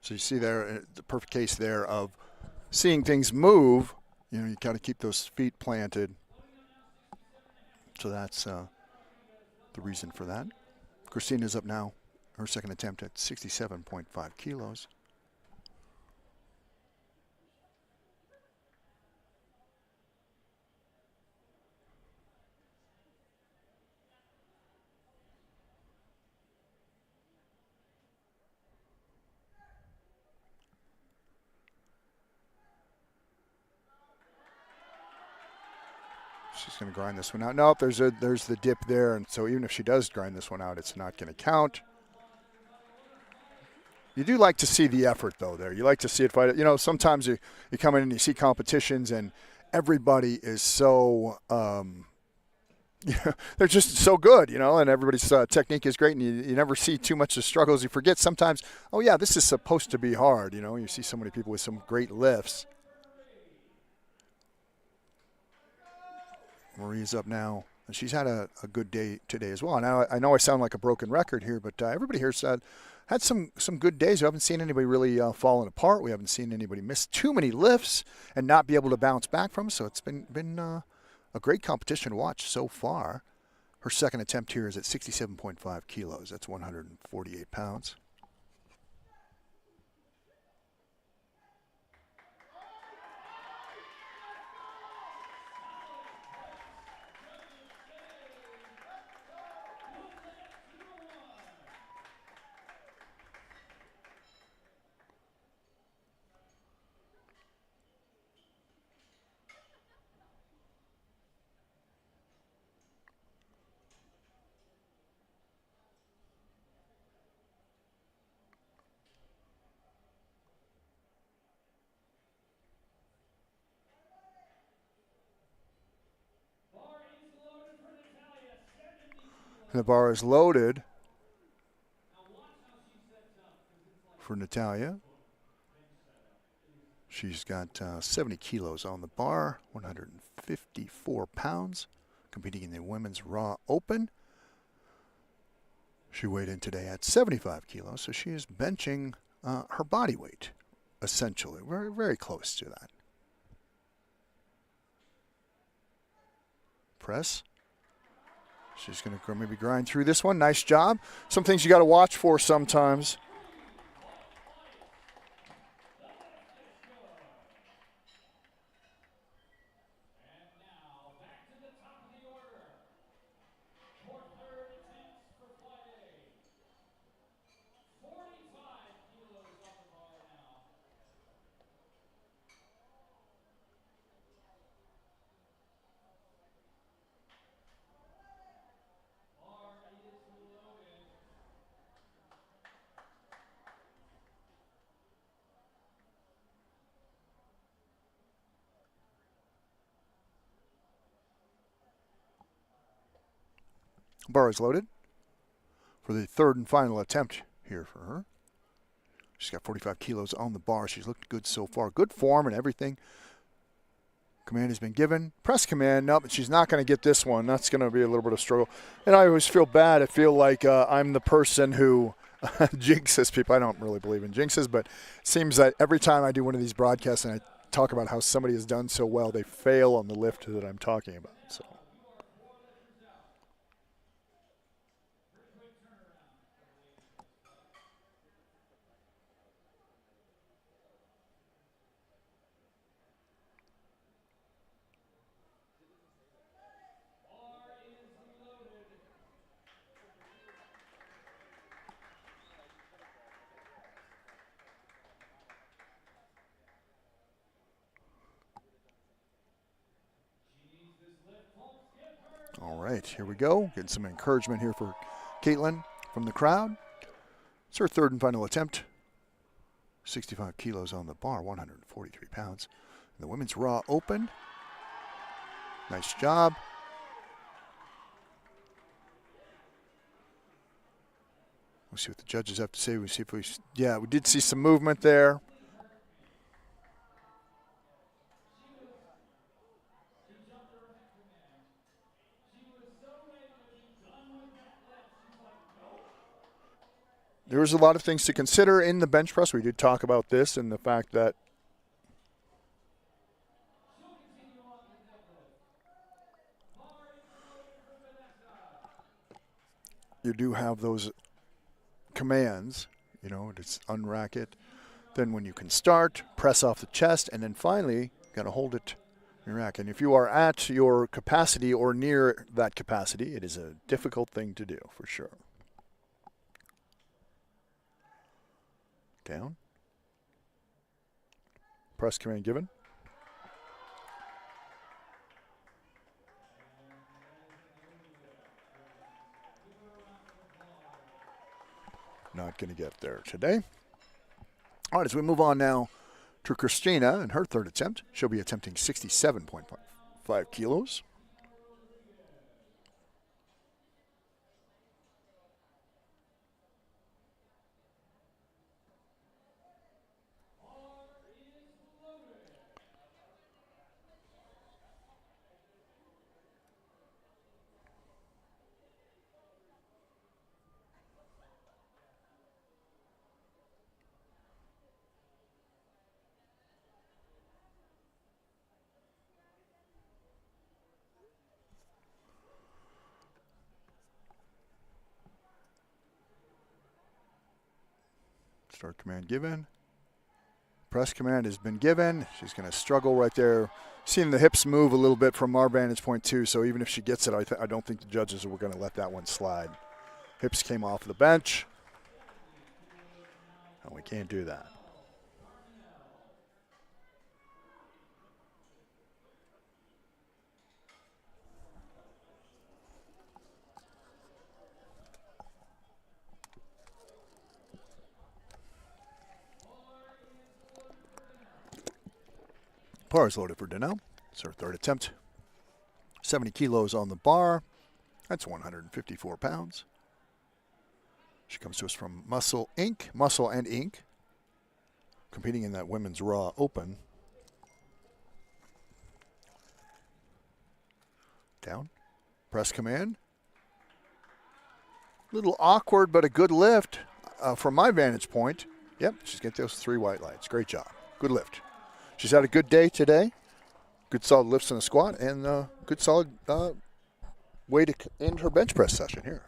A: So you see there, the perfect case there of seeing things move. You know, you got to keep those feet planted. So that's the reason for that. Christina's up now, her second attempt at 67.5 kilos. She's going to grind this one out. Nope, there's the dip there, and so even if she does grind this one out, it's not going to count. You do like to see the effort, though, there. You like to see it fight. You know, sometimes you come in and you see competitions and everybody is so they're just so good, you know, and everybody's technique is great, and you never see too much of struggles. You forget sometimes, oh, yeah, this is supposed to be hard, you know. You see so many people with some great lifts. Maria's up now, and she's had a good day today as well. Now, I know I sound like a broken record here, but everybody here's had some good days. We haven't seen anybody really falling apart. We haven't seen anybody miss too many lifts and not be able to bounce back from. So it's been a great competition to watch so far. Her second attempt here is at 67.5 kilos. That's 148 pounds. The bar is loaded for Natalia. She's got 70 kilos on the bar, 154 pounds, competing in the Women's Raw Open. She weighed in today at 75 kilos, so she is benching her body weight, essentially. Very, very close to that. Press. She's going to maybe grind through this one. Nice job. Some things you got to watch for sometimes. Bar is loaded for the third and final attempt here for her. She's got 45 kilos on the bar. She's looked good so far. Good form and everything. Command has been given. Press command. Nope, she's not going to get this one. That's going to be a little bit of struggle. And I always feel bad. I feel like I'm the person who jinxes people. I don't really believe in jinxes, but it seems that every time I do one of these broadcasts and I talk about how somebody has done so well, they fail on the lift that I'm talking about. So. All right, here we go. Getting some encouragement here for Caitlin from the crowd. It's her third and final attempt. 65 kilos on the bar, 143 pounds. The Women's Raw Open. Nice job. We'll see what the judges have to say. We see if we did see some movement there. There's a lot of things to consider in the bench press. We did talk about this and the fact that you do have those commands, you know, it's unrack it. Then when you can start, press off the chest, and then finally, got to hold it in your rack. And if you are at your capacity or near that capacity, it is a difficult thing to do for sure. Down. Press command given. Not going to get there today. All right, as we move on now to Christina and her third attempt. She'll be attempting 67.5 kilos. Start command given. Press command has been given. She's going to struggle right there. Seeing the hips move a little bit from our vantage point too, so even if she gets it, I don't think the judges were going to let that one slide. Hips came off the bench, and we can't do that. Bar is loaded for Donnell. It's her third attempt. 70 kilos on the bar. That's 154 pounds. She comes to us from Muscle and Inc., competing in that women's Raw Open. Down. Press command. Little awkward, but a good lift from my vantage point. Yep, she's got those 3 white lights. Great job. Good lift. She's had a good day today. Good solid lifts in the squat and good solid way to end her bench press session here.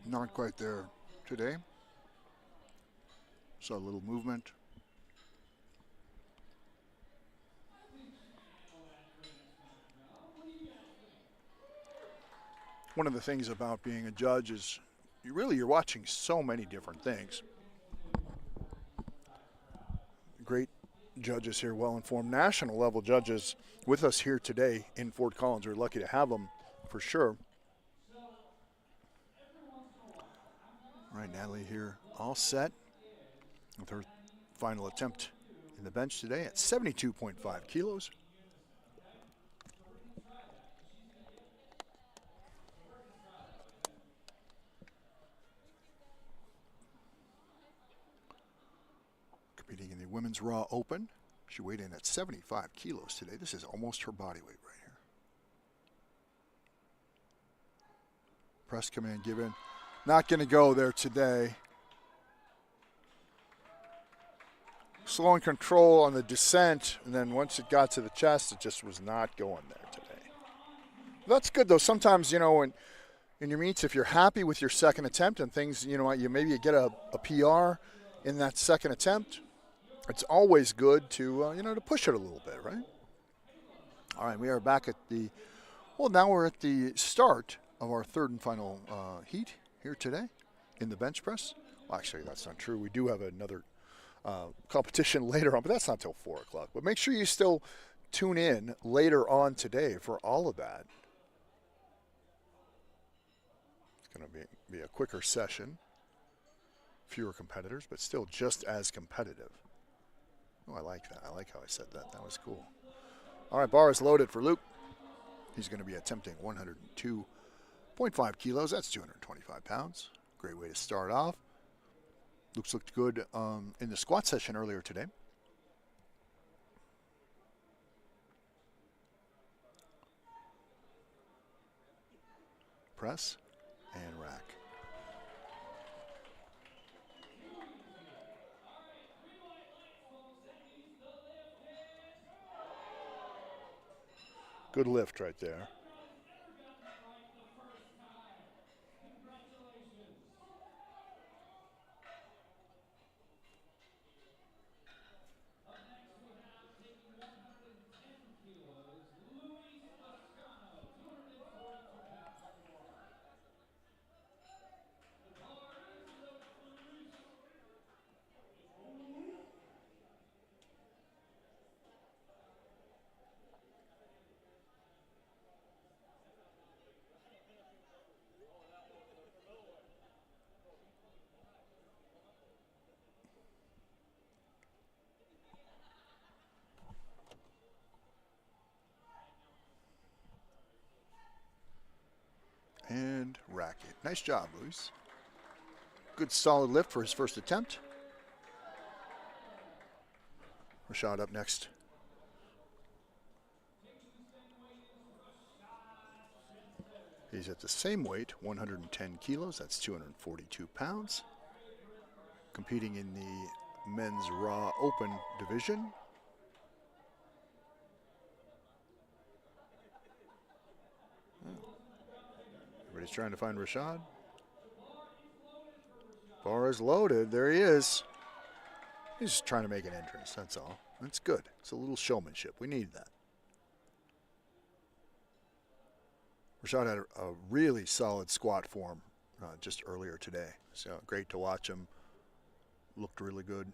A: Not quite there today. Saw a little movement. One of the things about being a judge is you're watching so many different things. Great judges here, well-informed national level judges with us here today in Fort Collins. We're lucky to have them for sure. All right, Natalie here all set with her final attempt in the bench today at 72.5 kilos. Competing in the Women's Raw Open. She weighed in at 75 kilos today. This is almost her body weight right here. Press command given. Not going to go there today. Slow and control on the descent, and then once it got to the chest, it just was not going there today. That's good, though. Sometimes, in your meets, if you're happy with your second attempt and things, you get a PR in that second attempt, it's always good to, to push it a little bit, right? All right, we are back at now we're at the start of our third and final heat here today in the bench press. Well, actually, that's not true. We do have another competition later on, but that's not till 4 o'clock. But make sure you still tune in later on today for all of that. It's going to be a quicker session. Fewer competitors, but still just as competitive. Oh, I like that. I like how I said that. That was cool. All right, bar is loaded for Luke. He's going to be attempting 102.5 kilos. That's 225 pounds. Great way to start off. Luke's looked good in the squat session earlier today. Press and rack. Good lift right there. And racket. Nice job, Luis. Good solid lift for his first attempt. Rashad up next. He's at the same weight, 110 kilos. That's 242 pounds. Competing in the men's raw open division. Everybody's trying to find Rashad. Bar is loaded. There he is. He's just trying to make an entrance, that's all. That's good. It's a little showmanship. We need that. Rashad had a really solid squat form just earlier today. So great to watch him. Looked really good.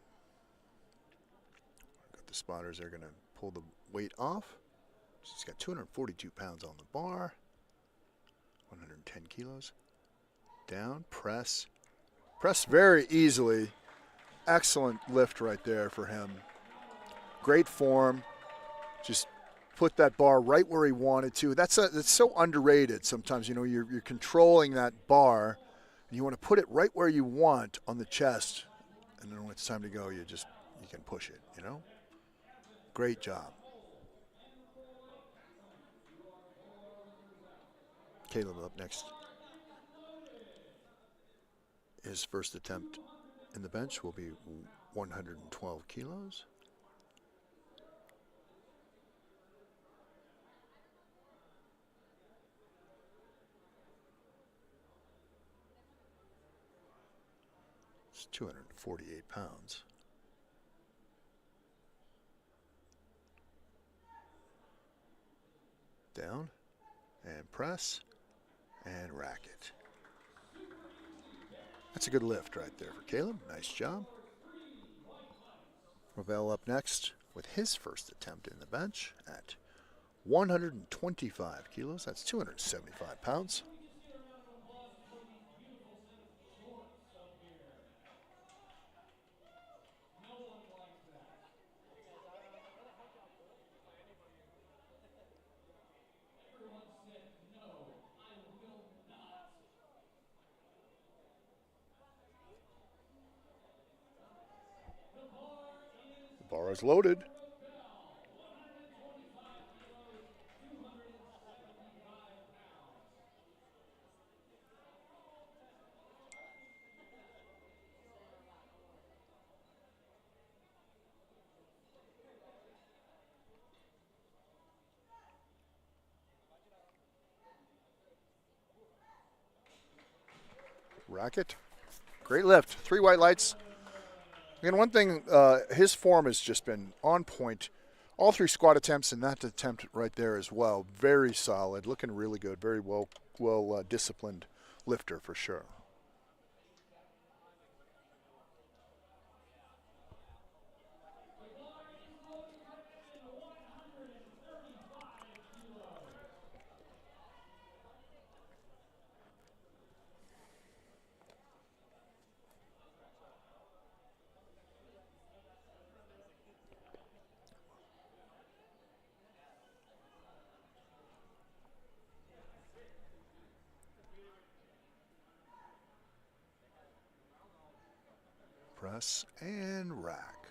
A: Got the spotters. They're going to pull the weight off. So he's got 242 pounds on the bar. 110 kilos. Down, press. Press very easily. Excellent lift right there for him. Great form. Just put that bar right where he wanted to. That's so underrated sometimes. You know, you're controlling that bar, and you want to put it right where you want on the chest. And then when it's time to go, you can push it, you know? Great job. Caleb up next. His first attempt in the bench will be 112 kilos. It's 248 pounds. Down and press and racket. That's a good lift right there for Caleb. Nice job. Barbell up next with his first attempt in the bench at 125 kilos. That's 275 pounds. Bar is loaded. Racket. Great lift. 3 white lights. Again, one thing, his form has just been on point. All 3 squat attempts and that attempt right there as well. Very solid, looking really good. Very well disciplined lifter for sure. Press and rack.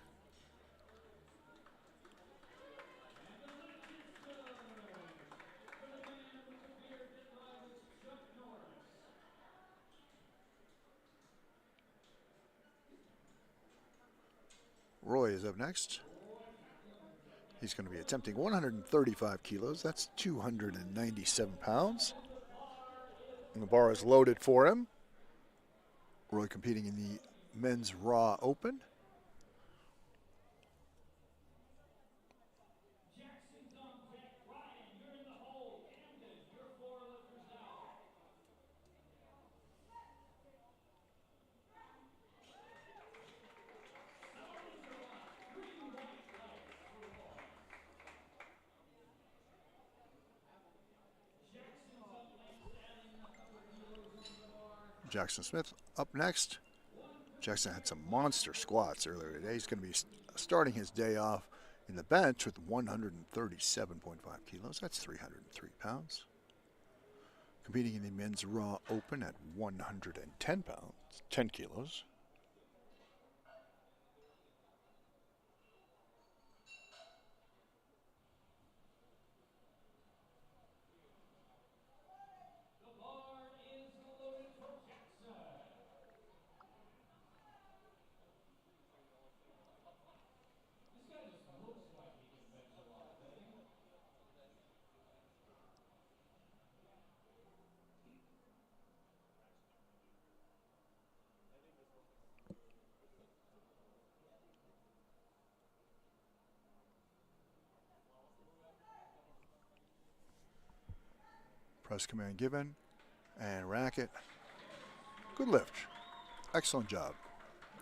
A: Roy is up next. He's going to be attempting 135 kilos. That's 297 pounds. And the bar is loaded for him. Roy competing in the men's Raw Open. Jackson Smith up next. Jackson had some monster squats earlier today. He's going to be starting his day off in the bench with 137.5 kilos. That's 303 pounds. Competing in the men's Raw Open at 110 pounds, 10 kilos. Press command given, and racket. Good lift. Excellent job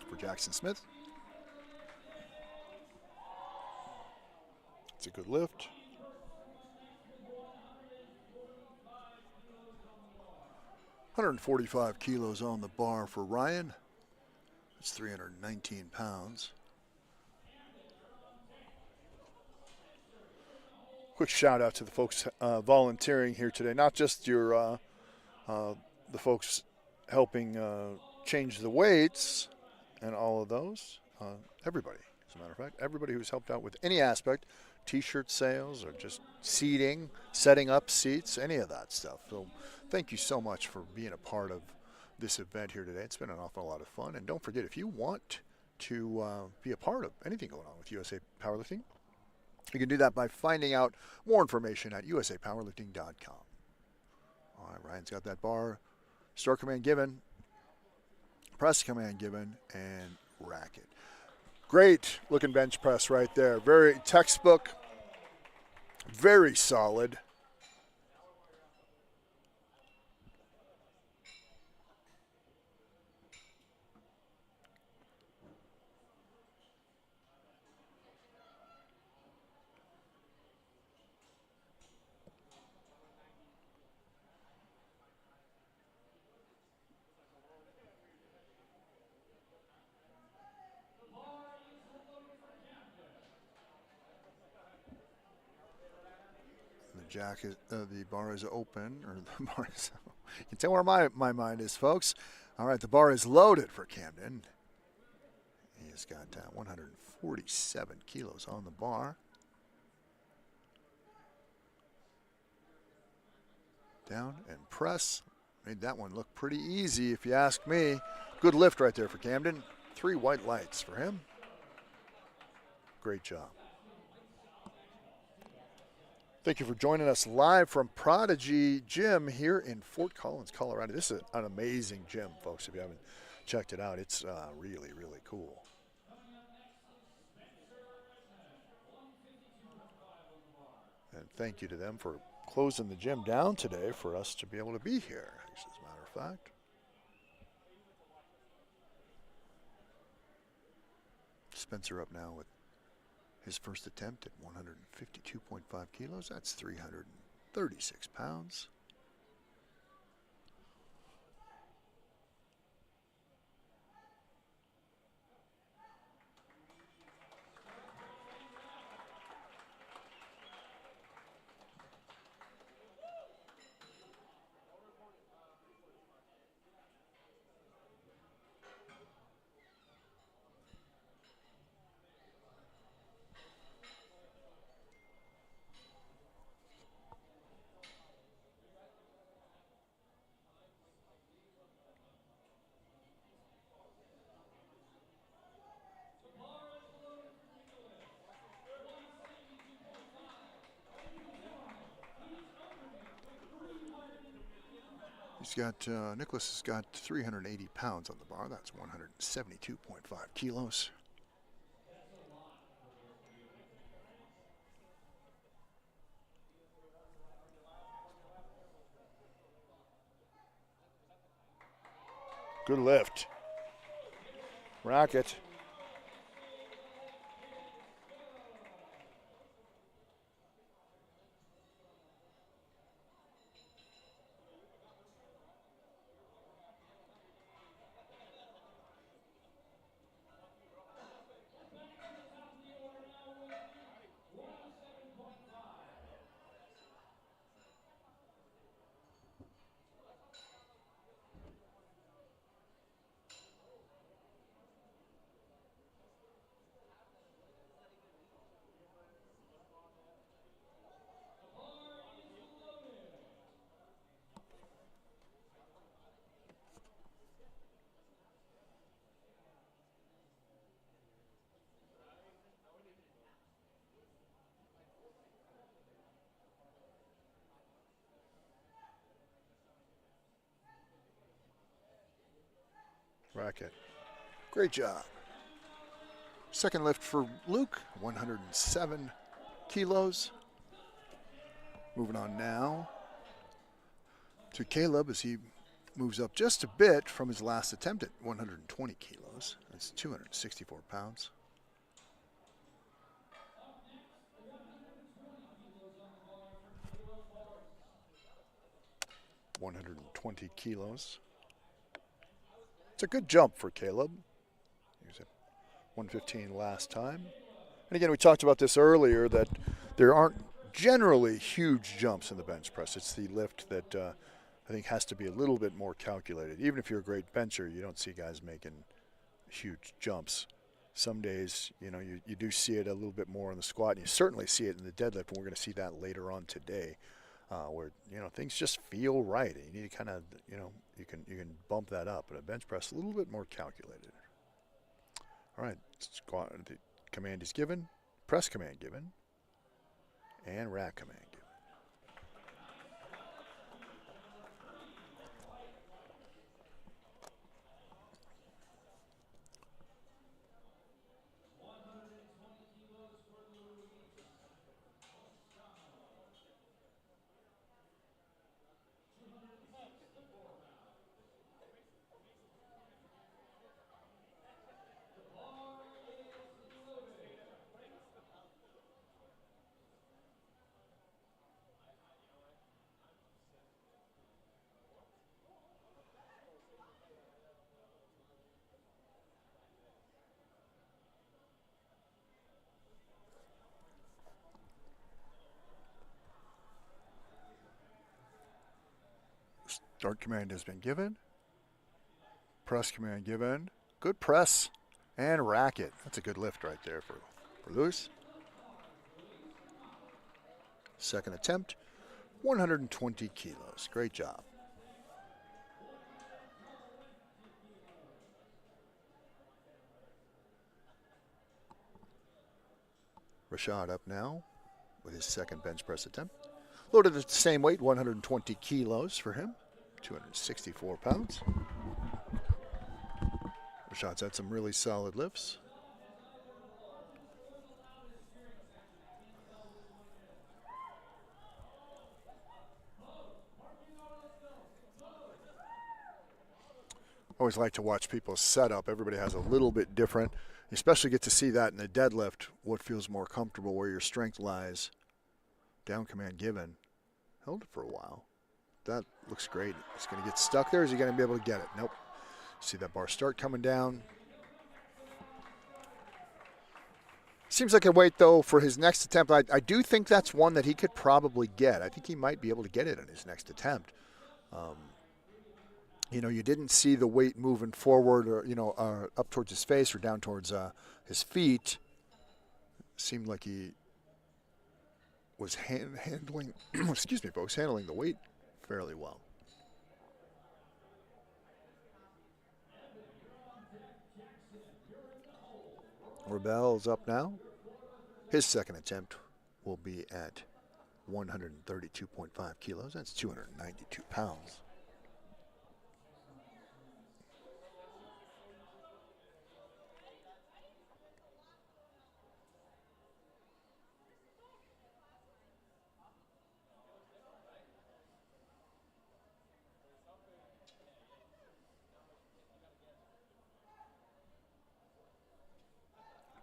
A: for Jackson Smith. It's a good lift. $145 kilos on the bar for Ryan. That's 319 pounds. Quick shout out to the folks volunteering here today. Not just your the folks helping change the weights and all of those. Everybody, as a matter of fact, everybody who's helped out with any aspect, T-shirt sales or just seating, setting up seats, any of that stuff. So thank you so much for being a part of this event here today. It's been an awful lot of fun. And don't forget, if you want to be a part of anything going on with USA Powerlifting, you can do that by finding out more information at usapowerlifting.com. All right, Ryan's got that bar. Start command given, press command given, and racket. Great looking bench press right there. Very textbook, very solid. The bar is open, or the bar is. You can tell where my mind is, folks. All right, the bar is loaded for Camden. He's got 147 kilos on the bar. Down and press. Made that one look pretty easy, if you ask me. Good lift right there for Camden. 3 white lights for him. Great job. Thank you for joining us live from Prodigy Gym here in Fort Collins, Colorado. This is an amazing gym, folks, if you haven't checked it out. It's really, really cool. And thank you to them for closing the gym down today for us to be able to be here, as a matter of fact. Spencer up now with his first attempt at 152.5 kilos. That's 336 pounds. He's got, Nicholas has got 380 pounds on the bar. That's 172.5 kilos. Good lift. Racket. Racket. Great job. Second lift for Luke, 107 kilos. Moving on now to Caleb as he moves up just a bit from his last attempt at 120 kilos. That's 264 pounds. $120 kilos. It's a good jump for Caleb. He was at 115 last time. And again, we talked about this earlier, that there aren't generally huge jumps in the bench press. It's the lift that I think has to be a little bit more calculated. Even if you're a great bencher, you don't see guys making huge jumps. Some days, you know, you do see it a little bit more in the squat, and you certainly see it in the deadlift, and we're going to see that later on today. Where, you know, things just feel right. You need to kind of, you know, you can bump that up. But a bench press a little bit more calculated. All right, squat, the command is given, press command given, and rack command given. Start command has been given. Press command given. Good press and racket. That's a good lift right there for Lewis. Second attempt, 120 kilos. Great job. Rashad up now with his second bench press attempt. Loaded at the same weight, 120 kilos for him. 264 pounds. Rashad's had some really solid lifts. Always like to watch people's setup. Everybody has a little bit different. You especially get to see that in the deadlift, what feels more comfortable, where your strength lies. Down command given. Held it for a while. That looks great. It's going to get stuck there. Is he going to be able to get it? Nope. See that bar start coming down. Seems like a weight, though, for his next attempt. I do think that's one that he could probably get. I think he might be able to get it on his next attempt. You know, you didn't see the weight moving forward or, you know, up towards his face or down towards his feet. Seemed like he was handling, excuse me, folks, handling the weight fairly well. Barbell is up now. His second attempt will be at 132.5 kilos. That's 292 pounds.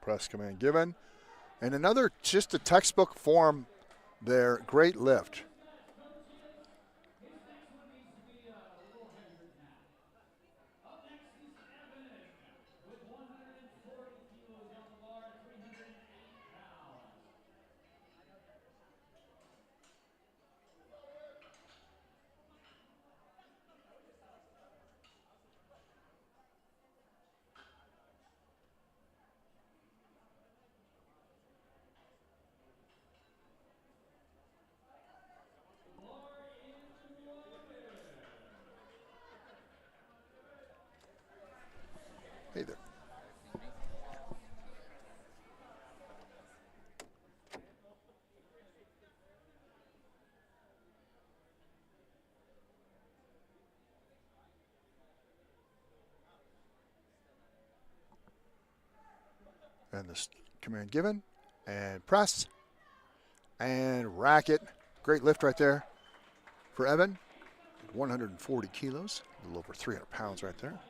A: Press command given. And another, just a textbook form there. Great lift. Hey there. And this command given. And press. And rack it. Great lift right there for Evan. 140 kilos. A little over 300 pounds right there.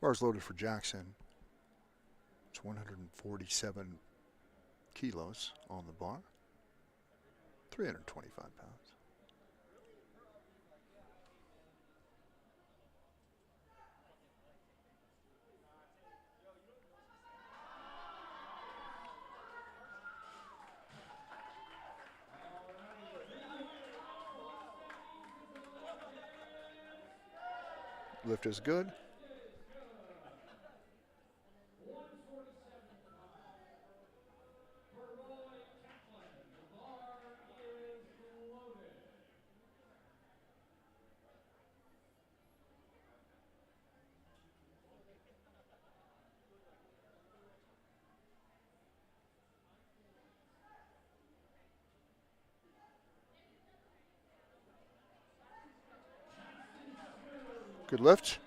A: Bars loaded for Jackson. It's 147 kilos on the bar. 325 pounds. Lift is good. Good lift.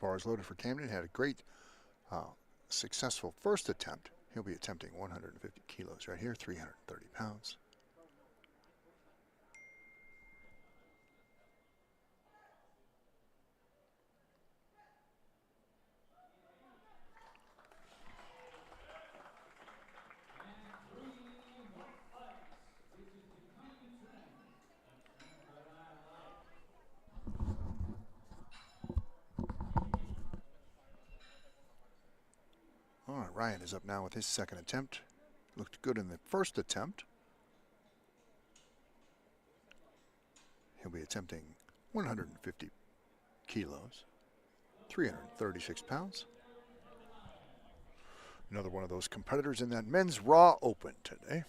A: Bars loaded for Camden. Had a great, successful first attempt. He'll be attempting 150 kilos right here, 330 pounds. All right, Ryan is up now with his second attempt. Looked good in the first attempt. He'll be attempting 150 kilos, 336 pounds. Another one of those competitors in that men's Raw Open today.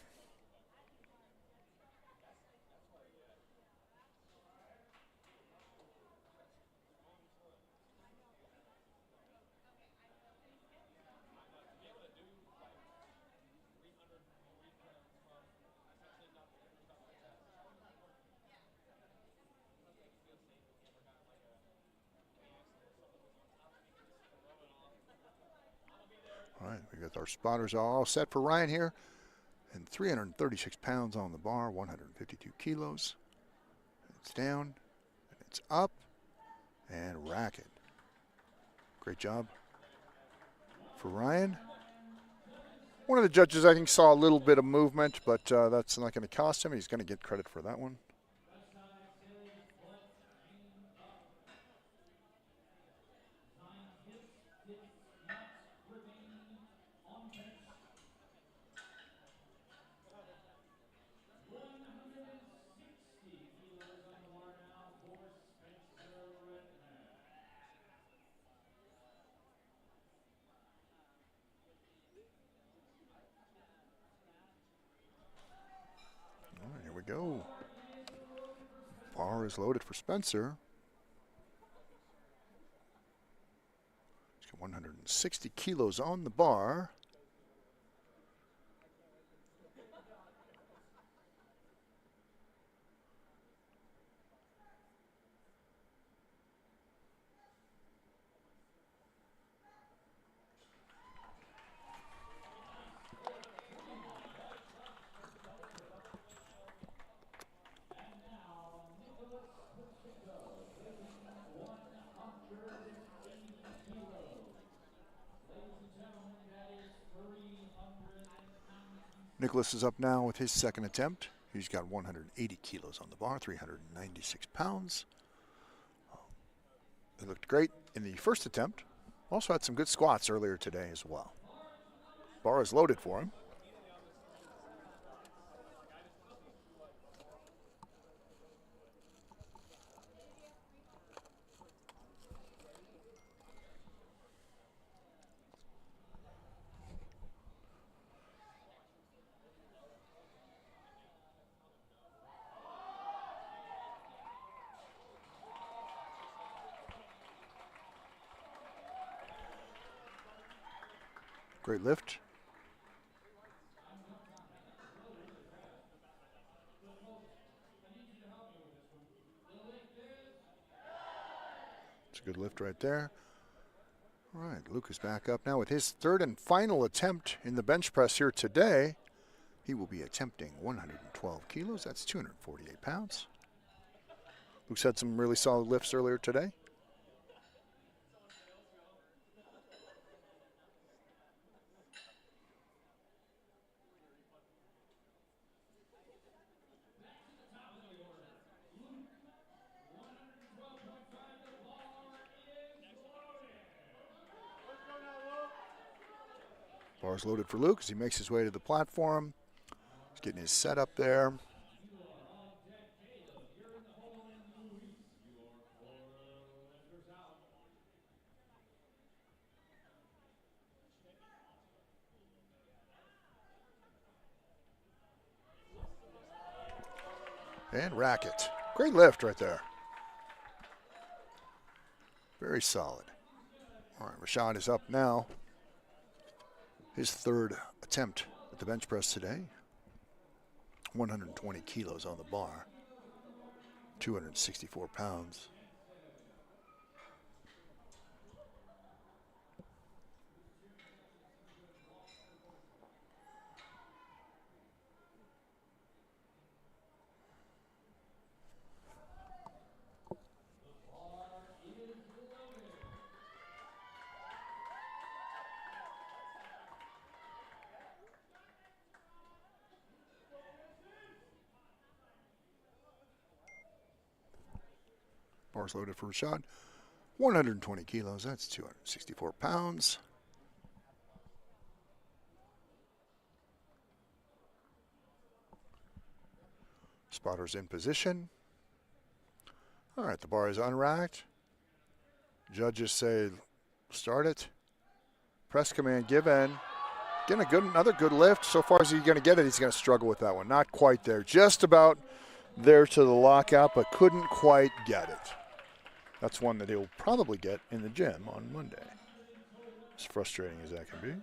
A: All right, we got our spotters all set for Ryan here. And 336 pounds on the bar, 152 kilos. It's down, and it's up, and rack it. Great job for Ryan. One of the judges, I think, saw a little bit of movement, but that's not going to cost him. He's going to get credit for that one. we go. Bar is loaded for Spencer. He's got 160 kilos on the bar. Nicholas is up now with his second attempt. He's got 180 kilos on the bar, 396 pounds. He looked great in the first attempt. Also had some good squats earlier today as well. Bar is loaded for him. Great lift. It's a good lift right there. All right, Luke is back up now with his third and final attempt in the bench press here today. He will be attempting 112 kilos. That's 248 pounds. Luke's had some really solid lifts earlier today. Bar's loaded for Luke as he makes his way to the platform. He's getting his set up there. And racket. Great lift right there. Very solid. All right, Rashad is up now. His third attempt at the bench press today. 120 kilos on the bar. 264 pounds. Bar's loaded for Rashad. 120 kilos, that's 264 pounds. Spotter's in position. All right, the bar is unracked. Judges say start it. Press command given. Getting another good lift. So far as he's going to get it, he's going to struggle with that one. Not quite there. Just about there to the lockout, but couldn't quite get it. That's one that he'll probably get in the gym on Monday. As frustrating as that can be.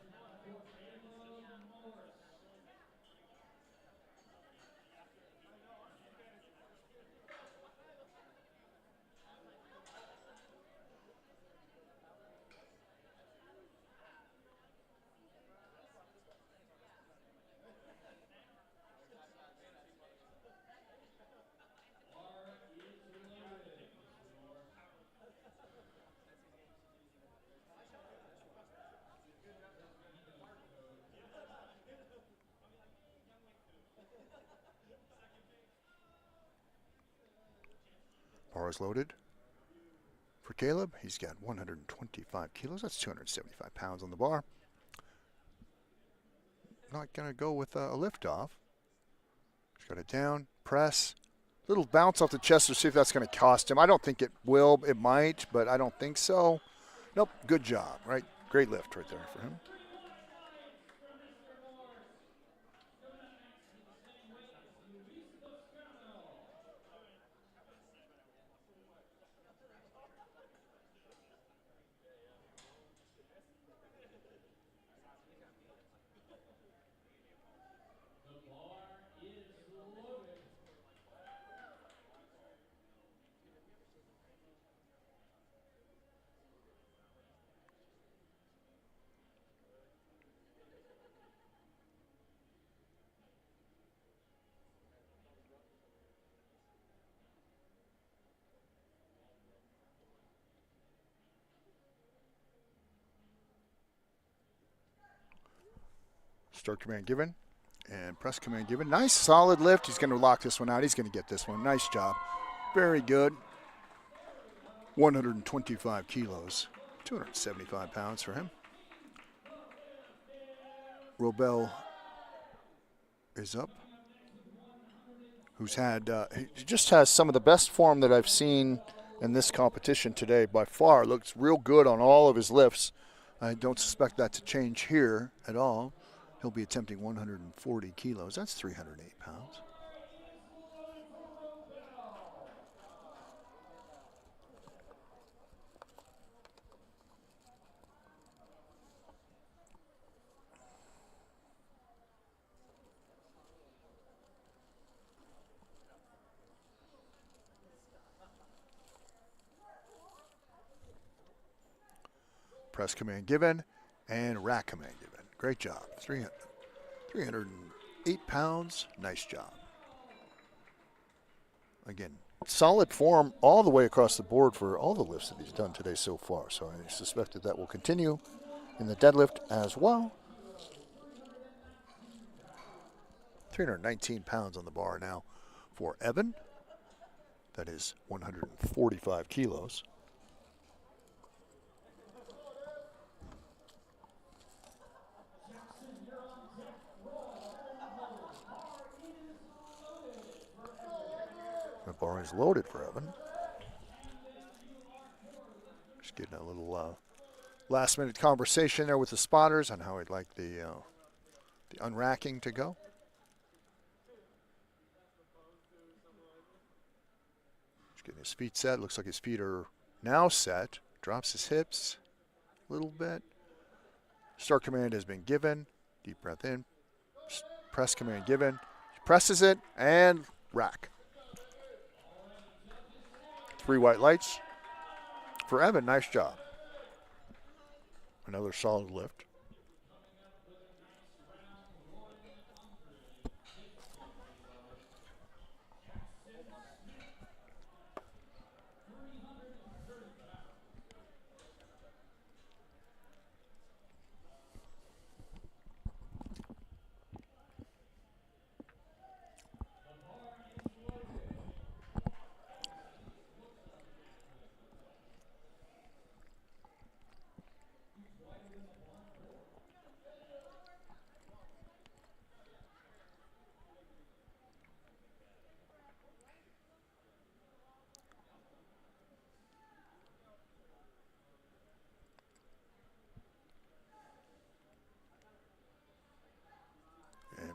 A: Bar is loaded for Caleb. He's got 125 kilos. That's 275 pounds on the bar. Not going to go with a lift off. He's got it down, press. Little bounce off the chest to see if that's going to cost him. I don't think it will. It might, but I don't think so. Nope, good job, right? Great lift right there for him. Start command given. And press command given. Nice solid lift. He's going to lock this one out. He's going to get this one. Nice job. Very good. 125 kilos. 275 pounds for him. Robel is up. Who's had, he just has some of the best form that I've seen in this competition today by far. Looks real good on all of his lifts. I don't suspect that to change here at all. He'll be attempting 140 kilos. That's 308 pounds. Press command given and rack command given. Great job. 308 pounds. Nice job. Again, solid form all the way across the board for all the lifts that he's done today so far. So I suspect that will continue in the deadlift as well. 319 pounds on the bar now for Evan. That is 145 kilos. The bar is loaded for Evan. Just getting a little last-minute conversation there with the spotters on how he'd like the unracking to go. Just getting his feet set. Looks like his feet are now set. Drops his hips a little bit. Start command has been given. Deep breath in. Press command given. He presses it and rack. 3 white lights for Evan. Nice job. Another solid lift.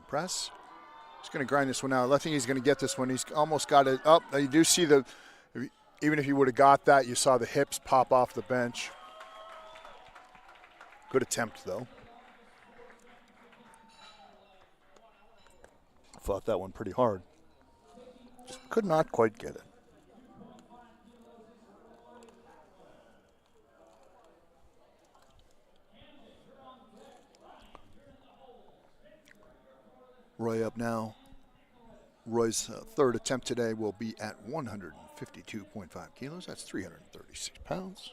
A: Press. He's going to grind this one out. I think he's going to get this one. He's almost got it up. Now you do see even if he would have got that, you saw the hips pop off the bench. Good attempt, though. Fought that one pretty hard. Just could not quite get it. Roy up now. Roy's third attempt today will be at 152.5 kilos. That's 336 pounds.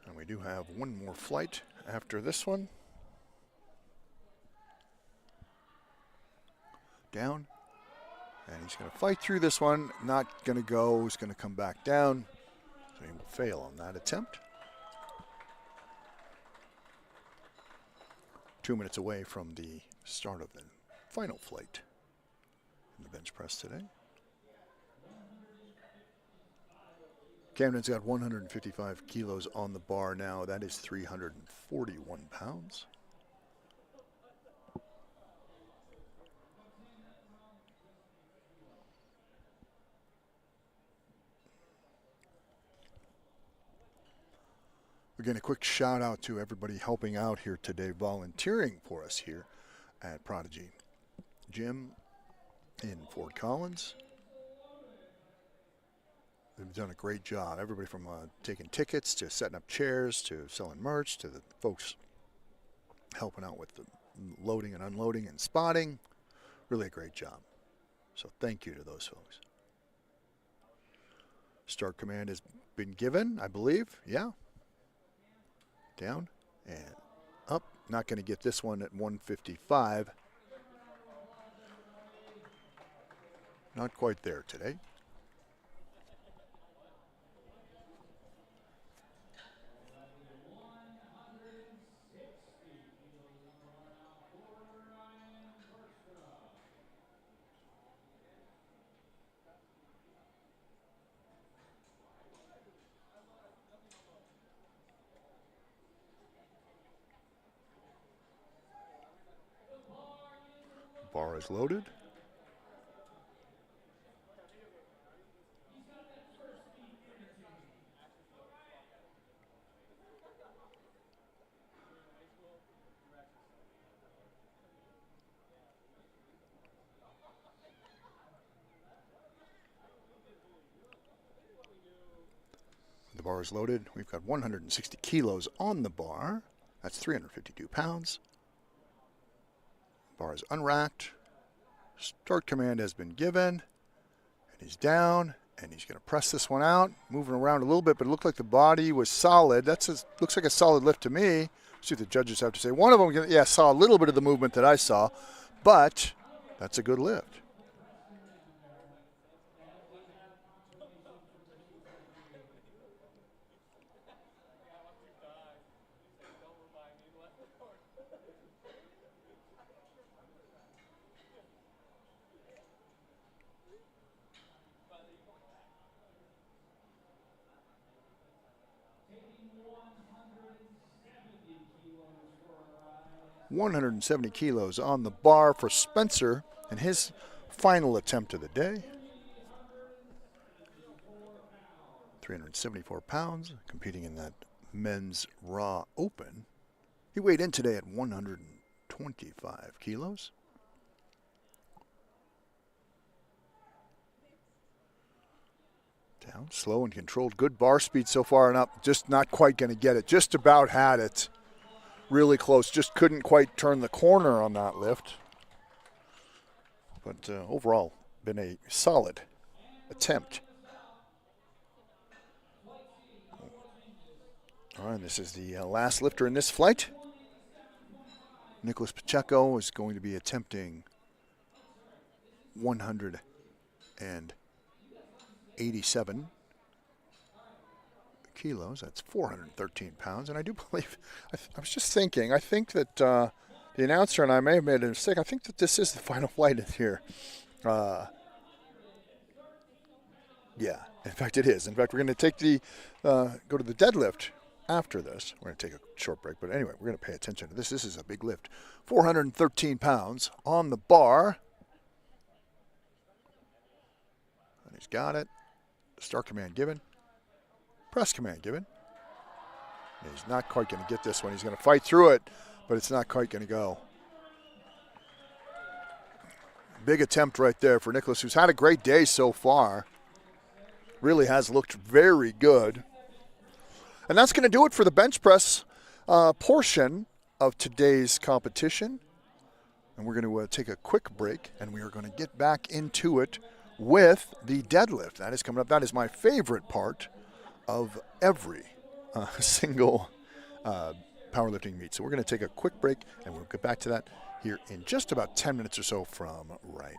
A: And we do have one more flight after this one. Down. And he's going to fight through this one. Not going to go. He's going to come back down. So he will fail on that attempt. 2 minutes away from the start of the final flight in the bench press today. Camden's got 155 kilos on the bar now. That is 341 pounds. Again, a quick shout out to everybody helping out here today, volunteering for us here at Prodigy Gym in Fort Collins. They've done a great job. Everybody from taking tickets to setting up chairs to selling merch to the folks helping out with the loading and unloading and spotting. Really a great job. So thank you to those folks. Start command has been given, I believe. Yeah. Down and up. Not going to get this one at 155. Not quite there today. Bar is loaded. The bar is loaded. We've got 160 kilos on the bar. That's 352 pounds. Bar is unracked. Start command has been given. And he's down. And he's going to press this one out. Moving around a little bit, but it looked like the body was solid. Looks like a solid lift to me. See what the judges have to say. One of them, yeah, saw a little bit of the movement that I saw. But that's a good lift. $170 kilos on the bar for Spencer and his final attempt of the day. 374 pounds, competing in that men's Raw Open. He weighed in today at 125 kilos. Down, slow and controlled. Good bar speed so far and up. Just not quite going to get it. Just about had it. Really close. Just couldn't quite turn the corner on that lift. But overall, been a solid attempt. All right, this is the last lifter in this flight. Nicholas Pacheco is going to be attempting 187 kilos. That's 413 pounds. And I do believe, I was just thinking, I think that the announcer and I may have made a mistake. I think that this is the final flight in here. Yeah, in fact it is. In fact, we're going to take go to the deadlift after this. We're going to take a short break. But anyway, we're going to pay attention to this. This is a big lift. 413 pounds on the bar. And he's got it. Start command given. Press command given. And he's not quite going to get this one. He's going to fight through it, but it's not quite going to go. Big attempt right there for Nicholas, who's had a great day so far. Really has looked very good. And that's going to do it for the bench press portion of today's competition. And we're going to take a quick break, and we are going to get back into it with the deadlift. That is coming up. That is my favorite part of every single powerlifting meet. So we're going to take a quick break, and we'll get back to that here in just about 10 minutes or so from right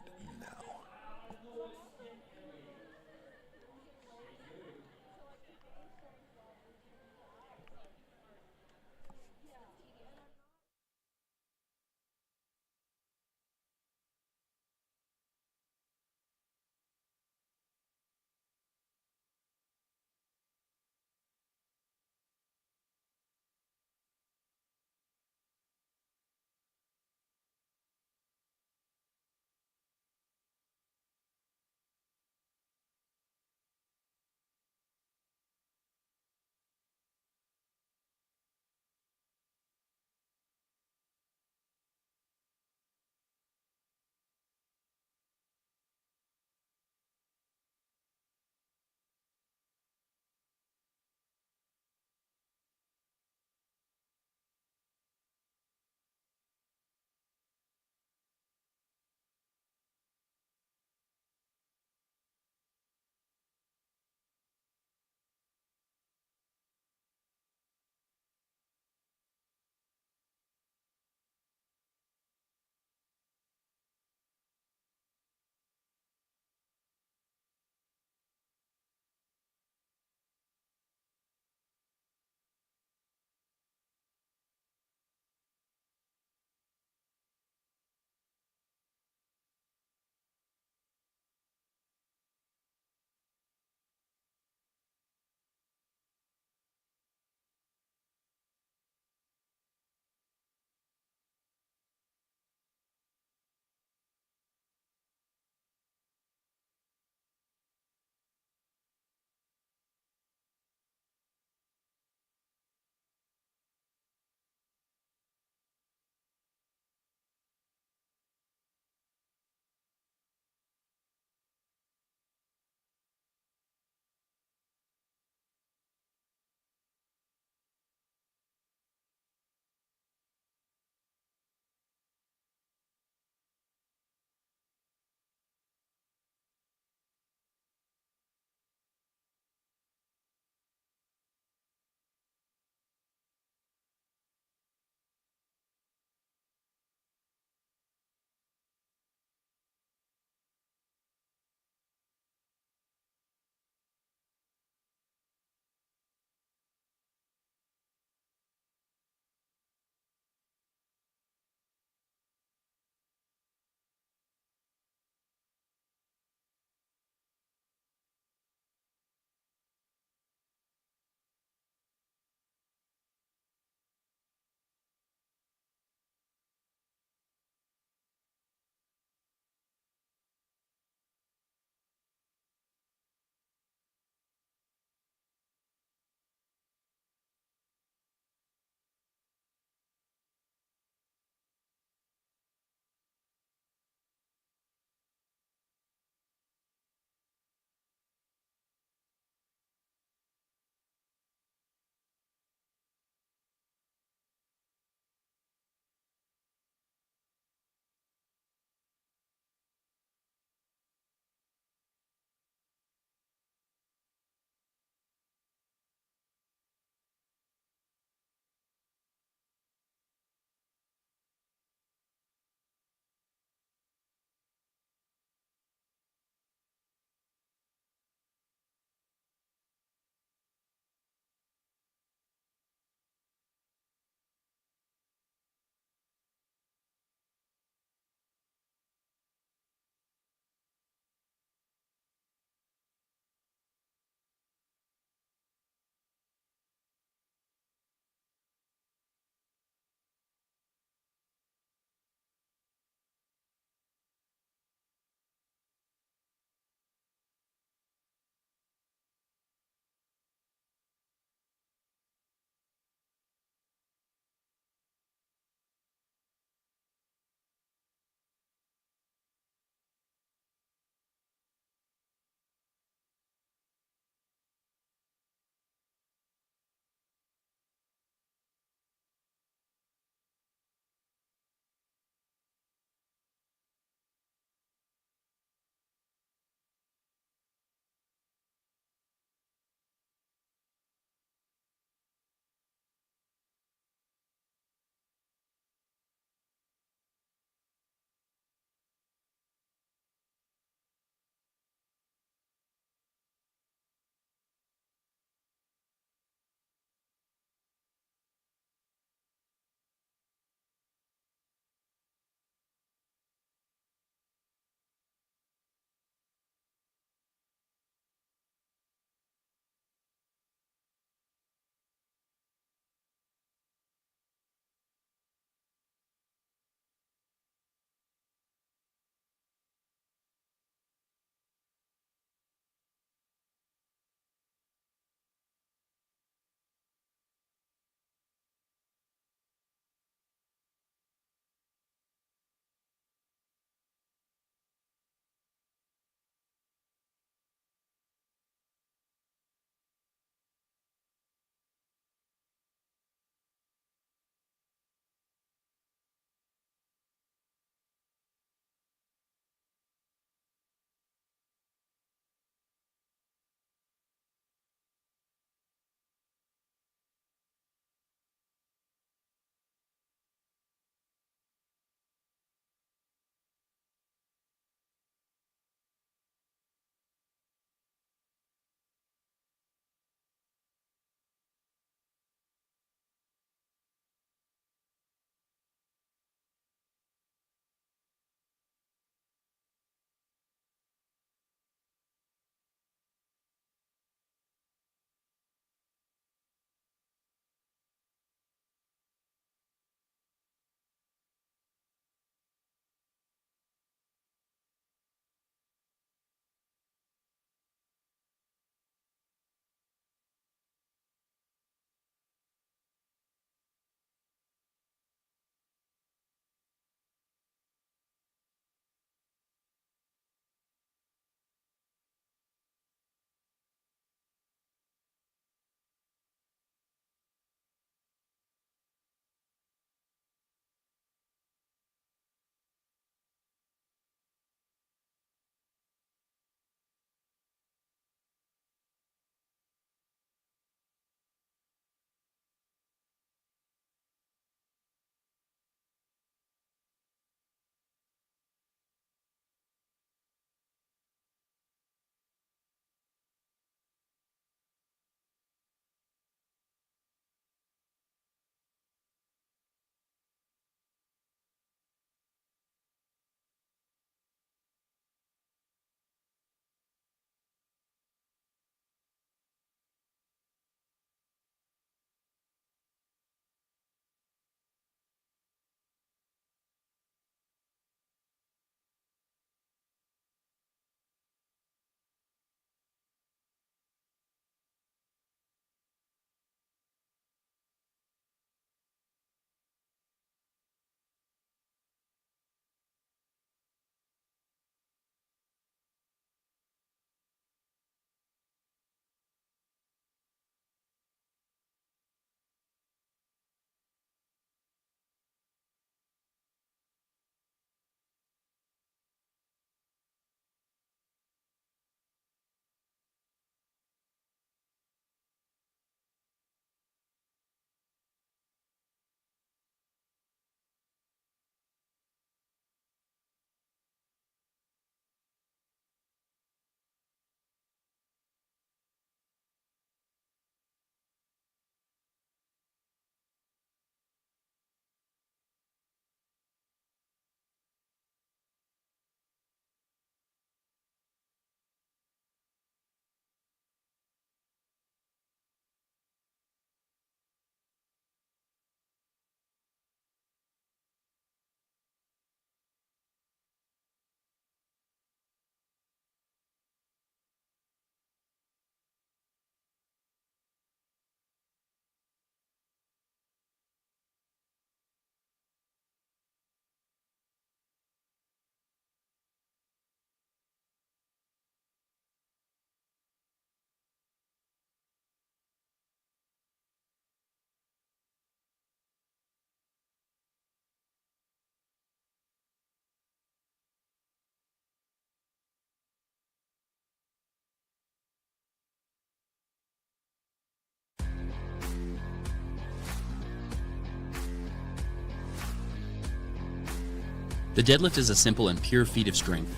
F: The deadlift is a simple and pure feat of strength.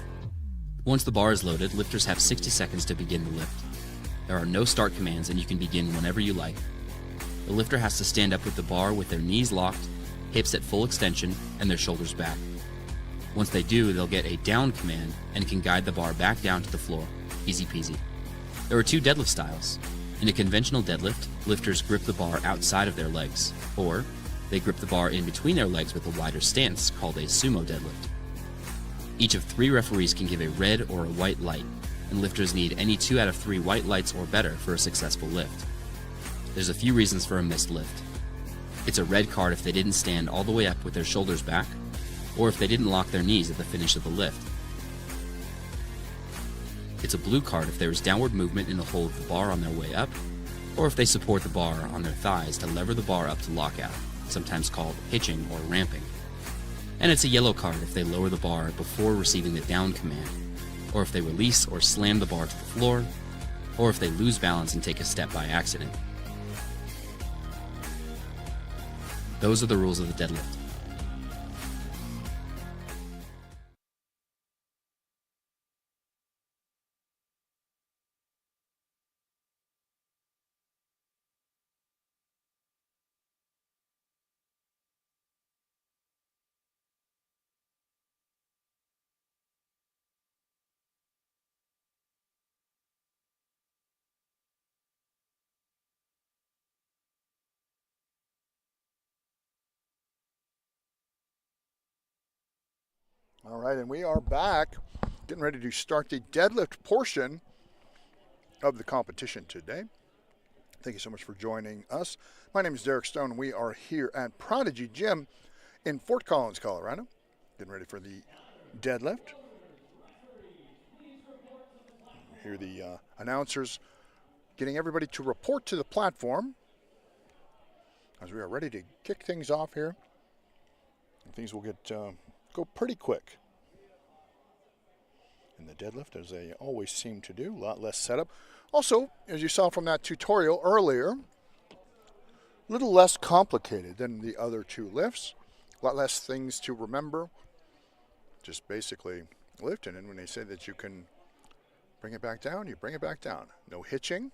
F: Once the bar is loaded, lifters have 60 seconds to begin the lift. There are no start commands and you can begin whenever you like. The lifter has to stand up with the bar with their knees locked, hips at full extension, and their shoulders back. Once they do, they'll get a down command and can guide the bar back down to the floor. Easy peasy. There are two deadlift styles. In a conventional deadlift, lifters grip the bar outside of their legs, or they grip the bar in between their legs with a wider stance called a sumo deadlift. Each of 3 referees can give a red or a white light, and lifters need any 2 out of 3 white lights or better for a successful lift. There's a few reasons for a missed lift. It's a red card if they didn't stand all the way up with their shoulders back, or if they didn't lock their knees at the finish of the lift. It's a blue card if there is downward movement in the hole of the bar on their way up, or if they support the bar on their thighs to lever the bar up to lockout, sometimes called hitching or ramping. And it's a yellow card if they lower the bar before receiving the down command, or if they release or slam the bar to the floor, or if they lose balance and take a step by accident. Those are the rules of the deadlift.
A: All right, and we are back, getting ready to start the deadlift portion of the competition today. Thank you so much for joining us. My name is Derek Stone. We are here at Prodigy Gym in Fort Collins, Colorado, getting ready for the deadlift. Hear the announcers getting everybody to report to the platform as we are ready to kick things off here. And things will get go pretty quick in the deadlift, as they always seem to do. A lot less setup. Also, as you saw from that tutorial earlier, a little less complicated than the other 2 lifts. A lot less things to remember. Just basically lifting. And when they say that you can bring it back down, you bring it back down. No hitching.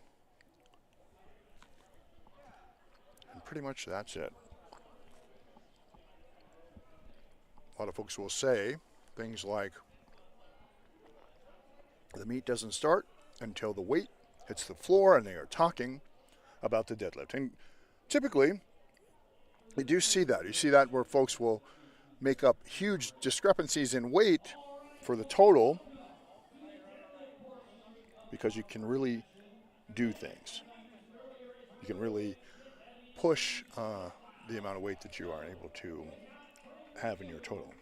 A: And pretty much that's it. A lot of folks will say things like, the meet doesn't start until the weight hits the floor, and they are talking about the deadlift. And typically, you do see that. You see that where folks will make up huge discrepancies in weight for the total because you can really do things. You can really push the amount of weight that you are able to have in your total.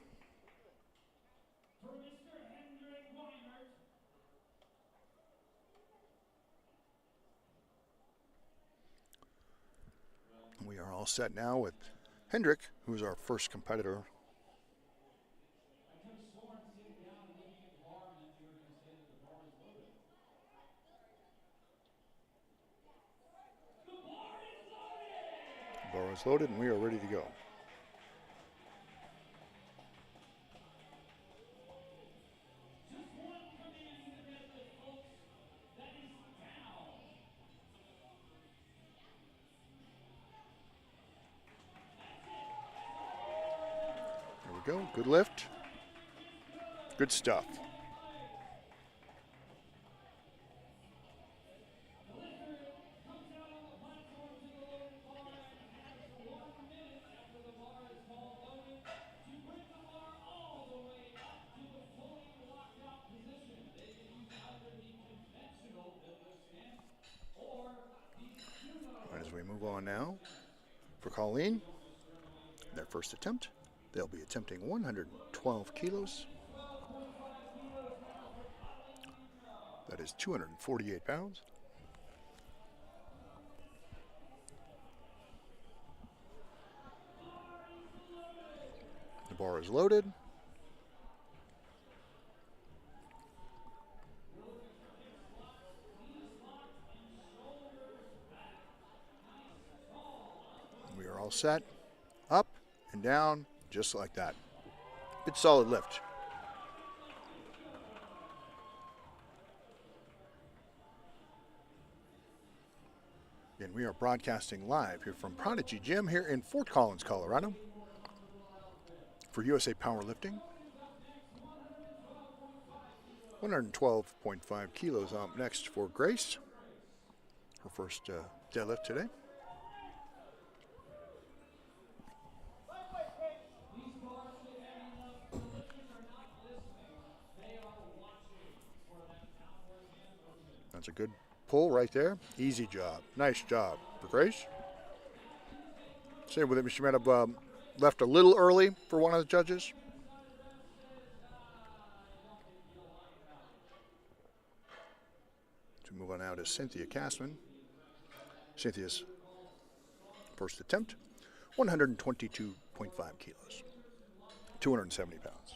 A: We are all set now with Hendrick, who's our first competitor. The bar is loaded and we are ready to go. There we go. Good lift. Good stuff. As we move on now for Colleen, their first attempt. They'll be attempting 112 kilos. That is 248 pounds. The bar is loaded. We are all set. Up and down, just like that. Good solid lift. And we are broadcasting live here from Prodigy Gym here in Fort Collins, Colorado for USA Powerlifting. 112.5 kilos up next for Grace. Her first deadlift today. That's a good pull right there. Easy job. Nice job for Grace. Same with it. She might have left a little early for one of the judges. To move on now to Cynthia Castman. Cynthia's first attempt, 122.5 kilos, 270 pounds.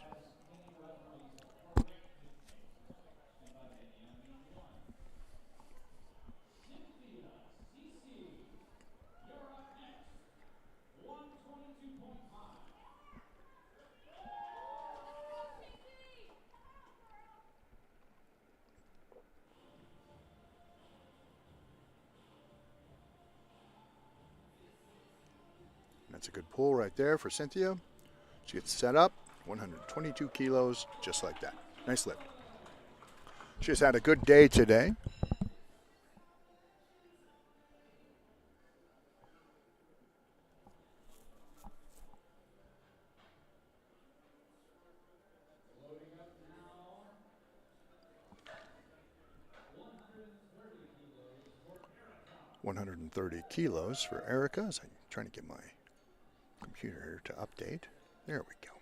A: That's a good pull right there for Cynthia. She gets set up, 122 kilos, just like that. Nice lift. She has had a good day today. $130 for Erica. As I'm trying to get my computer here to update. There we go.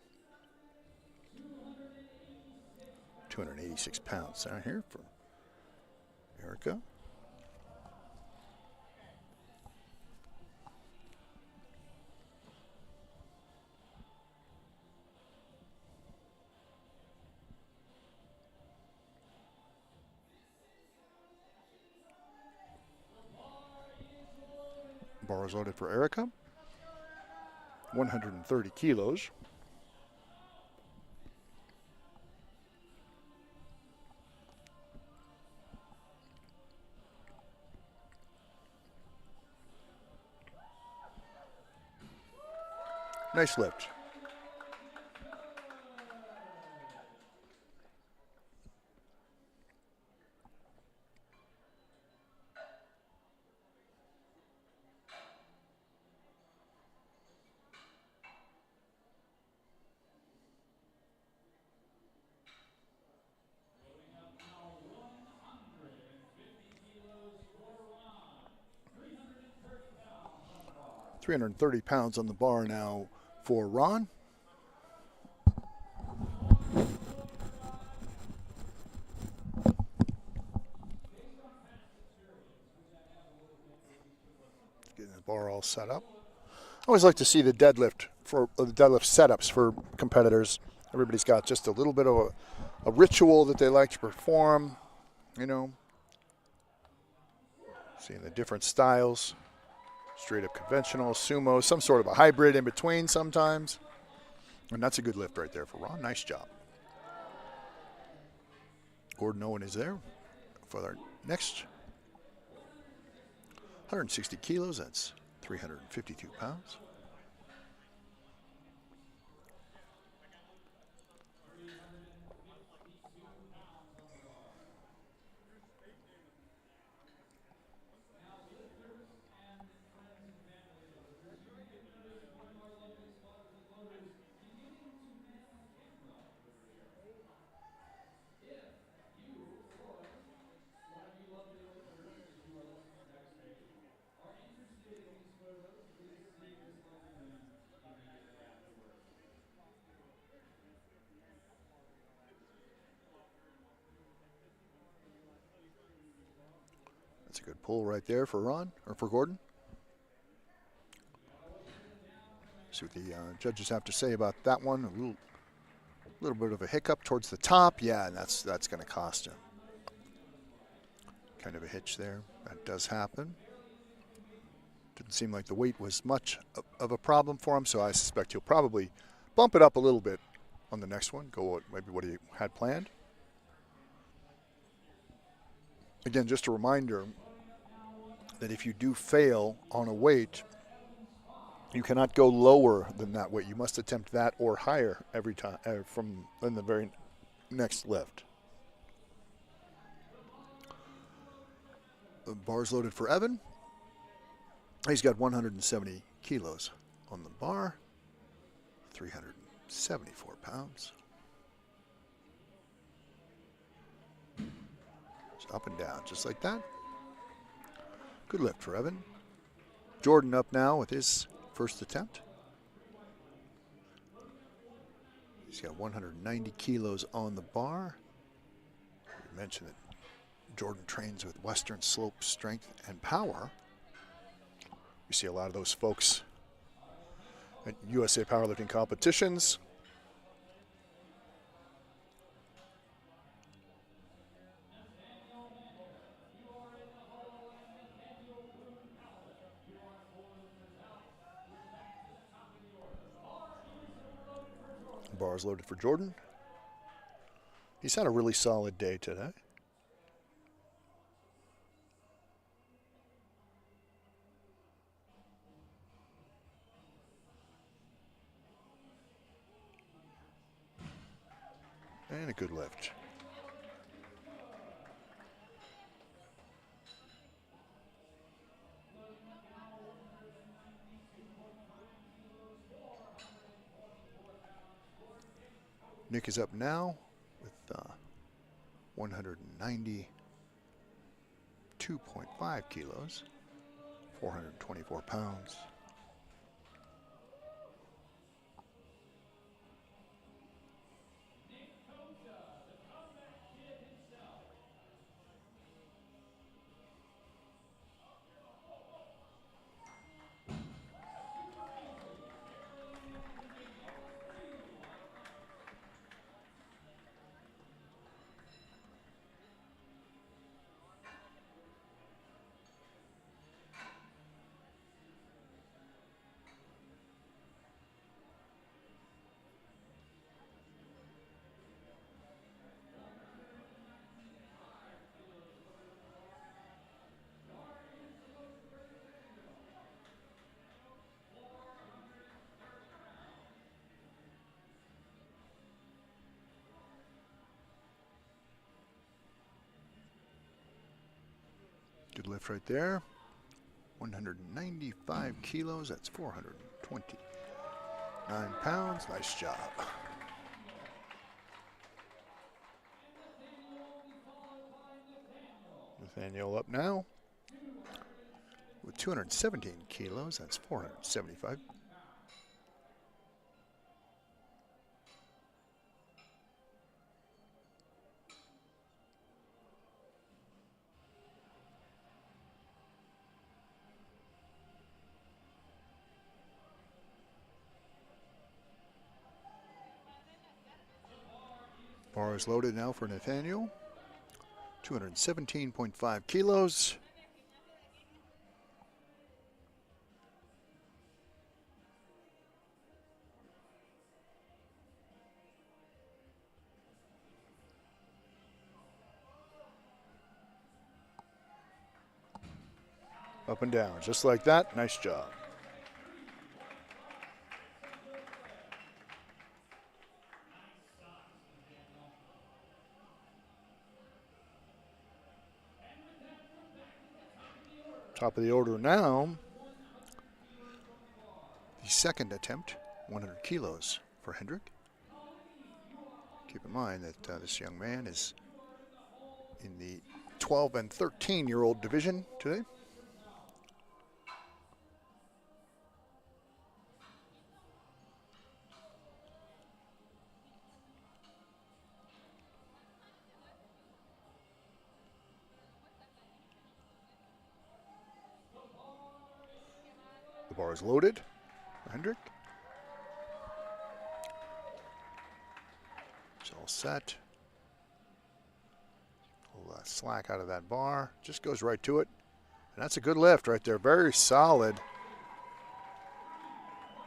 A: 286 pounds down here for Erica. Bar is loaded for Erica. 130 kilos. Nice lift. £330 on the bar now for Ron. Getting the bar all set up. I always like to see the deadlift setups for competitors. Everybody's got just a little bit of a ritual that they like to perform, you know. Seeing the different styles. Straight up conventional, sumo, some sort of a hybrid in between sometimes. And that's a good lift right there for Ron. Nice job. Gordon Owen is there for our next. 160 kilos, that's 352 pounds. That's a good pull right there for Ron, or for Gordon. See what the judges have to say about that one. A little bit of a hiccup towards the top. Yeah, and that's going to cost him. Kind of a hitch there. That does happen. Didn't seem like the weight was much of a problem for him, so I suspect he'll probably bump it up a little bit on the next one. Go maybe what he had planned. Again, just a reminder that if you do fail on a weight, you cannot go lower than that weight. You must attempt that or higher every time from in the very next lift. The bar's loaded for Evan. He's got 170 kilos on the bar, 374 pounds. Just up and down, just like that. Good lift for Evan. Jordan up now with his first attempt. He's got 190 kilos on the bar. We mentioned that Jordan trains with Western Slope Strength and Power. We see a lot of those folks at USA powerlifting competitions. Bars loaded for Jordan. He's had a really solid day today. And a good lift. Nick is up now with 192.5 kilos, 424 pounds. Good lift right there. 195 kilos, that's 429 pounds. Nice job. Nathaniel up now with 217 kilos, that's 475. Bar is loaded now for Nathaniel. 217.5 kilos. Up and down, just like that. Nice job. Top of the order now. The second attempt, 100 kilos for Hendrick. Keep in mind that this young man is in the 12 and 13-year-old division today. The bar is loaded. Hendrick. It's all set. Pull that slack out of that bar. Just goes right to it. And that's a good lift right there. Very solid.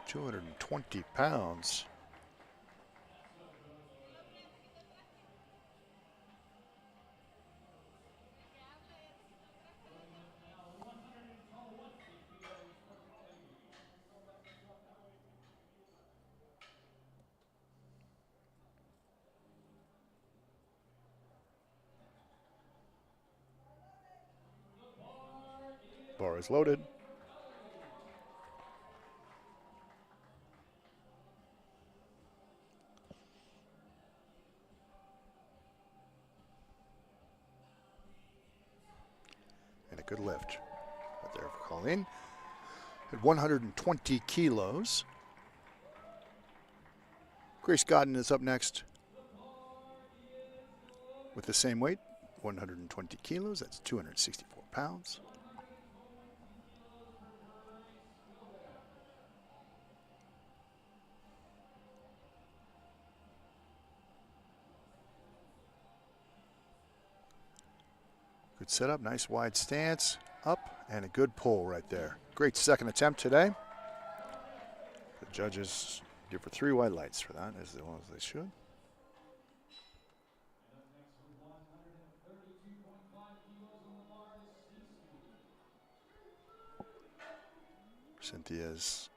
A: 220 pounds. Bar is loaded. And a good lift. Right there for Colleen. At 120 kilos. Grace Godden is up next with the same weight, 120 kilos. That's 264 pounds. Good setup, nice wide stance, up, and a good pull right there. Great second attempt today. The judges give her 3 white lights for that, as well as they should. Cynthia's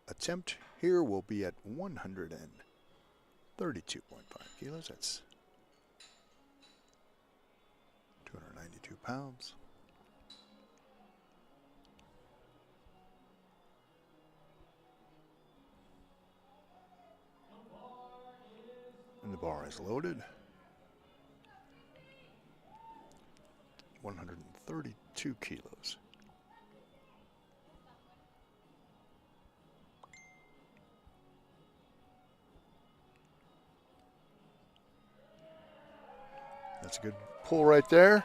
A: attempt here will be at 132.5 kilos. That's 292 pounds. And the bar is loaded. 132 kilos. That's a good pull right there.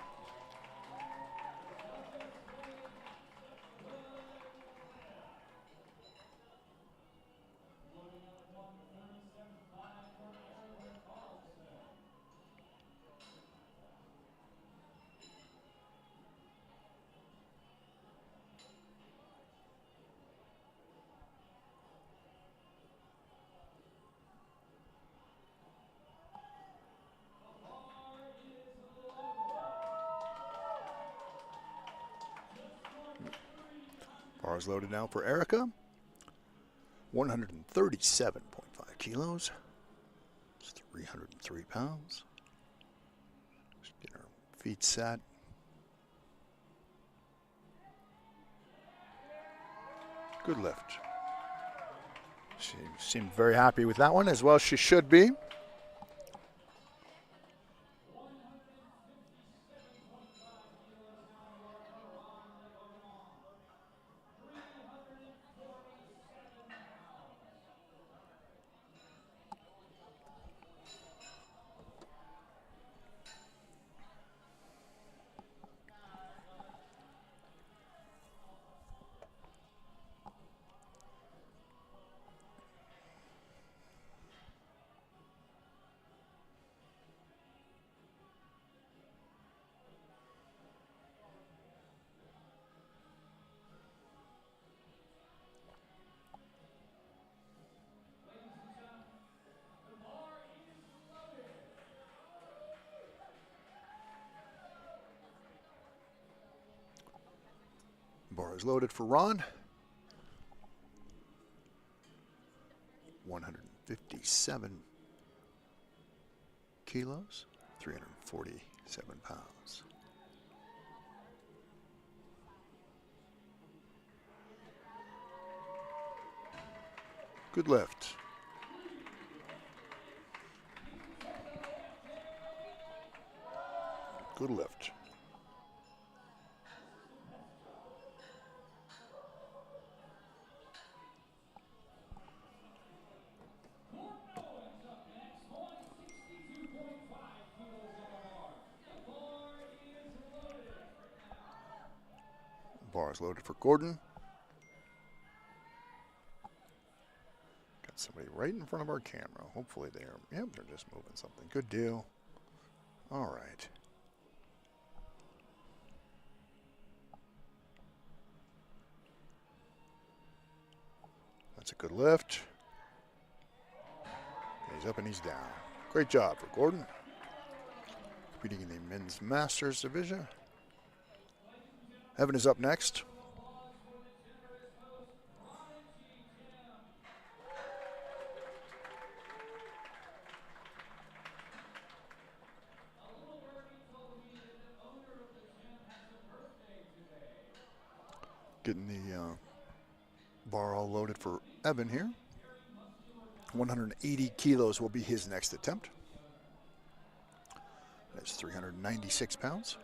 A: Bar is loaded now for Erica. 137.5 kilos. It's 303 pounds. Just get her feet set. Good lift. She seemed very happy with that one, as well she should be. Bar is loaded for Ron. 157 kilos, 347 pounds. Good lift. Good lift. Bar is loaded for Gordon. Got somebody right in front of our camera. Hopefully they're just moving something. Good deal. All right. That's a good lift. He's up and he's down. Great job for Gordon. Competing in the men's masters division. Evan is up next. Getting the bar all loaded for Evan here. 180 kilos will be his next attempt. That's 396 pounds.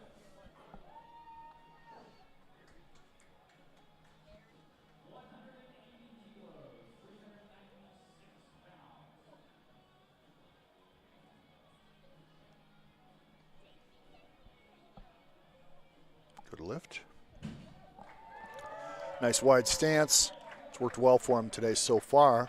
A: Good lift. Nice wide stance. It's worked well for him today so far.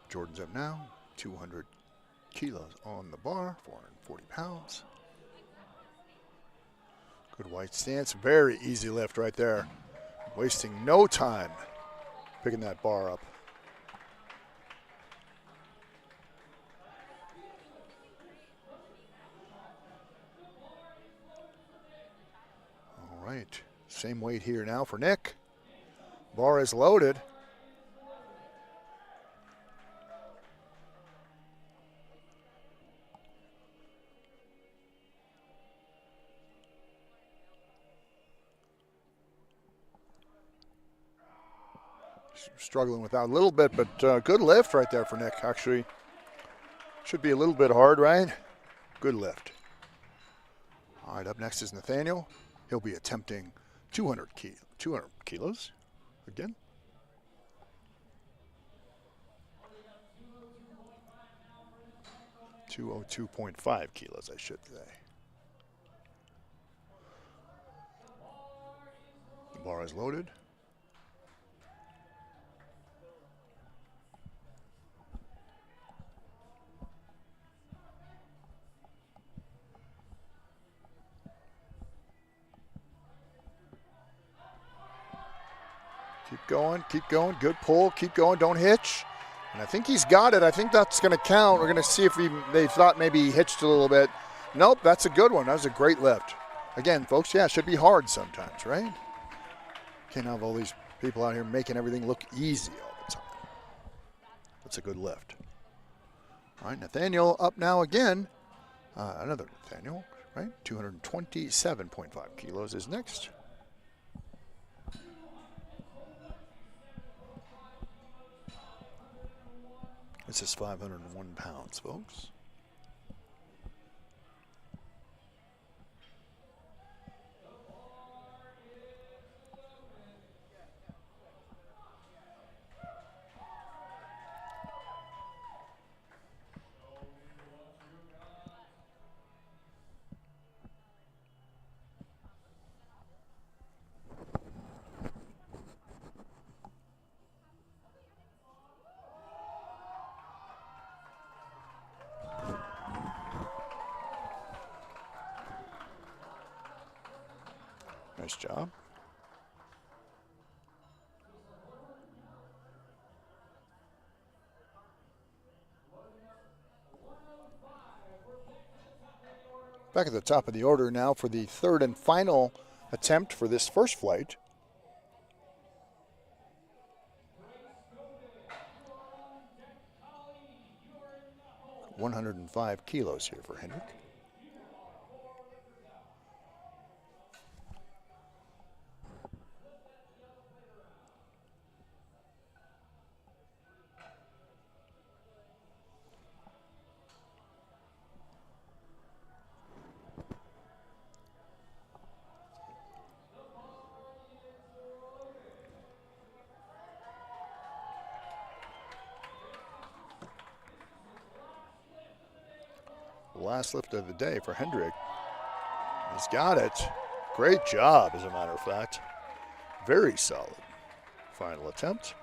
A: Jordan's up now, 200 kilos on the bar, 440 pounds. Good wide stance, very easy lift right there. Wasting no time picking that bar up. All right, same weight here now for Nick. Bar is loaded. Struggling with that a little bit, but good lift right there for Nick. Actually, should be a little bit hard, right? Good lift. All right, up next is Nathaniel. He'll be attempting 200 kilos again. .5 kilos, I should say. The bar is loaded. Keep going, good pull, keep going, don't hitch. And I think he's got it. I think that's going to count. We're going to see if they thought maybe he hitched a little bit. Nope, that's a good one. That was a great lift. Again, folks, yeah, it should be hard sometimes, right? Can't have all these people out here making everything look easy all the time. That's a good lift. All right, Nathaniel up now again. Another Nathaniel, right? 227.5 kilos is next. This is 501 pounds, folks. Nice job. Back at the top of the order now for the third and final attempt for this first flight. .105 kilos here for Hendrick. Last lift of the day for Hendrick. He's got it. Great job, as a matter of fact. Very solid final attempt.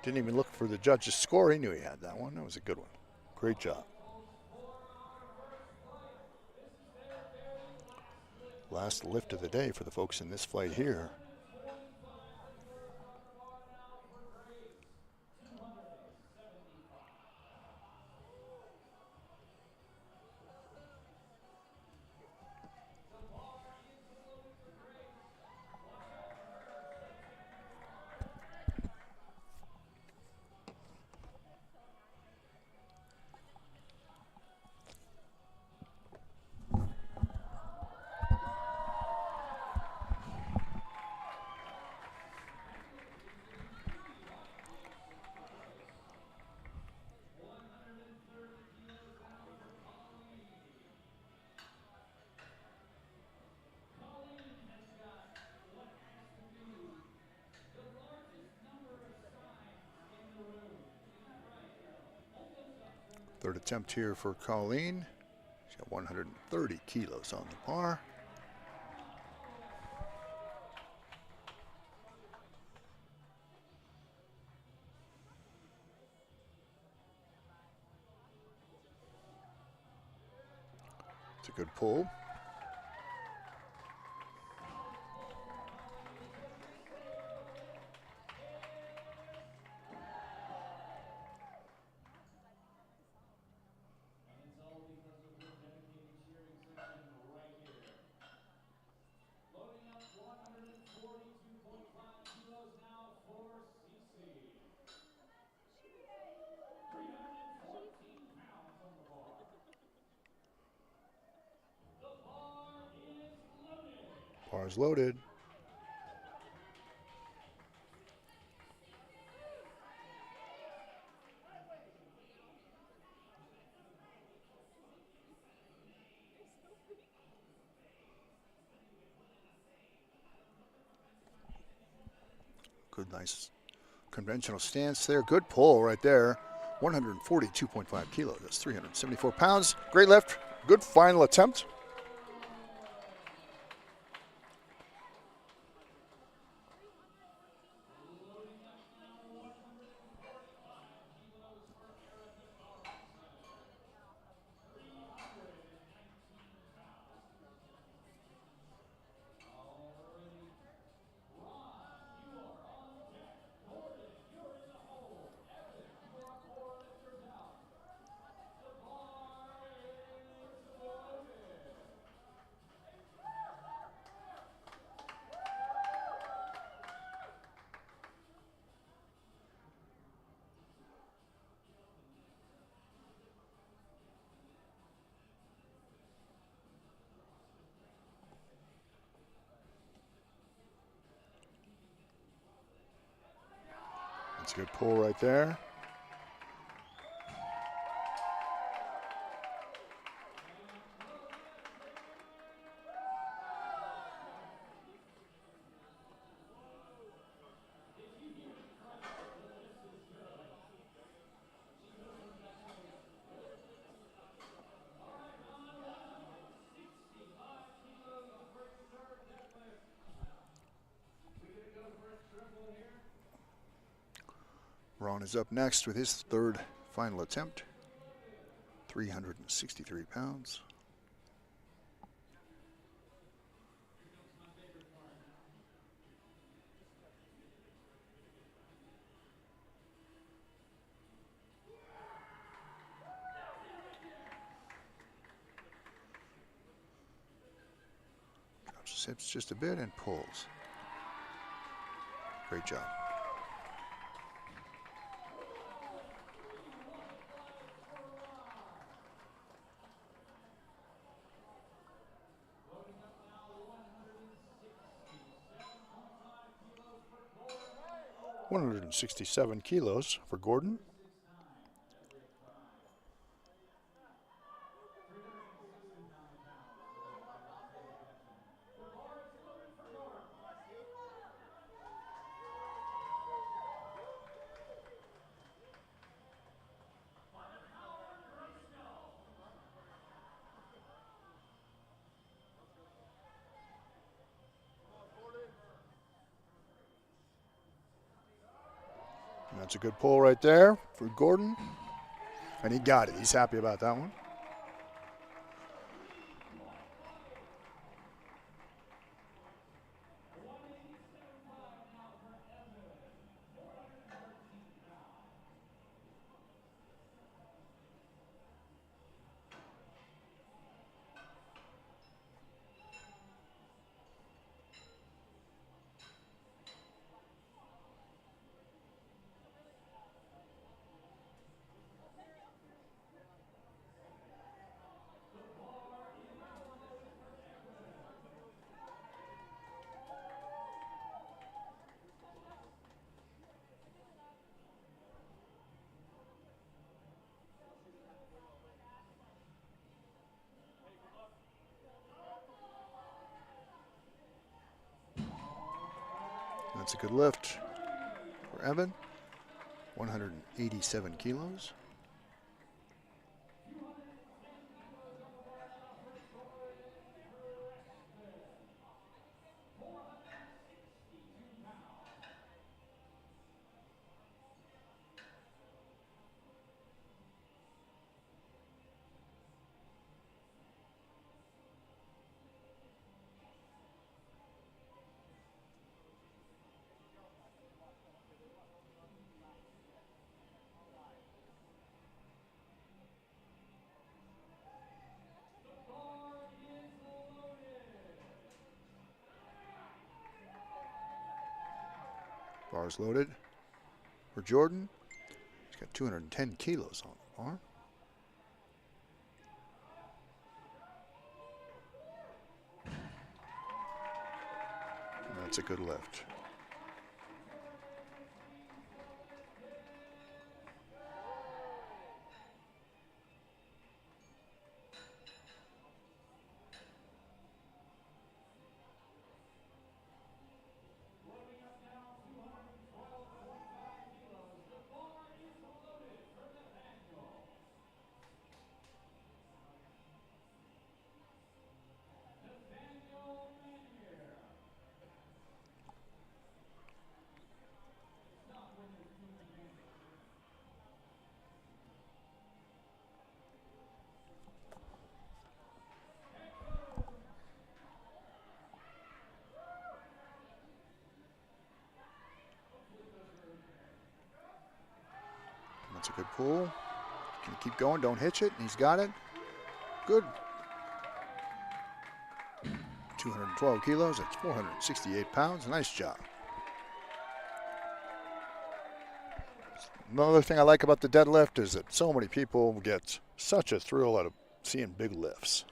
A: Didn't even look for the judge's score. He knew he had that one. That was a good one. Great job. Last lift of the day for the folks in this flight here. Third attempt here for Colleen. She's got 130 kilos on the bar. It's a good pull. Bar's loaded. Good, nice conventional stance there. Good pull right there. 142.5 kilos. That's 374 pounds. Great lift. Good final attempt. That's a good pull right there. Ron is up next with his third final attempt. 363 pounds. Drops his hips just a bit and pulls. Great job. $167 kilos for Gordon. And that's a good pull right there for Gordon. And he got it. He's happy about that one. That's a good lift for Evan. 187 kilos. Bars loaded for Jordan. He's got 210 kilos on the bar. And that's a good lift. That's a good pull. Can keep going, don't hitch it. He's got it. Good. 212 kilos, that's 468 pounds. Nice job. Another thing I like about the deadlift is that so many people get such a thrill out of seeing big lifts.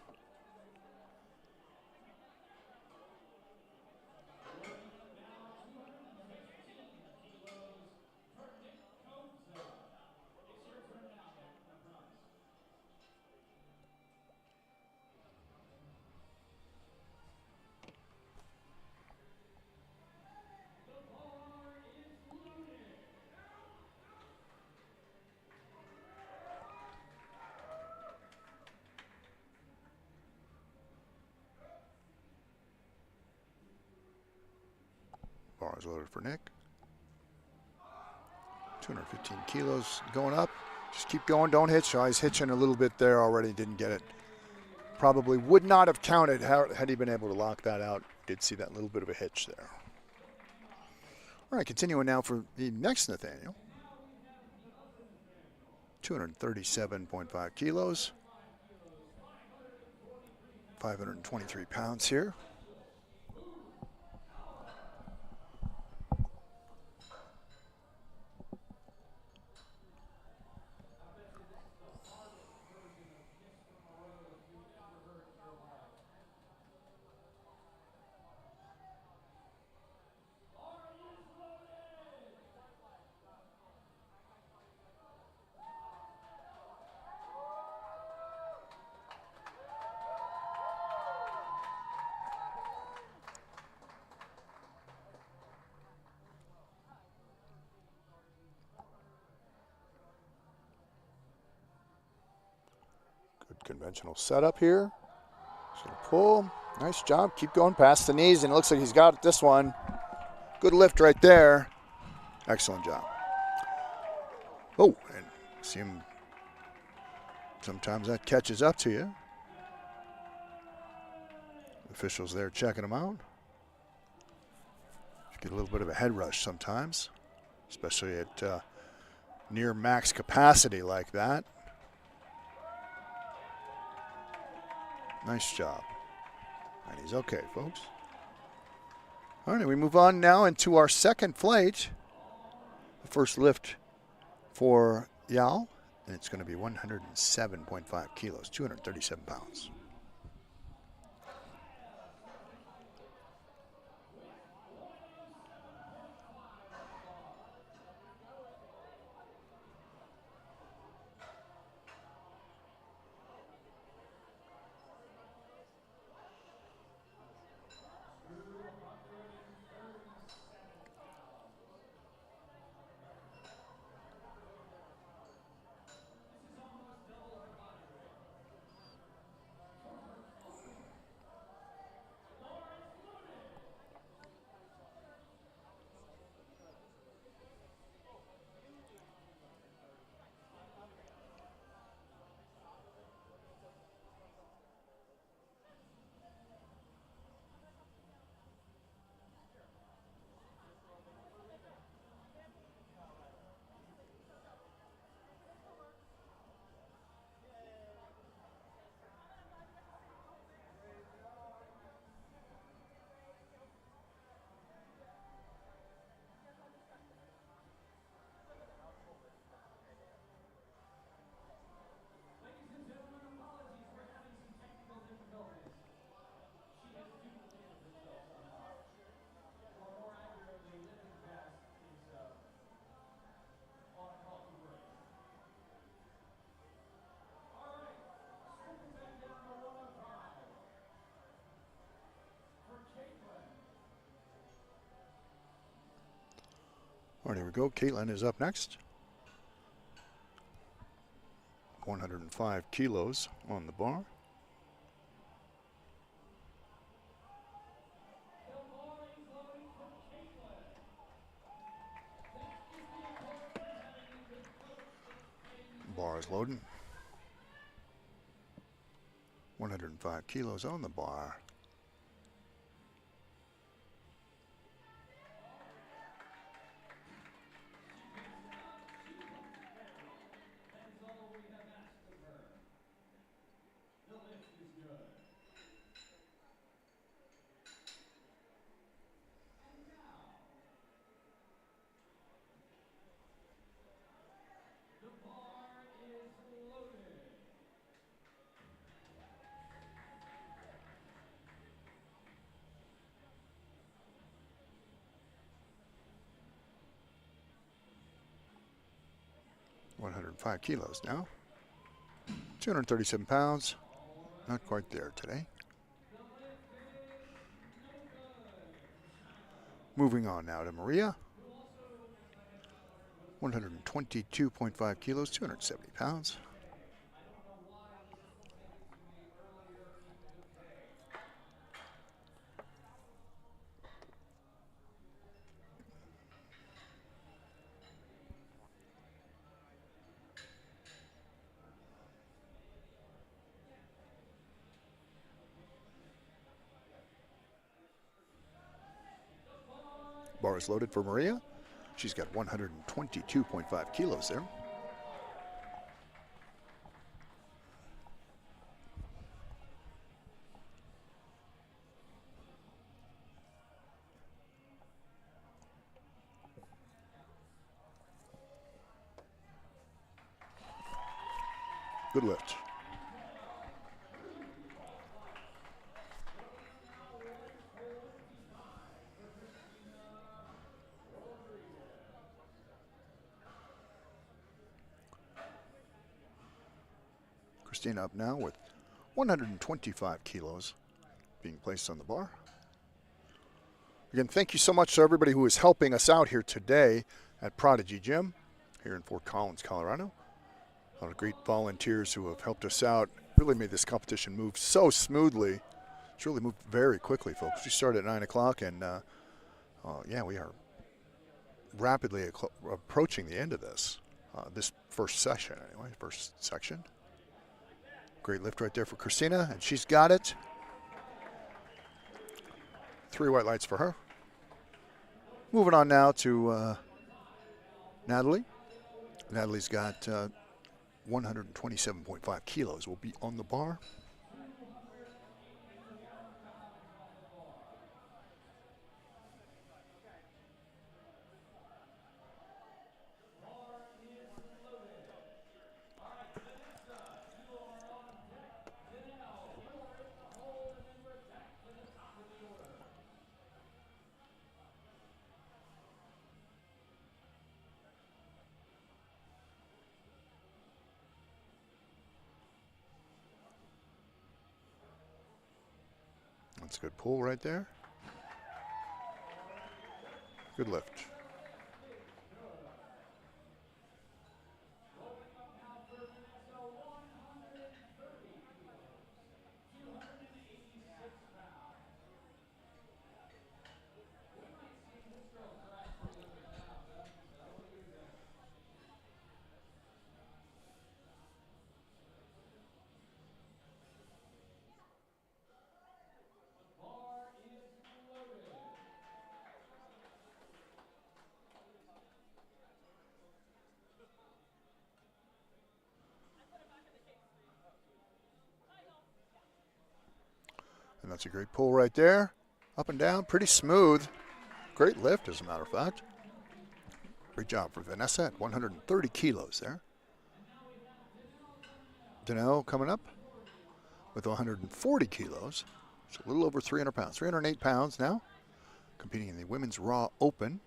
A: Bars loaded for Nick. 215 kilos going up. Just keep going, don't hitch. Oh, he's hitching a little bit there already, didn't get it. Probably would not have counted had he been able to lock that out. Did see that little bit of a hitch there. All right, continuing now for the next Nathaniel. 237.5 kilos. 523 pounds here. Conventional setup here. Just gonna pull. Nice job. Keep going past the knees, and it looks like he's got this one. Good lift right there. Excellent job. Oh, and see him. Sometimes that catches up to you. Officials there checking him out. Get a little bit of a head rush sometimes, especially at near max capacity like that. Nice job. And he's okay, folks. All right, we move on now into our second flight. The first lift for Yao, and it's going to be 107.5 kilos, 237 pounds. All right, here we go. Caitlin is up next. 105 kilos on the bar. Bar is loading. 105 kilos on the bar. .105 kilos now. 237 pounds. Not quite there today. Moving on now to Maria. 122.5 kilos, 270 pounds. Bar is loaded for Maria. She's got 122.5 kilos there. Good lift. Christina up now with 125 kilos being placed on the bar. Again, thank you so much to everybody who is helping us out here today at Prodigy Gym here in Fort Collins, Colorado. A lot of great volunteers who have helped us out. Really made this competition move so smoothly. It's really moved very quickly, folks. We started at 9 o'clock, and yeah, we are rapidly approaching the end of this. This first session, anyway, first section. Great lift right there for Christina, and she's got it. 3 white lights for her. Moving on now to Natalie. Natalie's got 127.5 kilos will be on the bar. That's a good pull right there. Good lift. And that's a great pull right there. Up and down, pretty smooth. Great lift, as a matter of fact. Great job for Vanessa at 130 kilos there. Danelle coming up with 140 kilos. So a little over 300 pounds. 308 pounds now. Competing in the Women's Raw Open.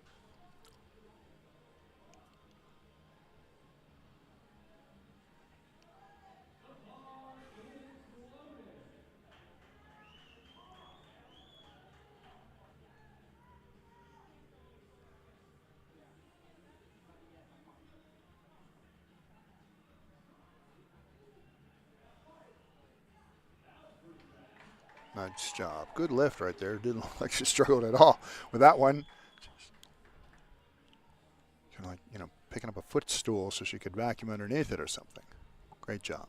A: Nice job. Good lift right there. Didn't look like she struggled at all with that one. Kind of like, you know, picking up a footstool so she could vacuum underneath it or something. Great job.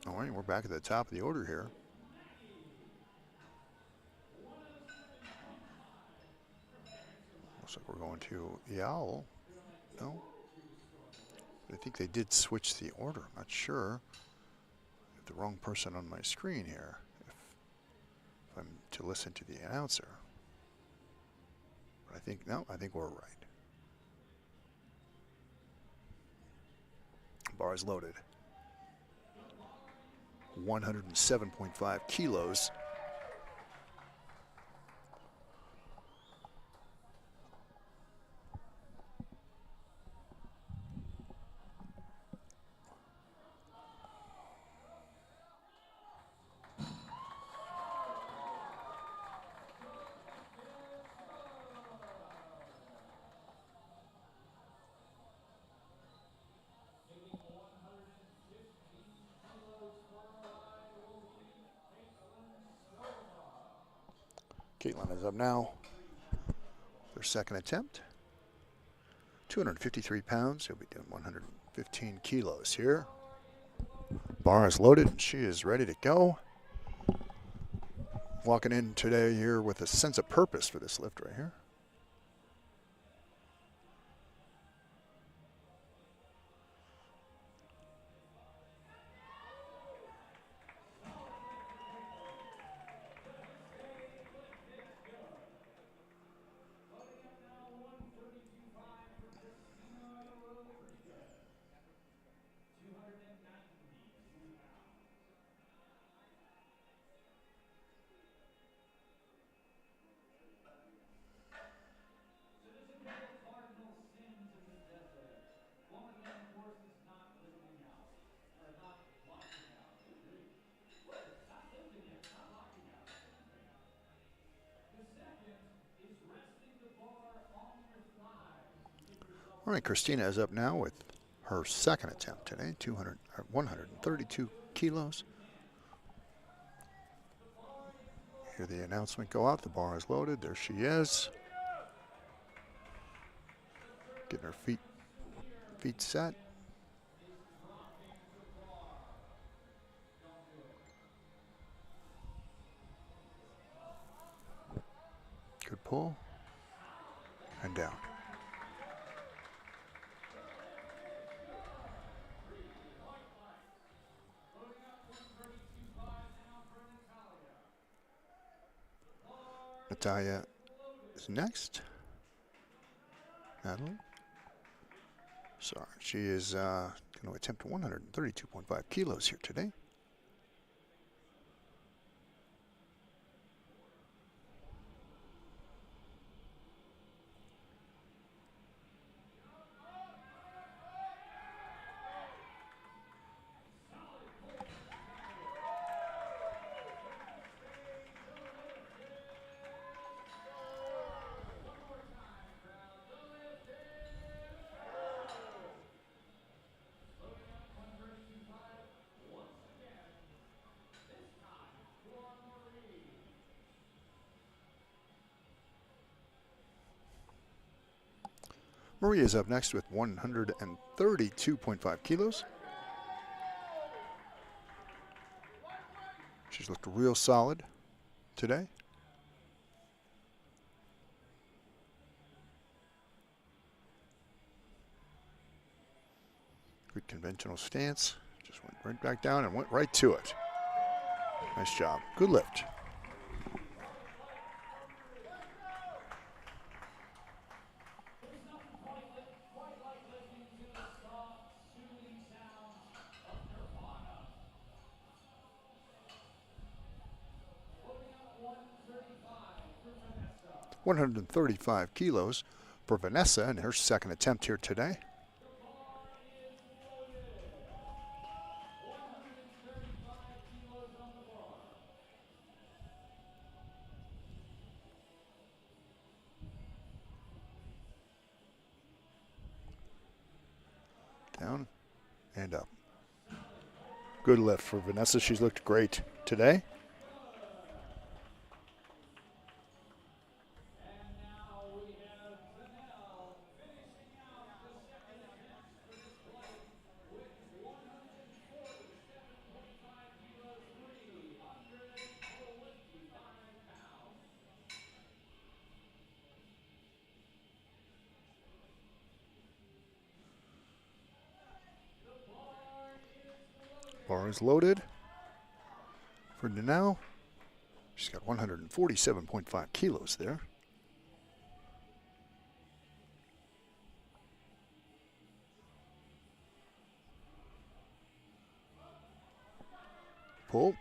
A: All right, we're back at the top of the order here. Looks like we're going to Yowl. No. I think they did switch the order. I'm not sure. I have the wrong person on my screen here. If I'm to listen to the announcer. But I think, no, I think we're right. Bar is loaded. 107.5 kilos. Caitlin is up now. Their second attempt. 253 pounds. He'll be doing 115 kilos here. Bar is loaded and she is ready to go. Walking in today here with a sense of purpose for this lift right here. All right, Christina is up now with her second attempt today, 132 kilos. Hear the announcement go out. The bar is loaded. There she is. Getting her feet set. Good pull. And down. Natalia is next. Natalie. Sorry, she is going to attempt 132.5 kilos here today. Maria is up next with 132.5 kilos. She's looked real solid today. Good conventional stance. Just went right back down and went right to it. Nice job. Good lift. .135 kilos for Vanessa in her second attempt here today. Down and up. Good lift for Vanessa. She's looked great today. Bar is loaded for now. She's got 147.5 kilos there. Pull.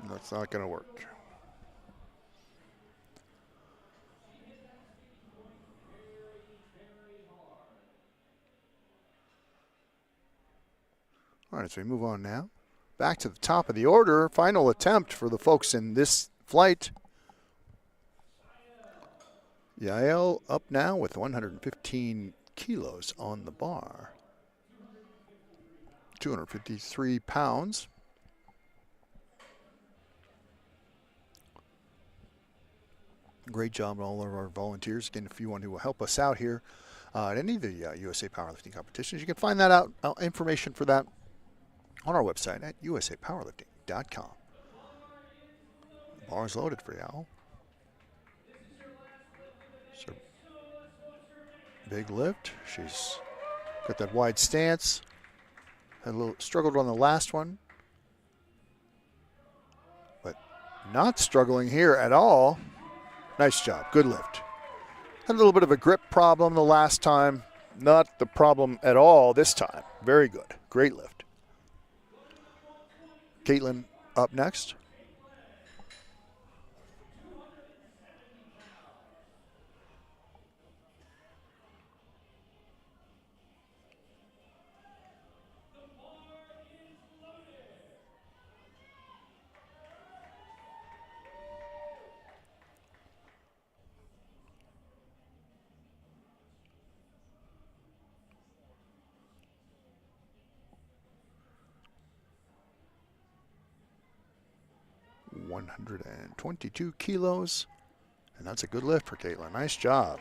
A: That's not going to work. All right, as we move on now, back to the top of the order. Final attempt for the folks in this flight. Yael up now with 115 kilos on the bar. 253 pounds. Great job, all of our volunteers. Again, if you want to help us out here at any of the USA Powerlifting competitions, you can find that out, information for that on our website at usapowerlifting.com. Bar is loaded for Yael. So, big lift. She's got that wide stance. Had a little struggled on the last one, but not struggling here at all. Nice job. Good lift. Had a little bit of a grip problem the last time. Not the problem at all this time. Very good. Great lift. Caitlin up next. .122 kilos, and that's a good lift for Caitlin. Nice job.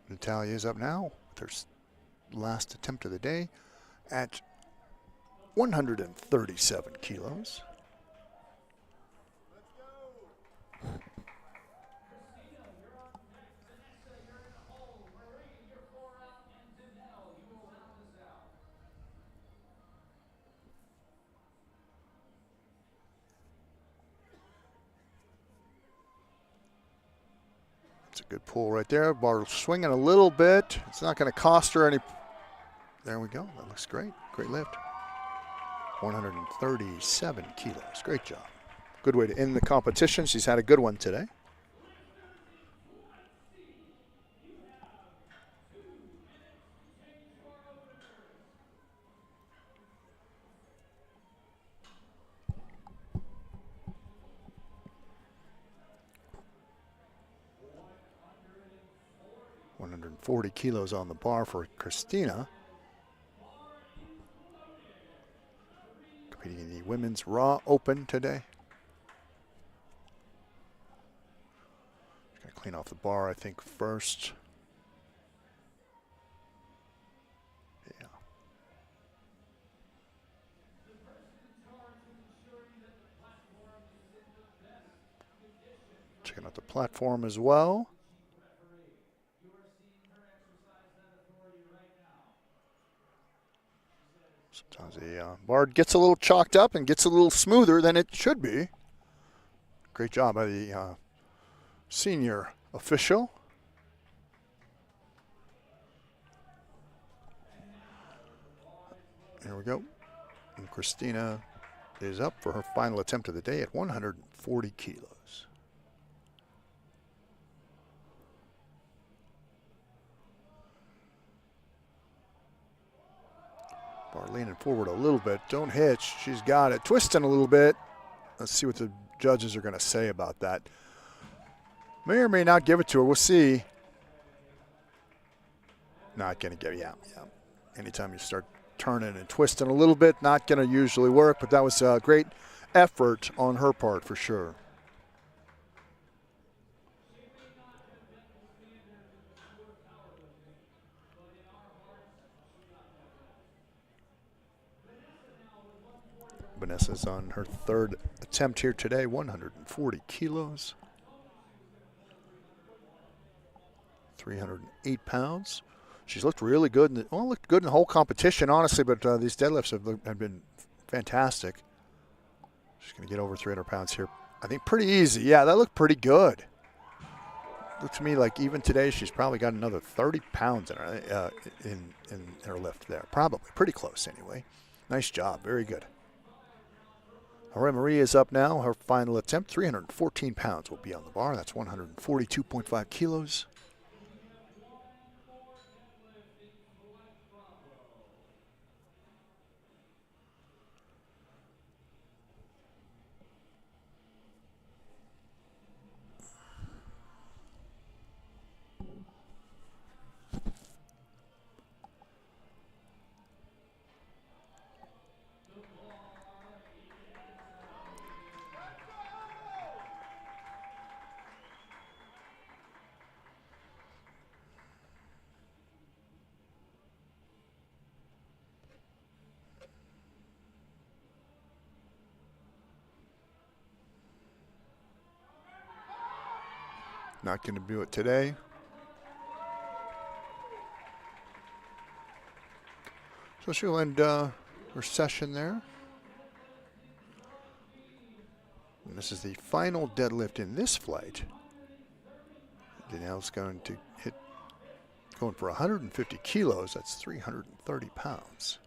A: Natalia is up now with her last attempt of the day at 137 kilos. It's a good pull right there. Bar swinging a little bit. It's not going to cost her any. There we go. That looks great. Great lift. 137 kilos. Great job. Good way to end the competition. She's had a good one today. .140 kilos on the bar for Christina. Competing in the Women's Raw Open today. She's going to clean off the bar, I think, first. Yeah. Checking out the platform as well. Sometimes the bar gets a little chalked up and gets a little smoother than it should be. Great job by the senior official. Here we go. And Christina is up for her final attempt of the day at 140 kilos. Bar leaning forward a little bit. Don't hitch. She's got it. Twisting a little bit. Let's see what the judges are going to say about that. May or may not give it to her. We'll see. Not going to get, yeah. Anytime you start turning and twisting a little bit, not going to usually work, but that was a great effort on her part for sure. Vanessa's on her third attempt here today, 140 kilos. 308 pounds. She's looked really good. Looked good in the whole competition, honestly, but these deadlifts have been fantastic. She's going to get over 300 pounds here. I think pretty easy. Yeah, that looked pretty good. Looked to me like even today she's probably got another 30 pounds in her, in her lift there. Probably. Pretty close anyway. Nice job. Very good. All right, Marie is up now. Her final attempt, 314 pounds will be on the bar. That's 142.5 kilos. Not going to do it today. So she'll end her session there. And this is the final deadlift in this flight. Danielle's going to going for 150 kilos. That's 330 pounds.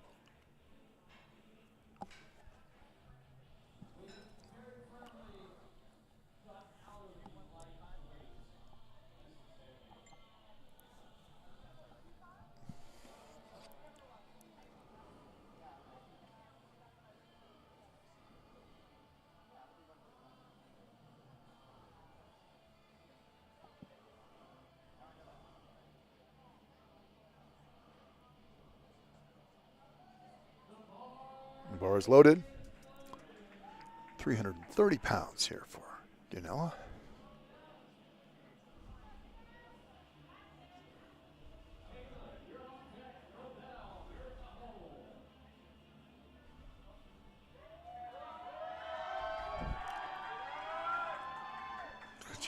A: Bar is loaded. 330 pounds here for Danella.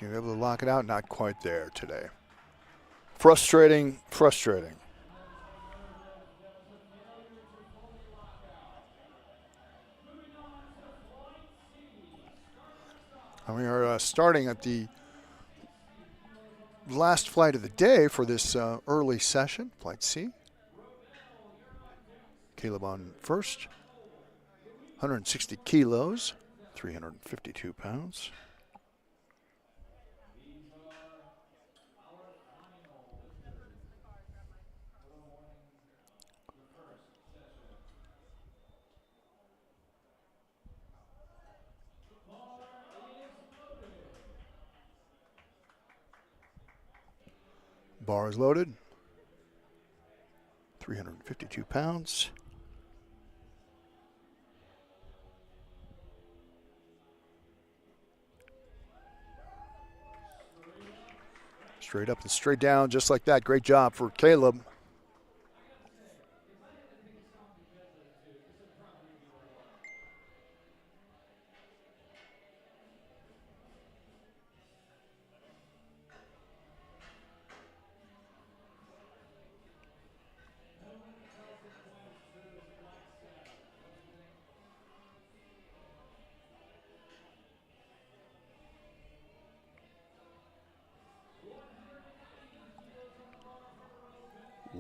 A: You're able to lock it out, not quite there today. Frustrating. And we are starting at the last flight of the day for this early session, Flight C. Caleb on first, 160 kilos, 352 pounds. Bar is loaded. 352 pounds. Straight up and straight down, just like that. Great job for Caleb.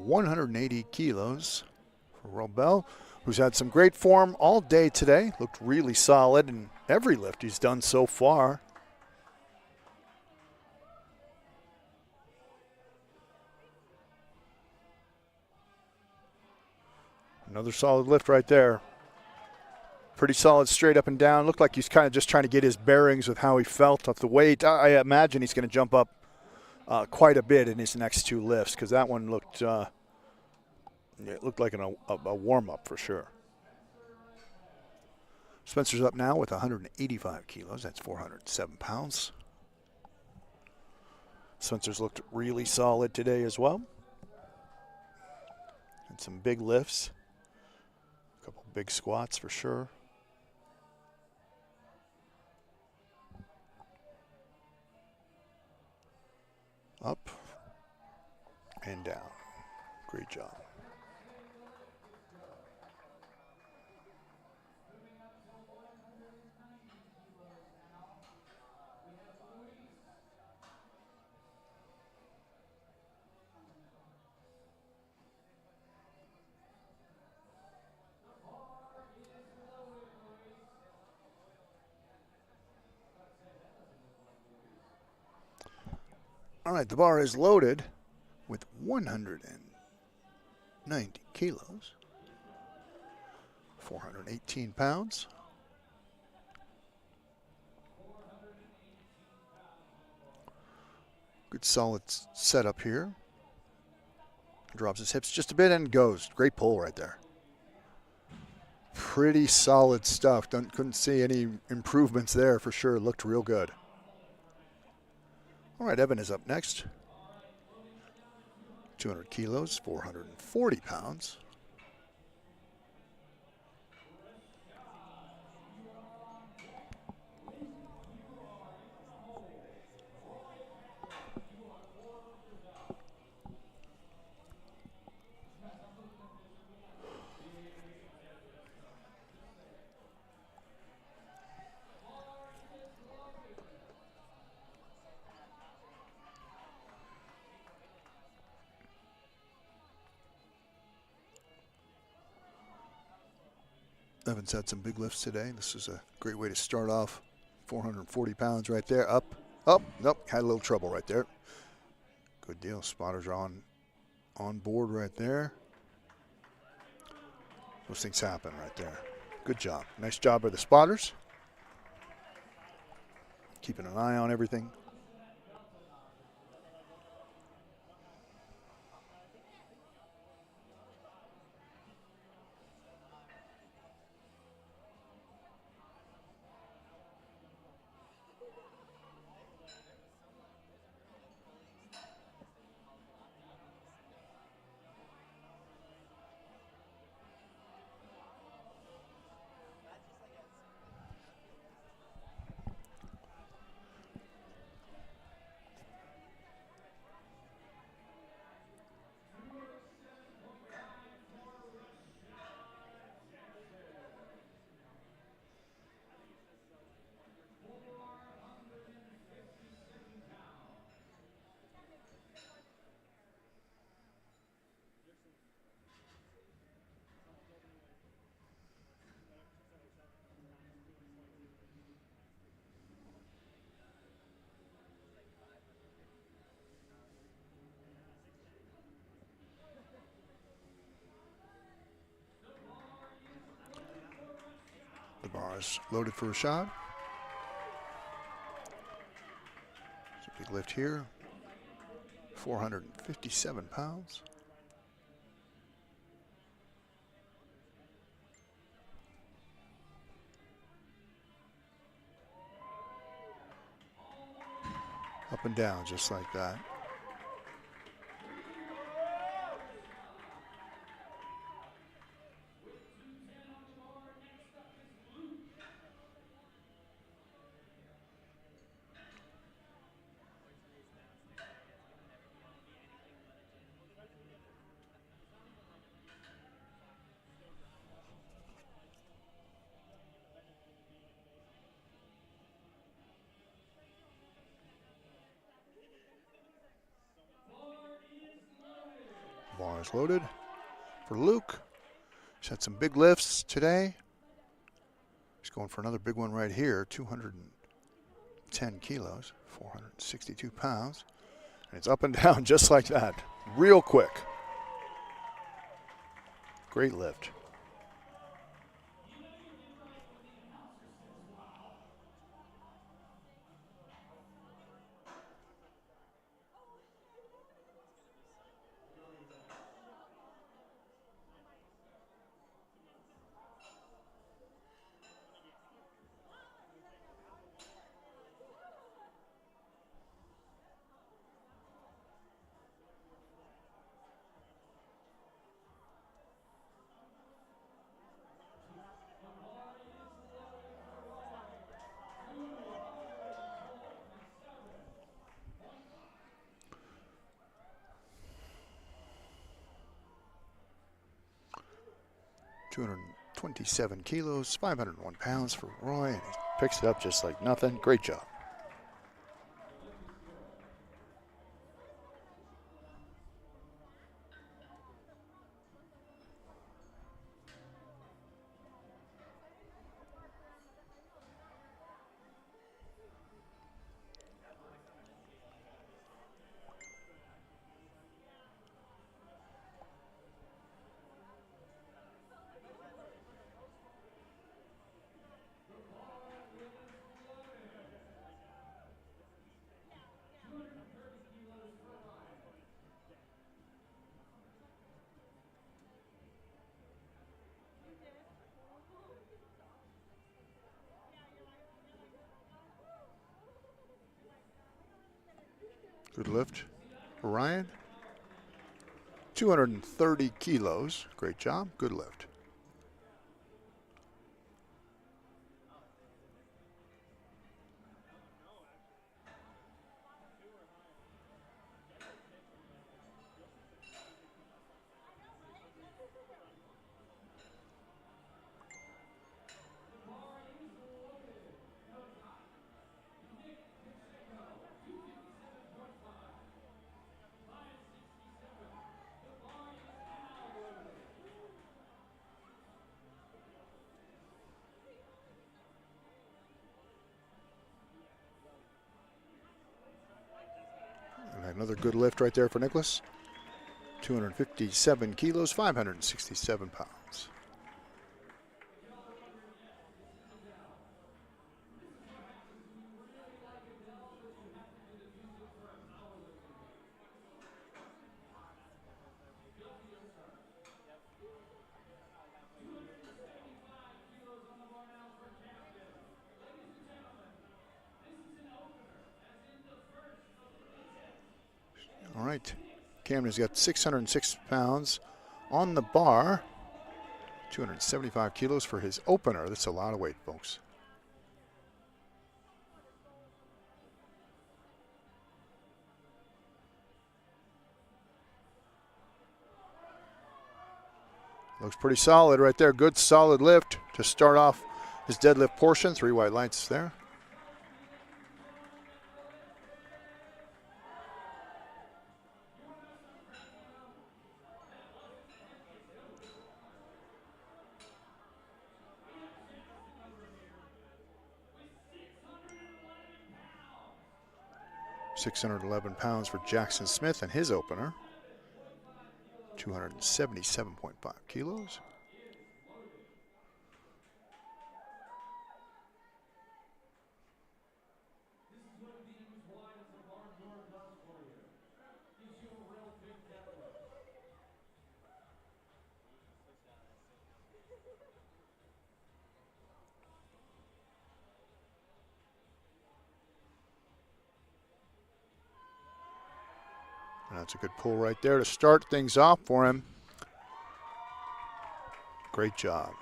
A: .180 kilos for Barbell, who's had some great form all day today. Looked really solid in every lift he's done so far. Another solid lift right there. Pretty solid straight up and down. Looked like he's kind of just trying to get his bearings with how he felt off the weight. I imagine he's going to jump up quite a bit in his next two lifts because that one looked Yeah, it looked like a warm-up for sure. Spencer's up now with 185 kilos. That's 407 pounds. Spencer's looked really solid today as well. And some big lifts. A couple big squats for sure. Up and down. Great job. All right, the bar is loaded with 190 kilos, 418 pounds. Good solid setup here. Drops his hips just a bit and goes. Great pull right there. Pretty solid stuff. Couldn't see any improvements there for sure. Looked real good. All right, Evan is up next. 200 kilos, 440 pounds. Evan's had some big lifts today. This is a great way to start off. 440 pounds right there. Up. Nope. Had a little trouble right there. Good deal. Spotters are on board right there. Those things happen right there. Good job. Nice job by the spotters. Keeping an eye on everything. The bar is loaded for a shot. It's a big lift here. 457 pounds. Up and down just like that. Bar is loaded for Luke. He's had some big lifts today. He's going for another big one right here, 210 kilos, 462 pounds. And it's up and down just like that, real quick. Great lift. 227 kilos, 501 pounds for Roy, and he picks it up just like nothing. Great job. Good lift for Ryan. 230 kilos. Great job. Good lift. And another good lift right there for Nicholas. 257 kilos, 567 pounds. All right, Camden's got 606 pounds on the bar. 275 kilos for his opener. That's a lot of weight, folks. Looks pretty solid right there. Good solid lift to start off his deadlift portion. 3 white lights there. £611 for Jackson Smith and his opener. 277.5 kilos. And that's a good pull right there to start things off for him. Great job.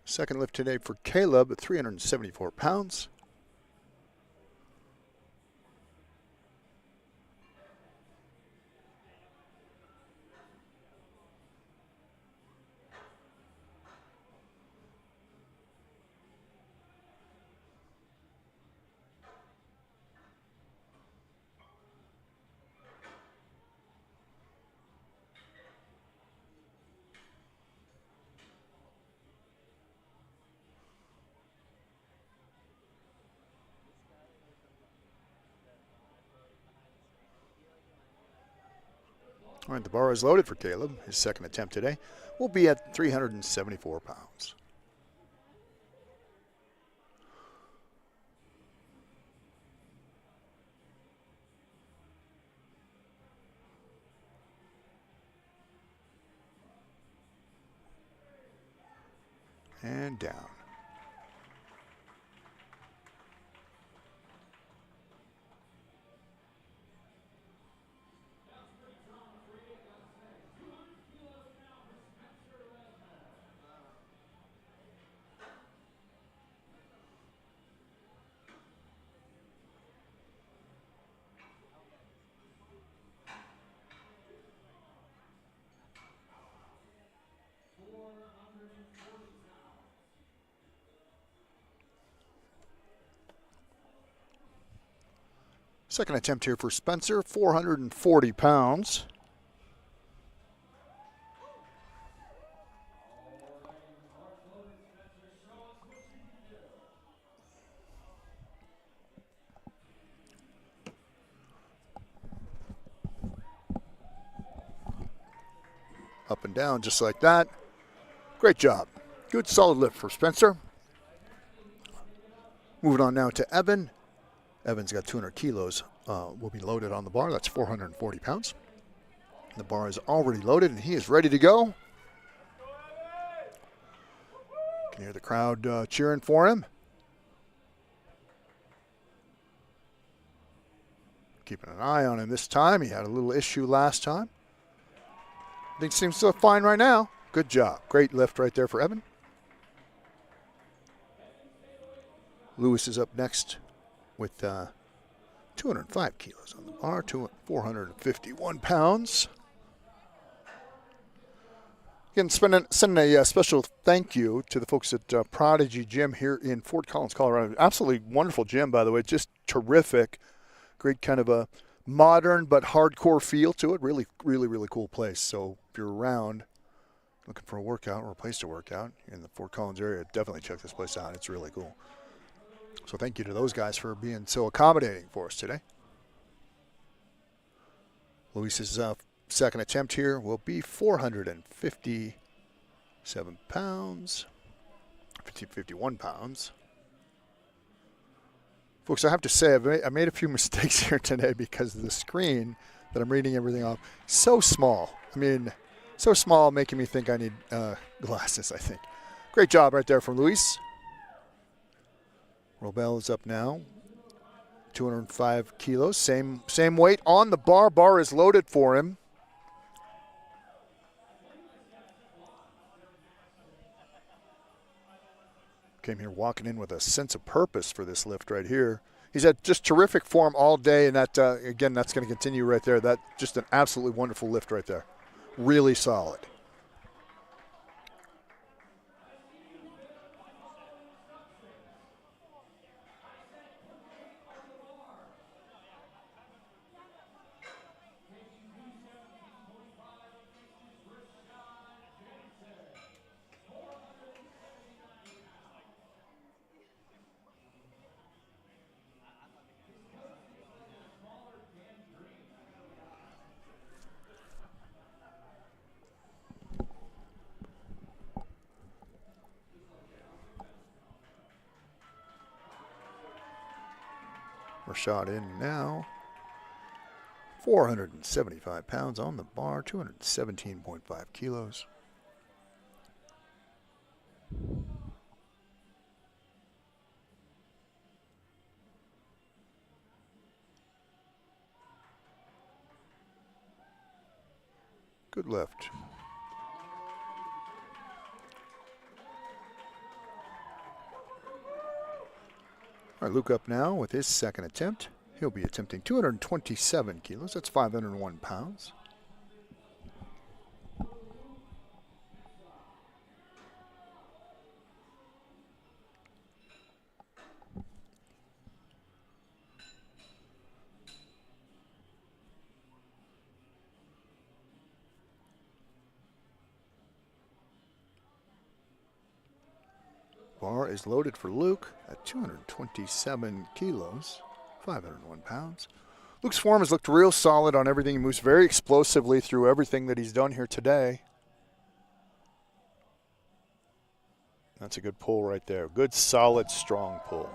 A: Second lift today for Caleb at 374 pounds. All right, the bar is loaded for Caleb. His second attempt today will be at 374 pounds. And down. Second attempt here for Spencer, 440 pounds. Up and down just like that. Great job. Good solid lift for Spencer. Moving on now to Evan. Evan's got 200 kilos. Will be loaded on the bar. That's 440 pounds. The bar is already loaded and he is ready to go. You can hear the crowd cheering for him. Keeping an eye on him this time. He had a little issue last time. I think seems so fine right now. Good job. Great lift right there for Evan. Lewis is up next with 205 kilos on the bar, 451 pounds. Again, sending a special thank you to the folks at Prodigy Gym here in Fort Collins, Colorado. Absolutely wonderful gym, by the way. Just terrific. Great kind of a modern but hardcore feel to it. Really, really, really cool place. So if you're around looking for a workout or a place to work out in the Fort Collins area, definitely check this place out. It's really cool. So thank you to those guys for being so accommodating for us today. Luis's second attempt here will be 457 pounds, 51 pounds. Folks, I have to say, I made a few mistakes here today because the screen that I'm reading everything off so small. I mean, so small, making me think I need glasses, I think. Great job right there from Luis. Barbell is up now. 205 kilos, same weight on the bar. Bar is loaded for him. Came here walking in with a sense of purpose for this lift right here. He's had just terrific form all day, and that again, that's going to continue right there. That just an absolutely wonderful lift right there. Really solid. Rashad in now. 475 pounds on the bar, 217.5 kilos. Good lift. All right, Luke up now with his second attempt. He'll be attempting 227 kilos. That's 501 pounds. Bar is loaded for Luke at 227 kilos, 501 pounds. Luke's form has looked real solid on everything. He moves very explosively through everything that he's done here today. That's a good pull right there. Good, solid, strong pull.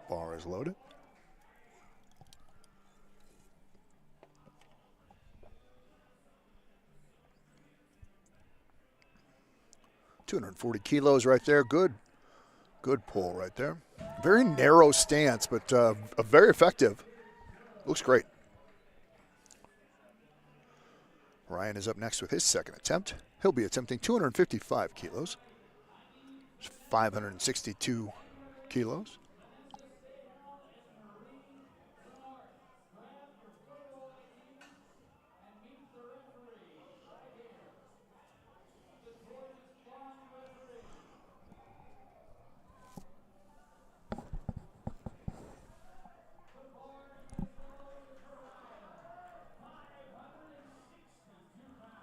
A: Bar is loaded. $240 kilos right there. Good pull right there. Very narrow stance, but very effective. Looks great. Ryan is up next with his second attempt. He'll be attempting 255 kilos. 562 kilos.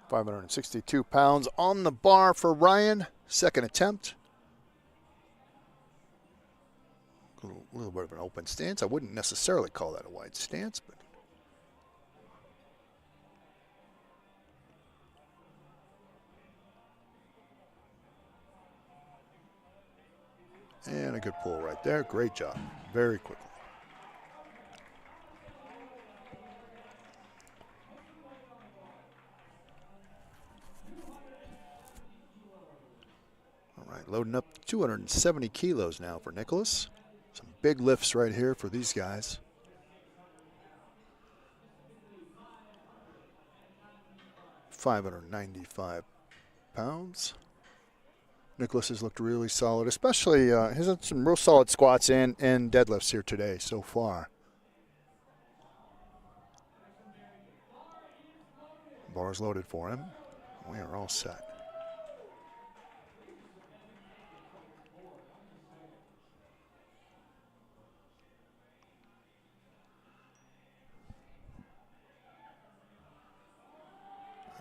A: £562 on the bar for Ryan. Second attempt. A little bit of an open stance. I wouldn't necessarily call that a wide stance, but and a good pull right there. Great job. Very quickly. All right, loading up 270 kilos now for Nicholas. Some big lifts right here for these guys. £595. Nicholas has looked really solid, especially he's had some real solid squats and deadlifts here today so far. Bar's loaded for him. We are all set.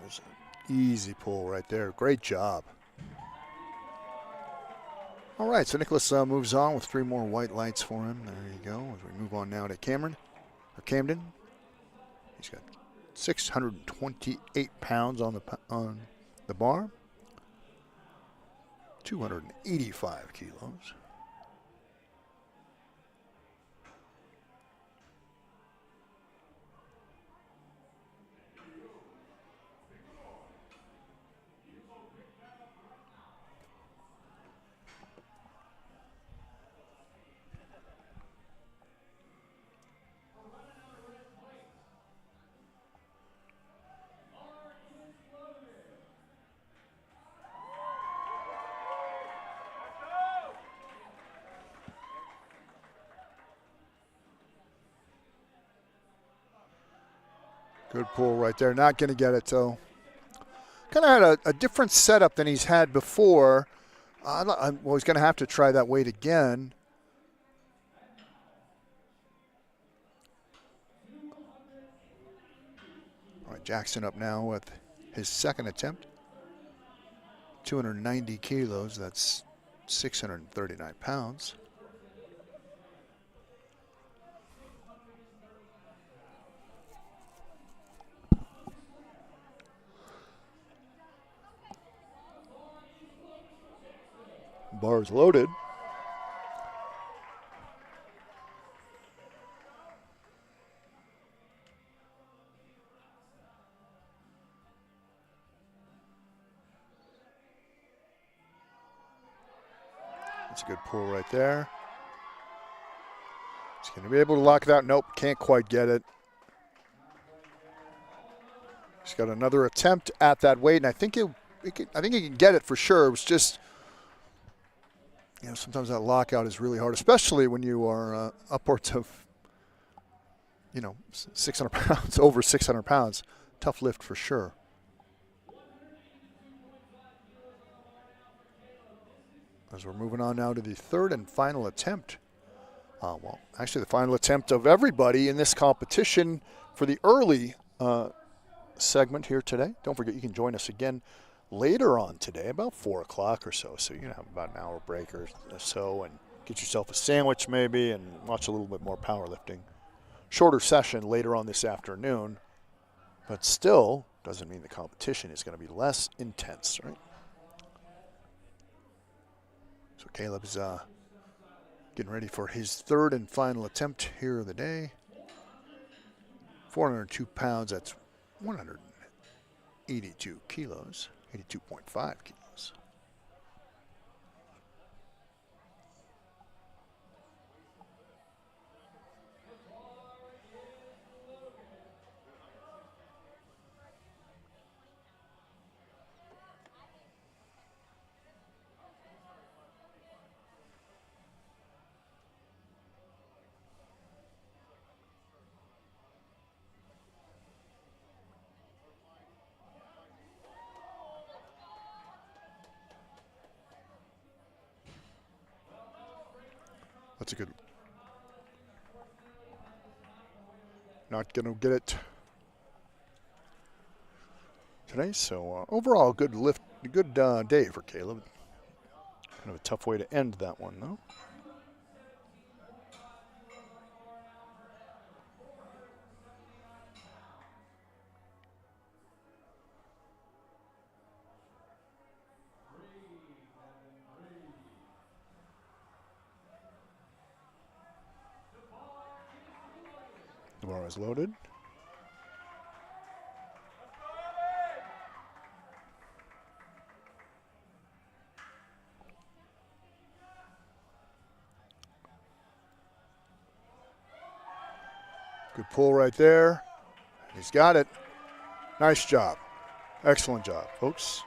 A: There's an easy pull right there. Great job. All right, so Nicholas moves on with 3 more white lights for him. There you go. As we move on now to Camden. He's got 628 pounds on the bar. 285 kilos. Good pull right there. Not going to get it, though. Kind of had a different setup than he's had before. Well, he's going to have to try that weight again. All right, Jackson up now with his second attempt. 290 kilos. That's 639 pounds. Bar's loaded. That's a good pull right there. He's going to be able to lock it out. Nope, can't quite get it. He's got another attempt at that weight, and I think he can get it for sure. It was just, you know, sometimes that lockout is really hard, especially when you are upwards of, 600 pounds, over 600 pounds. Tough lift for sure. As we're moving on now to the third and final attempt. Well, actually the final attempt of everybody in this competition for the early segment here today. Don't forget you can join us again later on today, about 4 o'clock or so. So you can have about an hour break or so and get yourself a sandwich maybe and watch a little bit more powerlifting. Shorter session later on this afternoon, but still doesn't mean the competition is going to be less intense, right? So Caleb's getting ready for his third and final attempt here of the day. 402 pounds, that's 182 kilos. 82.5 kilos. That's a good. Not going to get it today. So overall, good lift, good day for Caleb. Kind of a tough way to end that one, though. The bar is loaded. Good pull right there. He's got it. Nice job. Excellent job, folks.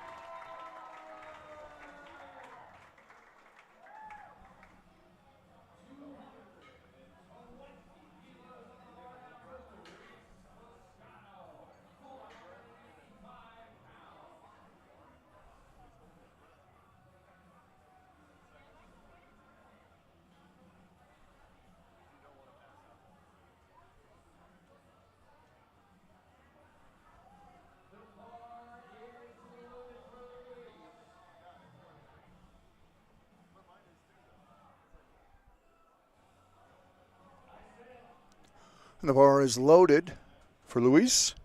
A: And the bar is loaded for Luis.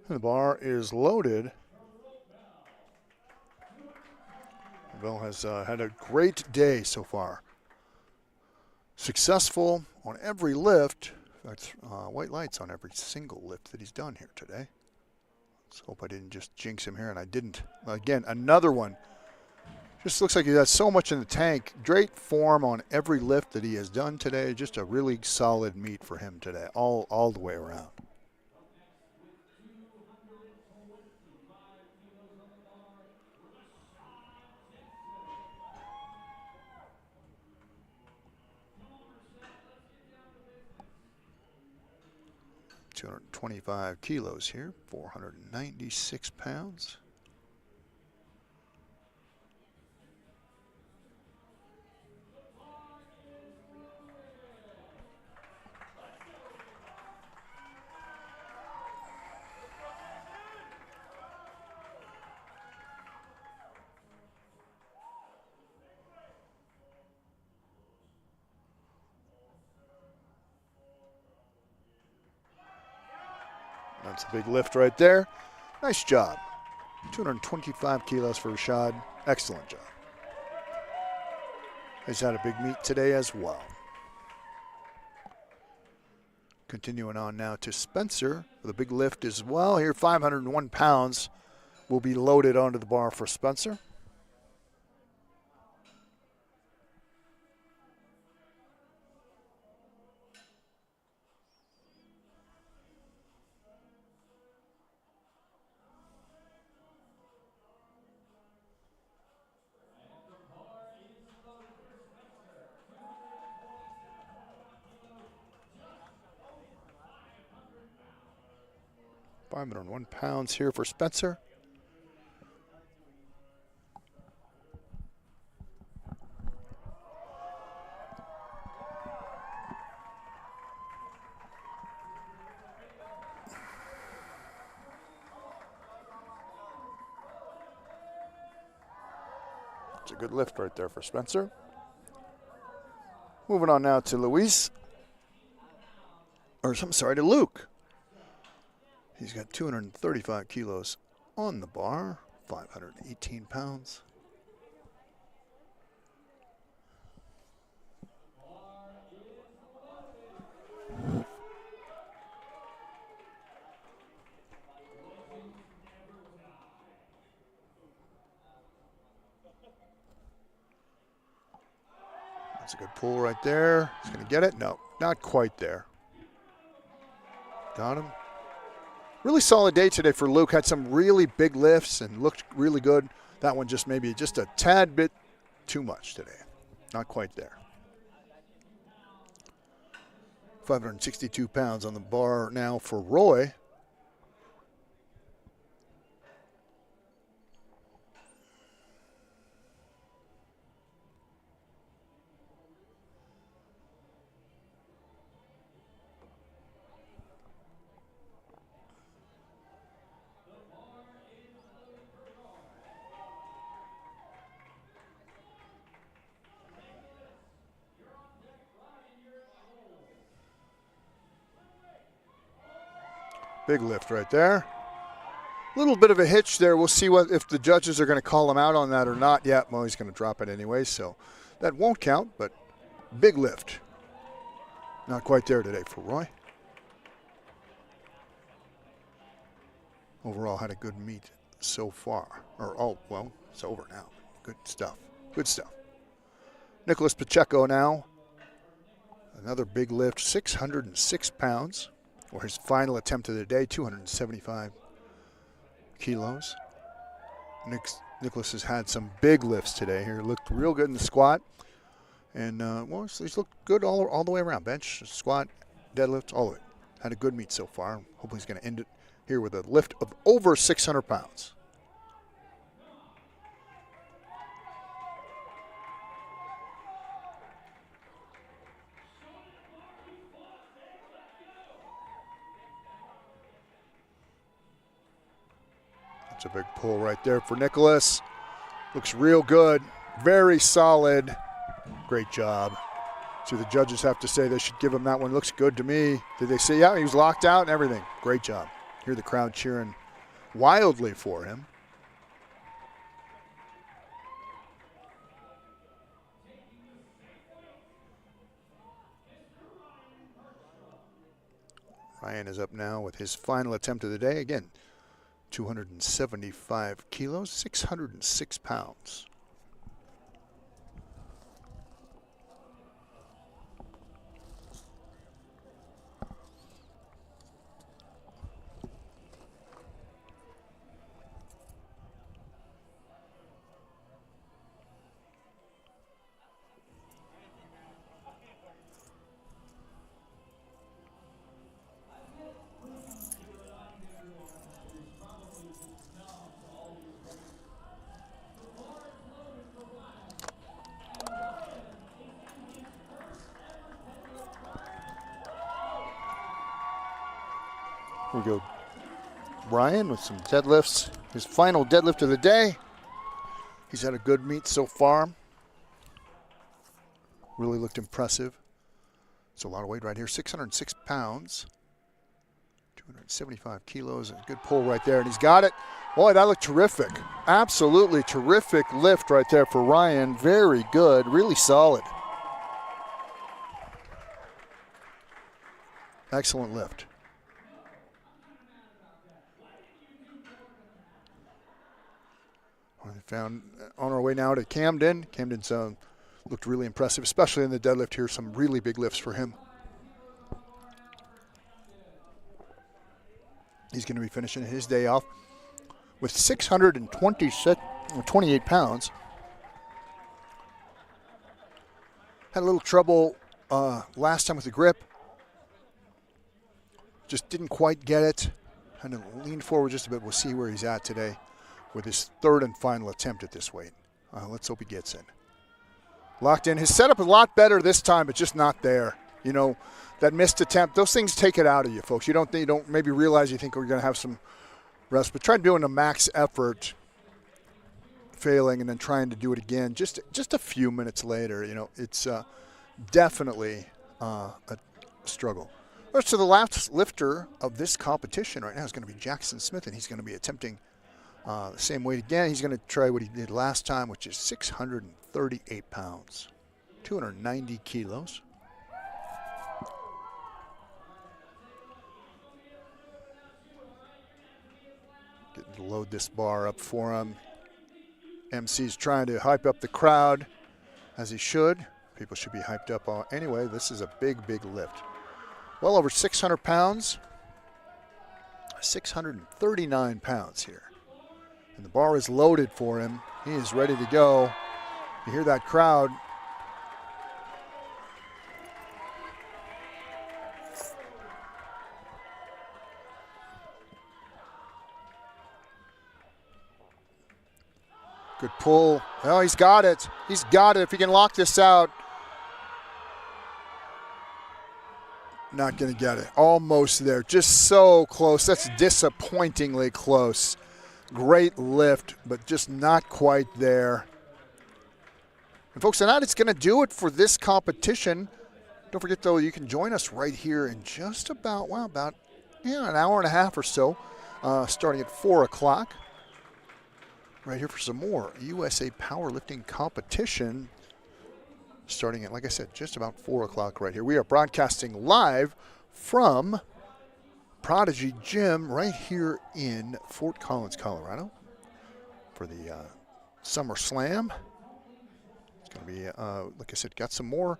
A: And the bar is loaded. Barbell has had a great day so far. Successful on every lift. In fact, white lights on every single lift that he's done here today. Let's hope I didn't just jinx him here, and I didn't. Again, another one. Just looks like he has so much in the tank. Great form on every lift that he has done today. Just a really solid meet for him today, all the way around. .225 kilos here, 496 pounds. That's a big lift right there. Nice job. 225 kilos for Rashad. Excellent job. He's had a big meet today as well. Continuing on now to Spencer with a big lift as well. Here, 501 pounds will be loaded onto the bar for Spencer. £501 here for Spencer. It's a good lift right there for Spencer. Moving on now to Luis. Or, I'm sorry, to Luke. He's got 235 kilos on the bar, 518 pounds. That's a good pull right there. He's going to get it. No, not quite there. Got him. Really solid day today for Luke. Had some really big lifts and looked really good. That one just maybe just a tad bit too much today. Not quite there. 562 pounds on the bar now for Roy. Big lift right there. A little bit of a hitch there. We'll see what if the judges are going to call him out on that or not. Yeah, well, he's going to drop it anyway, so that won't count, but big lift. Not quite there today for Roy. Overall, had a good meet so far. Or, oh, well, it's over now. Good stuff. Good stuff. Nicholas Pacheco now. Another big lift, 606 pounds. Or his final attempt of the day, 275 kilos. Nicholas has had some big lifts today here. Looked real good in the squat. And, well, he's looked good all the way around. Bench, squat, deadlift, all of it. Had a good meet so far. Hopefully he's going to end it here with a lift of over 600 pounds. That's a big pull right there for Nicholas. Looks real good. Very solid. Great job. See, the judges have to say they should give him that one. Looks good to me. Did they say, yeah, he was locked out and everything? Great job. Hear the crowd cheering wildly for him. Ryan is up now with his final attempt of the day. Again, 275 kilos, 606 pounds. Here we go. Brian with some deadlifts. His final deadlift of the day. He's had a good meet so far. Really looked impressive. It's a lot of weight right here. 606 pounds. 275 kilos. A good pull right there. And he's got it. Boy, that looked terrific. Absolutely terrific lift right there for Ryan. Very good. Really solid. Excellent lift. Found on our way now to Camden. Camden's looked really impressive, especially in the deadlift here. Some really big lifts for him. He's going to be finishing his day off with 628 pounds. Had a little trouble last time with the grip. Just didn't quite get it. Had to lean forward just a bit. We'll see where he's at today with his third and final attempt at this weight. Let's hope he gets in. Locked in. His setup is a lot better this time, but just not there. You know, that missed attempt, those things take it out of you, folks. You don't maybe realize you think we're going to have some rest, but try doing a max effort, failing, and then trying to do it again just a few minutes later. You know, it's definitely a struggle. So the last lifter of this competition right now is going to be Jackson Smith, and he's going to be attempting the same weight again. He's going to try what he did last time, which is 638 pounds, 290 kilos. Getting to load this bar up for him. MC's trying to hype up the crowd, as he should. People should be hyped up anyway. This is a big, big lift. Well over 600 pounds, 639 pounds here. And the bar is loaded for him. He is ready to go. You hear that crowd. Good pull. Oh, he's got it. He's got it. If he can lock this out. Not going to get it. Almost there. Just so close. That's disappointingly close. Great lift, but just not quite there. And folks, tonight it's going to do it for this competition. Don't forget, though, you can join us right here in just about, an hour and a half or so, starting at 4 o'clock. Right here for some more USA powerlifting competition. Starting at, like I said, just about 4 o'clock right here. We are broadcasting live from Prodigy Gym right here in Fort Collins, Colorado for the Summer Slam. It's going to be, like I said, got some more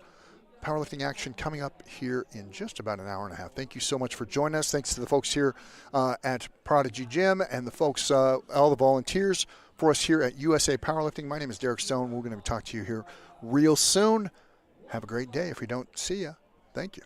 A: powerlifting action coming up here in just about an hour and a half. Thank you so much for joining us. Thanks to the folks here at Prodigy Gym and the folks, all the volunteers for us here at USA Powerlifting. My name is Derek Stone. We're going to talk to you here real soon. Have a great day. If we don't see you, thank you.